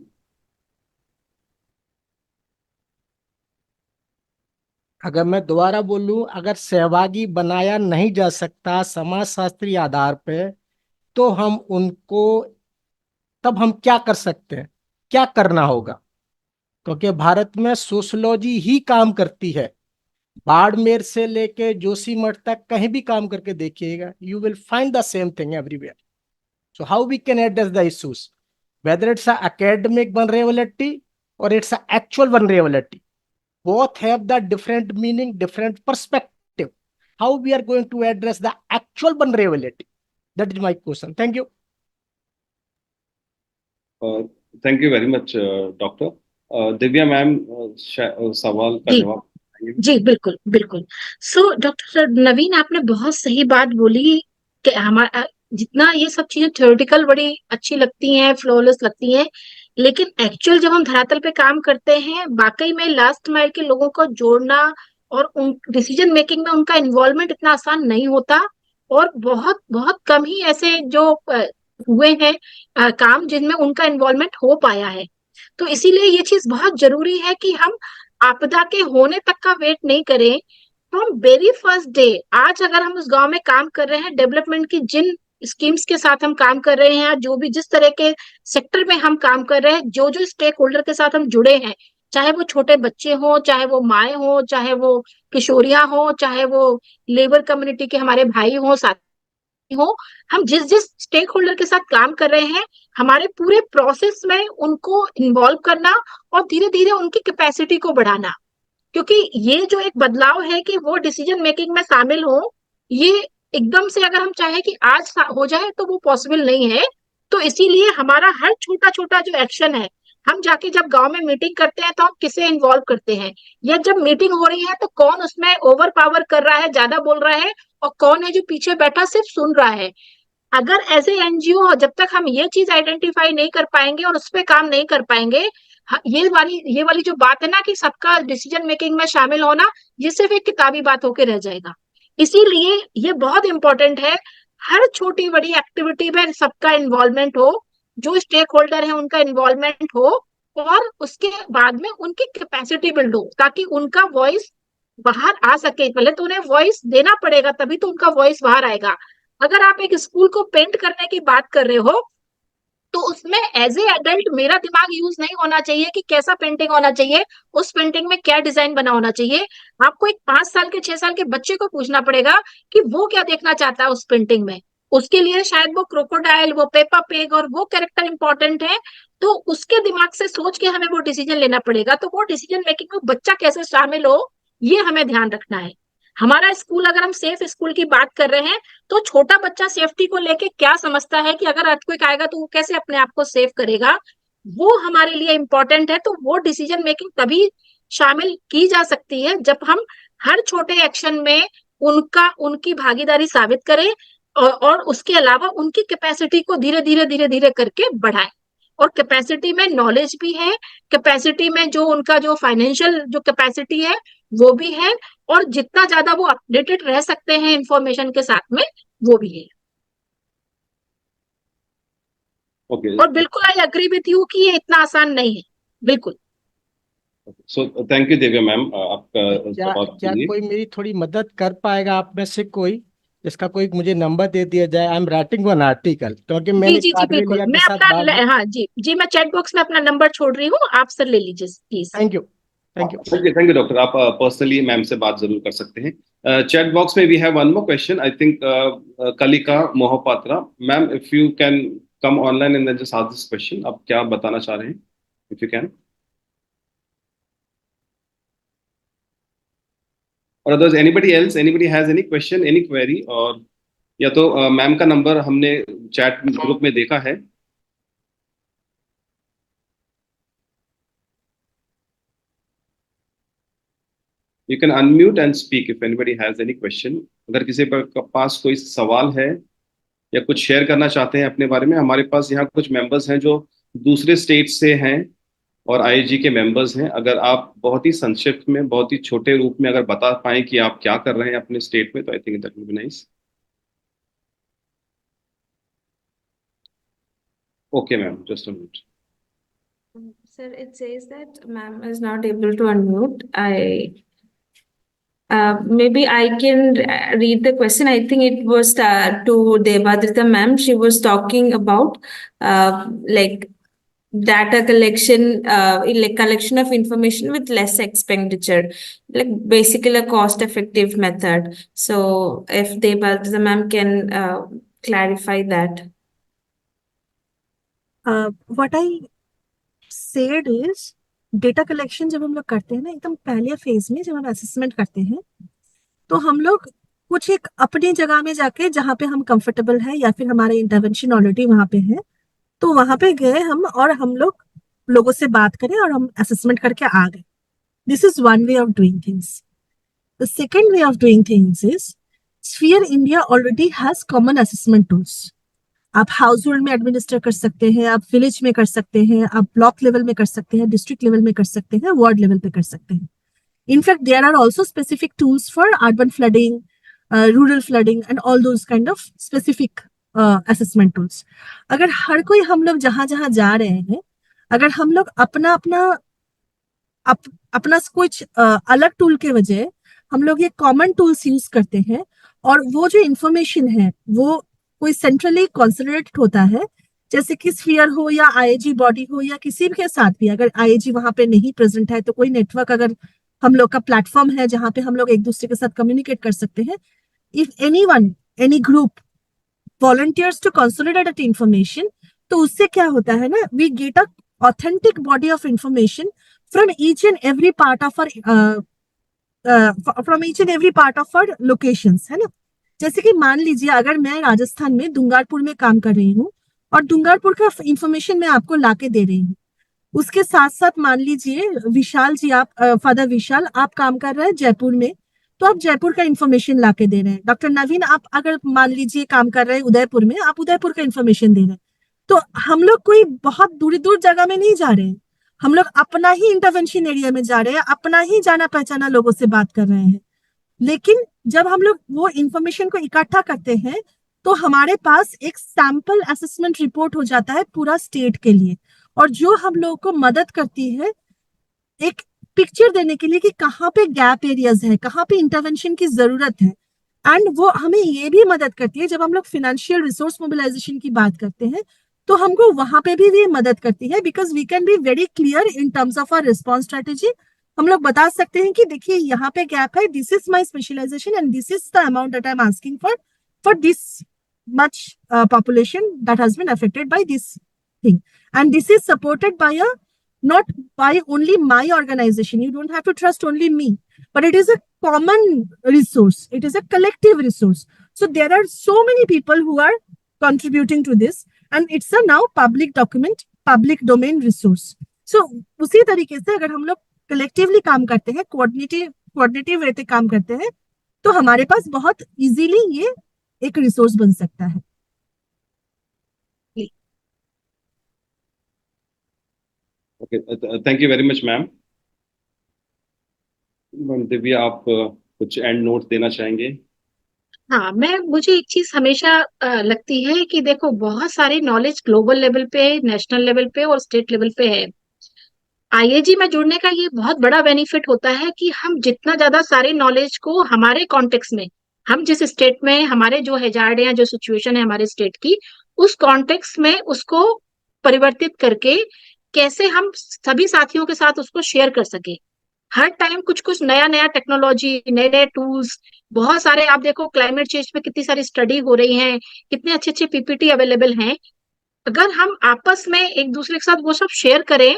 अगर मैं दोबारा बोलूं, अगर सहभागी बनाया नहीं जा सकता समाजशास्त्री आधार पे, तो हम उनको, तब हम क्या कर सकते हैं, क्या करना होगा? क्योंकि भारत में सोशोलॉजी ही काम करती है। बाड़मेर से लेके जोशीमठ तक कहीं भी काम करके देखिएगा, you will find the same thing everywhere. So how we can address the issues, whether it's a academic vulnerability or it's a actual vulnerability, both have the different meaning, different perspective. How we are going to address the actual vulnerability? That is my question. Thank you. Thank you very much doctor. Divya ma'am सवाल का जी. जवाब देंगे. जी बिल्कुल बिल्कुल. So doctor नवीन, आपने बहुत सही बात बोली कि हमारा जितना ये सब चीजें थ्योरेटिकल बड़ी अच्छी लगती हैं, फ्लॉलेस लगती हैं, लेकिन एक्चुअल जब हम धरातल पे काम करते हैं, वाकई में लास्ट माइल के लोगों को जोड़ना और उन डिसीजन मेकिंग में उनका इन्वॉल्वमेंट इतना आसान नहीं होता. और बहुत बहुत कम ही ऐसे जो हुए हैं काम जिनमें उनका इन्वॉल्वमेंट हो पाया है. तो इसीलिए ये चीज बहुत जरूरी है कि हम आपदा के होने तक का वेट नहीं करें. फ्रॉम वेरी फर्स्ट डे, आज अगर हम उस गांव में काम कर रहे हैं, डेवलपमेंट की जिन स्कीम्स के साथ हम काम कर रहे हैं, जो भी जिस तरह के सेक्टर में हम काम कर रहे हैं, जो जो स्टेक होल्डर के साथ हम जुड़े हैं, चाहे वो छोटे बच्चे हो, चाहे वो माए हो, चाहे वो किशोरियां हो, चाहे वो लेबर कम्युनिटी के हमारे भाई हो, साथी हो, हम जिस जिस स्टेक होल्डर के साथ काम कर रहे हैं, हमारे पूरे प्रोसेस में उनको इन्वॉल्व करना और धीरे धीरे उनकी कैपेसिटी को बढ़ाना. क्योंकि ये जो एक बदलाव है कि वो डिसीजन मेकिंग में शामिल हो, ये एकदम से अगर हम चाहे कि आज हो जाए तो वो पॉसिबल नहीं है. तो इसीलिए हमारा हर छोटा छोटा जो एक्शन है, हम जाके जब गांव में मीटिंग करते हैं तो हम किसे इन्वॉल्व करते हैं, या जब मीटिंग हो रही है तो कौन उसमें ओवर पावर कर रहा है, ज्यादा बोल रहा है, और कौन है जो पीछे बैठा सिर्फ सुन रहा है. अगर एज ए एनजीओ जब तक हम ये चीज आइडेंटिफाई नहीं कर पाएंगे और उस पर काम नहीं कर पाएंगे, ये वाली जो बात है ना कि सबका डिसीजन मेकिंग में शामिल होना, ये सिर्फ एक किताबी बात होकर रह जाएगा. इसीलिए ये बहुत इंपॉर्टेंट है, हर छोटी बड़ी एक्टिविटी में सबका इन्वॉल्वमेंट हो, जो स्टेक होल्डर है उनका इन्वॉल्वमेंट हो, और उसके बाद में उनकी कैपेसिटी बिल्ड हो, ताकि उनका वॉइस बाहर आ सके. पहले तो उन्हें वॉइस देना पड़ेगा, तभी तो उनका वॉइस बाहर आएगा. अगर आप एक स्कूल को पेंट करने की बात कर रहे हो, तो उसमें एज ए एडल्ट मेरा दिमाग यूज नहीं होना चाहिए कि कैसा पेंटिंग होना चाहिए, उस पेंटिंग में क्या डिजाइन बना होना चाहिए. आपको एक 5 साल के 6 साल के बच्चे को पूछना पड़ेगा कि वो क्या देखना चाहता है उस पेंटिंग में. उसके लिए शायद वो क्रोकोडाइल, वो पेपा पिग और वो कैरेक्टर इंपॉर्टेंट है. तो उसके दिमाग से सोच के हमें वो डिसीजन लेना पड़ेगा. तो वो डिसीजन मेकिंग में बच्चा कैसे शामिल हो, ये हमें ध्यान रखना है. हमारा स्कूल, अगर हम सेफ स्कूल की बात कर रहे हैं, तो छोटा बच्चा सेफ्टी को लेके क्या समझता है कि अगर अर्थक्वेक आएगा तो वो कैसे अपने आप को सेव करेगा, वो हमारे लिए इंपॉर्टेंट है. तो वो डिसीजन मेकिंग तभी शामिल की जा सकती है जब हम हर छोटे एक्शन में उनकी भागीदारी साबित करें, और उसके अलावा उनकी कैपेसिटी को धीरे धीरे करके बढ़ाएं. और कैपेसिटी में नॉलेज भी है, कैपेसिटी में जो उनका जो फाइनेंशियल जो कैपेसिटी है वो भी है, और जितना ज्यादा वो अपडेटेड रह सकते हैं इंफॉर्मेशन के साथ में, वो भी है. ओके. और बिल्कुल आई एग्री विथ यू कि ये इतना आसान नहीं है. बिल्कुल. सो थैंक यू दिव्या मैम आपका क्या जवाब क्या के लिए. कोई मेरी थोड़ी मदद कर पाएगा आप में से कोई, इसका कोई मुझे नंबर दे दिया जाए. आई एम राइटिंग वन आर्टिकल, क्योंकि जी मैंने जी जी कादरी बिल्कुल. लिया मैं के साथ अपना बात. हाँ जी जी, मैं चैट बॉक्स में अपना नंबर छोड़ रही हूँ, आप सर ले लीजिए please. Thank you. Thank you. Thank you doctor. आप पर्सनली मैम से बात जरूर कर सकते हैं. चैट बॉक्स में we have one more question. I think Kalika Mohapatra ma'am, if you can come online and just ask this question. आप क्या बताना चाह रहे हैं, इफ यू कैन. और others anybody has any question, any query, और या तो मैम का नंबर हमने चैट ग्रुप में देखा है. You can unmute and speak if anybody has any question. अगर किसी पर पास कोई सवाल है या कुछ शेयर करना चाहते हैं अपने बारे में. हमारे पास यहाँ कुछ मेंबर्स हैं जो दूसरे स्टेट से हैं और आईजी के मेंबर्स हैं. अगर आप बहुत ही संक्षिप्त में, बहुत ही छोटे रूप में अगर बता पाएं कि आप क्या कर रहे हैं अपने स्टेट में, तो I think that will be nice. Okay ma'am, just a minute. Sir, it says that ma'am is not able to unmute. Maybe I can read the question. I think it was to Devadrita ma'am. She was talking about like data collection, like collection of information with less expenditure, like basically a cost-effective method. So if the ma'am can clarify that. What I said is data collection जब हम लोग करते हैं ना, एकदम पहले phase में जब हम असेसमेंट करते हैं, तो हम लोग कुछ एक अपनी जगह में जाके जहाँ पे हम कंफर्टेबल है या फिर हमारे इंटरवेंशन ऑलरेडी वहां पे है, तो वहां पे गए हम और हम लोग लोगों से बात करें और हम असेसमेंट करके आ गए. This is one way of doing things. The second way of doing things is sphere India already has common assessment tools. आप हाउस होल्ड में एडमिनिस्टर कर सकते हैं, आप विलेज में कर सकते हैं, आप ब्लॉक लेवल में कर सकते हैं, डिस्ट्रिक्ट लेवल में कर सकते हैं, वार्ड लेवल पे कर सकते हैं. In fact there are also specific tools for urban flooding, rural flooding and all those kind of specific assessment tools. अगर हर कोई हम लोग जहां जहां जा रहे हैं, अगर हम लोग अपना अपना अपना कुछ अलग टूल के वजह हम लोग ये कॉमन टूल्स यूज करते हैं, और वो जो इंफॉर्मेशन है वो कोई सेंट्रली कंसोलिडेटेड होता है, जैसे कि स्फीयर हो या आईएजी बॉडी हो या किसी के साथ भी. अगर आईएजी वहां पे नहीं प्रेजेंट है तो कोई नेटवर्क अगर हम लोग का प्लेटफॉर्म है जहां पे हम लोग एक दूसरे के साथ कम्युनिकेट कर सकते हैं. If anyone, any group volunteers to consolidate that information, तो उससे क्या होता है ना, we get a authentic body of information from each and every part of our locations, है ना. जैसे कि मान लीजिए अगर मैं राजस्थान में दुंगारपुर में काम कर रही हूँ और दुंगारपुर का इंफॉर्मेशन मैं आपको लाके दे रही हूँ, उसके साथ साथ मान लीजिए विशाल जी, आप फादर विशाल, आप काम कर रहे हैं जयपुर में, तो आप जयपुर का इंफॉर्मेशन लाके दे रहे हैं. डॉक्टर नवीन, आप अगर मान लीजिए काम कर रहे हैं उदयपुर में, आप उदयपुर का इंफॉर्मेशन दे रहे हैं. तो हम लोग कोई बहुत दूर दूर जगह में नहीं जा रहे हैं, हम लोग अपना ही इंटरवेंशन एरिया में जा रहे हैं, अपना ही जाना पहचाना लोगों से बात कर रहे हैं. लेकिन जब हम लोग वो इंफॉर्मेशन को इकट्ठा करते हैं तो हमारे पास एक सैंपल असेसमेंट रिपोर्ट हो जाता है पूरा स्टेट के लिए, और जो हम लोगों को मदद करती है एक पिक्चर देने के लिए कि कहाँ पे गैप एरियाज है, कहाँ पे इंटरवेंशन की जरूरत है. एंड वो हमें ये भी मदद करती है, जब हम लोग फाइनेंशियल रिसोर्स मोबिलाइजेशन की बात करते हैं तो हमको वहां पे भी ये मदद करती है, because we can be very clear in terms of our response strategy. हम लोग बता सकते हैं कि देखिए यहाँ पे गैप है, this is my specialisation and this is the amount that I am asking for this much population that has been affected by this thing, and this is supported by not by only my organization. You don't have to trust only me, but it is a common resource, it is a collective resource. So there are so many people who are contributing to this, and it's a now public document, public domain resource. So उसी तरीके से अगर हम लोग collectively काम करते हैं, coordinative वे पे काम करते हैं, तो हमारे पास बहुत easily ये एक रिसोर्स बन सकता है. Okay, thank you very much, ma'am. Divya, आप कुछ एंड नोट देना चाहेंगे? हाँ, मुझे एक चीज हमेशा लगती है कि देखो, बहुत सारी नॉलेज ग्लोबल लेवल पे, नेशनल लेवल पे और स्टेट लेवल पे है. आईएजी में जुड़ने का ये बहुत बड़ा बेनिफिट होता है कि हम जितना ज्यादा सारी नॉलेज को हमारे कॉन्टेक्स्ट में, हम जिस स्टेट में, हमारे जो हैजार्ड है, जो सिचुएशन है हमारे स्टेट की, उस कॉन्टेक्स्ट में उसको परिवर्तित करके कैसे हम सभी साथियों के साथ उसको शेयर कर सके. हर टाइम कुछ कुछ नया नया टेक्नोलॉजी, नए नए टूल्स, बहुत सारे, आप देखो क्लाइमेट चेंज पे कितनी सारी स्टडी हो रही है, कितने अच्छे अच्छे पीपीटी अवेलेबल हैं. अगर हम आपस में एक दूसरे के साथ वो सब शेयर करें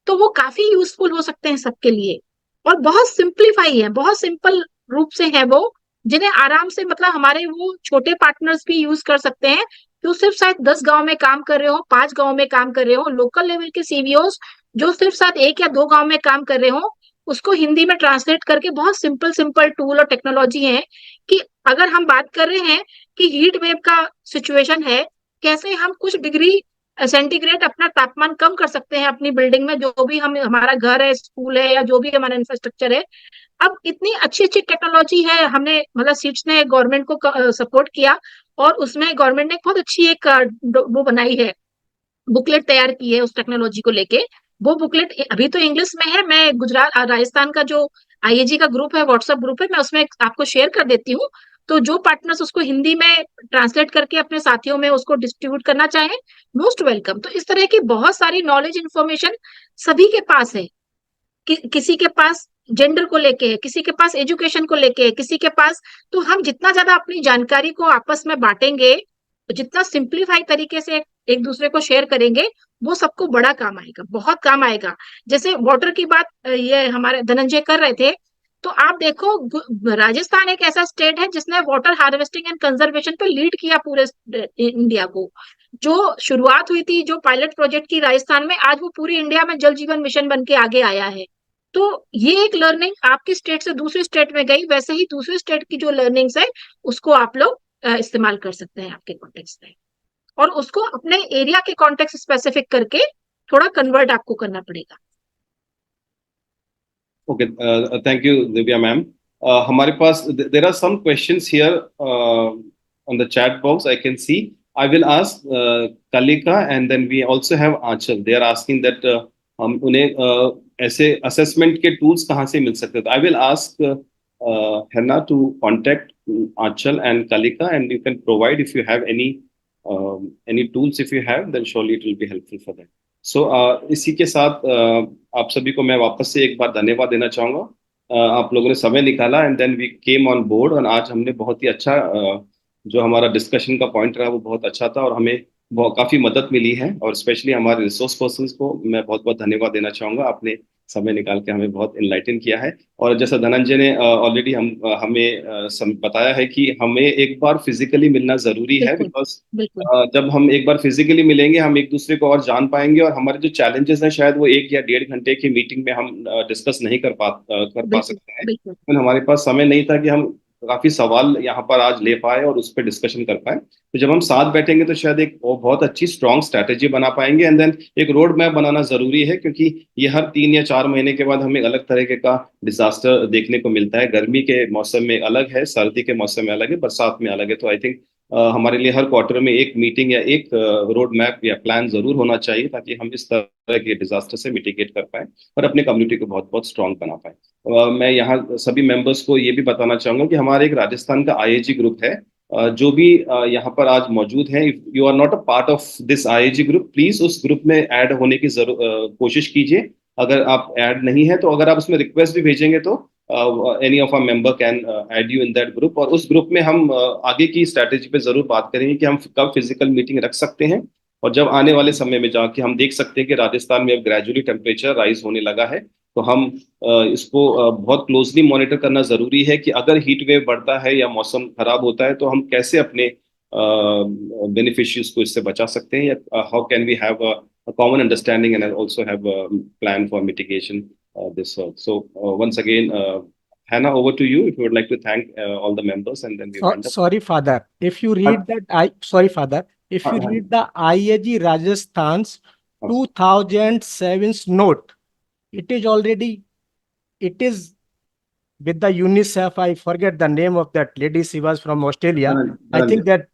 तो वो काफी यूजफुल हो सकते हैं सबके लिए, और बहुत सिंप्लीफाई है, बहुत सिंपल रूप से है वो, जिन्हें आराम से, मतलब हमारे वो छोटे पार्टनर्स भी यूज कर सकते हैं जो सिर्फ शायद 10 गांव में काम कर रहे हो, 5 गांव में काम कर रहे हो. लोकल लेवल के सीवीओस जो सिर्फ शायद 1 या 2 गांव में काम कर रहे हो, उसको हिंदी में ट्रांसलेट करके बहुत सिंपल टूल और टेक्नोलॉजी है कि अगर हम बात कर रहे हैं कि हीट वेव का सिचुएशन है, कैसे हम कुछ डिग्री सेंटीग्रेड अपना तापमान कम कर सकते हैं अपनी बिल्डिंग में, जो भी हमारा घर है, स्कूल है, या जो भी हमारा इंफ्रास्ट्रक्चर है. अब इतनी अच्छी अच्छी टेक्नोलॉजी है, हमने, मतलब सीट्स ने गवर्नमेंट को सपोर्ट किया, और उसमें गवर्नमेंट ने बहुत अच्छी एक वो बनाई है, बुकलेट तैयार की है उस टेक्नोलॉजी को लेके. वो बुकलेट अभी तो इंग्लिश में है, मैं गुजरात राजस्थान का जो आईएजी का ग्रुप है, व्हाट्सएप ग्रुप है, मैं उसमें आपको शेयर कर देती हूँ. तो जो पार्टनर्स उसको हिंदी में ट्रांसलेट करके अपने साथियों में उसको डिस्ट्रीब्यूट करना चाहें, मोस्ट वेलकम। तो इस तरह की बहुत सारी नॉलेज इंफॉर्मेशन सभी के पास है। किसी के पास जेंडर को लेके है, किसी के पास एजुकेशन को लेके है, किसी के पास, तो हम जितना ज्यादा अपनी जानकारी को आपस में बांटेंगे, जितना सिंप्लीफाई तरीके से एक दूसरे को शेयर करेंगे, वो सबको बड़ा काम आएगा, बहुत काम आएगा। जैसे वाटर की बात ये हमारे धनंजय कर रहे थे, तो आप देखो राजस्थान एक ऐसा स्टेट है जिसने वाटर हार्वेस्टिंग एंड कंजर्वेशन पे लीड किया पूरे इंडिया को। जो शुरुआत हुई थी जो पायलट प्रोजेक्ट की राजस्थान में, आज वो पूरी इंडिया में जल जीवन मिशन बन के आगे आया है। तो ये एक लर्निंग आपकी स्टेट से दूसरी स्टेट में गई, वैसे ही दूसरी स्टेट की जो लर्निंग्स है उसको आप लोग इस्तेमाल कर सकते हैं आपके कॉन्टेक्स्ट में, और उसको अपने एरिया के कॉन्टेक्स्ट स्पेसिफिक करके थोड़ा कन्वर्ट आपको करना पड़ेगा। Okay, thank you, Divya ma'am. हमारे पास there are some questions here on the chat box. I can see. I will ask Kalika, and then we also have Aanchal. They are asking that हम उन्हें ऐसे assessment के tools कहाँ से मिल सकते हैं? तो I will ask Henna to contact Aanchal and Kalika, and you can provide if you have any tools. If you have, then surely it will be helpful for them. सो इसी के साथ आप सभी को मैं वापस से एक बार धन्यवाद देना चाहूँगा। आप लोगों ने समय निकाला and then we came on board, और आज हमने बहुत ही अच्छा जो हमारा डिस्कशन का पॉइंट रहा वो बहुत अच्छा था, और हमें काफ़ी मदद मिली है। और स्पेशली हमारे रिसोर्स पर्सन्स को मैं बहुत बहुत धन्यवाद देना चाहूँगा। आपने समय निकाल के हमें बहुत इनलाइटन किया है। और जैसा धनंजय ने ऑलरेडी हमें बताया है कि हमें एक बार फिजिकली मिलना ज़रूरी है, बिकॉज जब हम एक बार फिजिकली मिलेंगे हम एक दूसरे को और जान पाएंगे, और हमारे जो चैलेंजेस हैं शायद वो 1 या 1.5 घंटे की मीटिंग में हम डिस्कस नहीं कर पा सकते हैं। लेकिन हमारे पास समय नहीं था कि हम काफी सवाल यहाँ पर आज ले पाए और उस पर डिस्कशन कर पाए। तो जब हम साथ बैठेंगे तो शायद एक बहुत अच्छी स्ट्रॉन्ग स्ट्रैटेजी बना पाएंगे, एंड देन एक रोड मैप बनाना जरूरी है, क्योंकि ये हर 3 या 4 महीने के बाद हमें अलग तरीके का डिजास्टर देखने को मिलता है। गर्मी के मौसम में अलग है, सर्दी के मौसम में अलग है, बरसात में अलग है। तो आई थिंक हमारे लिए हर क्वार्टर में एक मीटिंग या एक रोड मैप या प्लान जरूर होना चाहिए, ताकि हम इस तरह के डिजास्टर से मिटिगेट कर पाए और अपने कम्युनिटी को बहुत बहुत स्ट्रांग बना पाए। मैं यहाँ सभी मेंबर्स को ये भी बताना चाहूंगा कि हमारे एक राजस्थान का आईएजी ग्रुप है, जो भी यहाँ पर आज मौजूद है। If you are not a part of this IAG group, please उस ग्रुप में ऐड होने की कोशिश कीजिए। अगर आप ऐड नहीं है तो अगर आप उसमें रिक्वेस्ट भी भेजेंगे तो any of our member can add you in that group, और उस ग्रुप में हम आगे की स्ट्रैटेजी पे जरूर बात करेंगे कि हम कब फिजिकल मीटिंग रख सकते हैं, और जब आने वाले समय में जाके हम देख सकते हैं कि राजस्थान में अब ग्रेजुअली टेम्परेचर राइज होने लगा है, तो हम इसको बहुत क्लोजली मॉनिटर करना जरूरी है कि अगर हीट वेव बढ़ता है या मौसम खराब होता है तो हम कैसे अपने बेनिफिशियरीज को इससे बचा सकते हैं, या how can we have a common understanding and also have a plan for mitigation this work. So once again, Hannah, over to you if you would like to thank all the members, and then we wind up. Sorry, Father. If you read Father, if you read the IAG Rajasthan's 2007's note, it is with the UNICEF. I forget the name of that lady. She was from Australia. I think that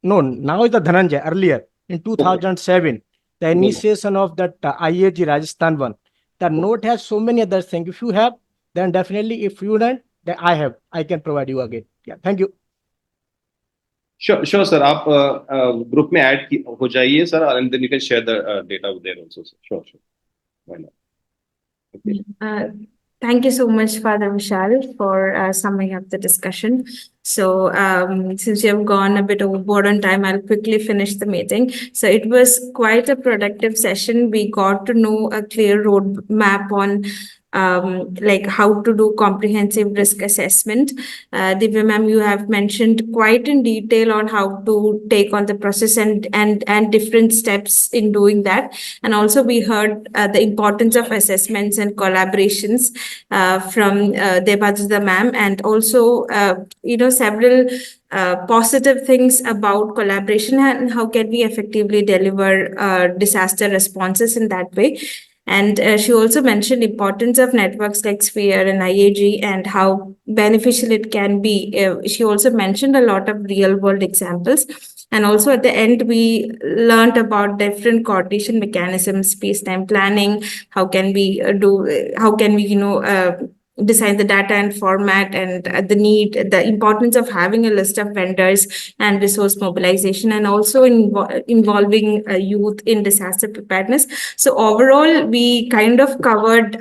now is the Dhananjay. Earlier in 2007. The initiation of that IAG Rajasthan one. The note has so many other things. If you have, then definitely. If you don't, then I can provide you again. Yeah, thank you. Sure, sir. आप group में add हो जाइए sir, and then you can share the data there also, sir. Sure. Why not? Okay. Thank you so much, Father Vishal, for summing up the discussion. So since we have gone a bit overboard on time, I'll quickly finish the meeting. So it was quite a productive session. We got to know a clear roadmap on like how to do comprehensive risk assessment. Divya ma'am, you have mentioned quite in detail on how to take on the process and different steps in doing that. And also we heard the importance of assessments and collaborations from Debajita ma'am, and also several positive things about collaboration and how can we effectively deliver disaster responses in that way. And she also mentioned importance of networks like Sphere and IAG and how beneficial it can be. She also mentioned a lot of real world examples. And also at the end, we learned about different coordination mechanisms, space-time planning, how can we design the data and format, and the importance of having a list of vendors and resource mobilization, and also involving youth in disaster preparedness. So overall, we kind of covered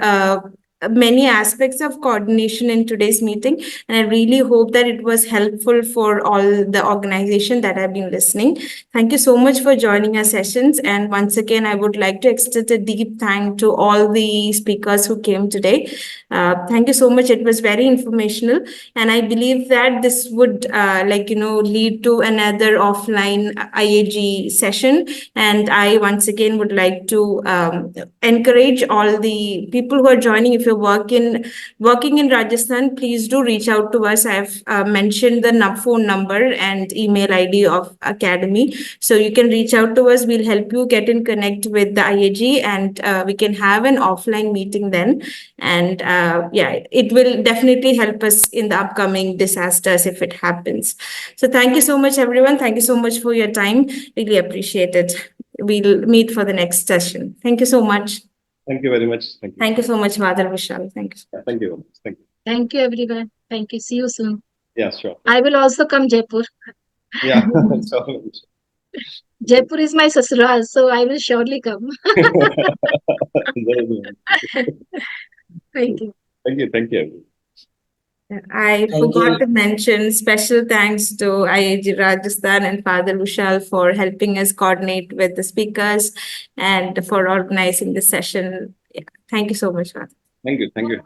many aspects of coordination in today's meeting, and I really hope that it was helpful for all the organization that have been listening. Thank you so much for joining our sessions, and once again, I would like to extend a deep thank to all the speakers who came today. Thank you so much. It was very informational, and I believe that this would lead to another offline IAG session. And I once again would like to encourage all the people who are joining. If you're working in Rajasthan, please do reach out to us. I've mentioned the phone number and email ID of Academy, so you can reach out to us. We'll help you get in connect with the IAG, and we can have an offline meeting then. And it will definitely help us in the upcoming disasters if it happens. So thank you so much, everyone. Thank you so much for your time. Really appreciate it. We'll meet for the next session. Thank you so much. Thank you very much. Thank you. Thank you so much, Father Vishal. Thank you. Yeah, thank you very much. Thank you. Thank you, everyone. Thank you. See you soon. Yeah, sure. I will also come Jaipur. Yeah. So, Jaipur is my sasural, so I will surely come. Thank you. Thank you. Thank you. I forgot to mention special thanks to IAG Rajasthan and Father Vishal for helping us coordinate with the speakers and for organizing the session. Yeah. Thank you so much, Father. Thank you. Thank you.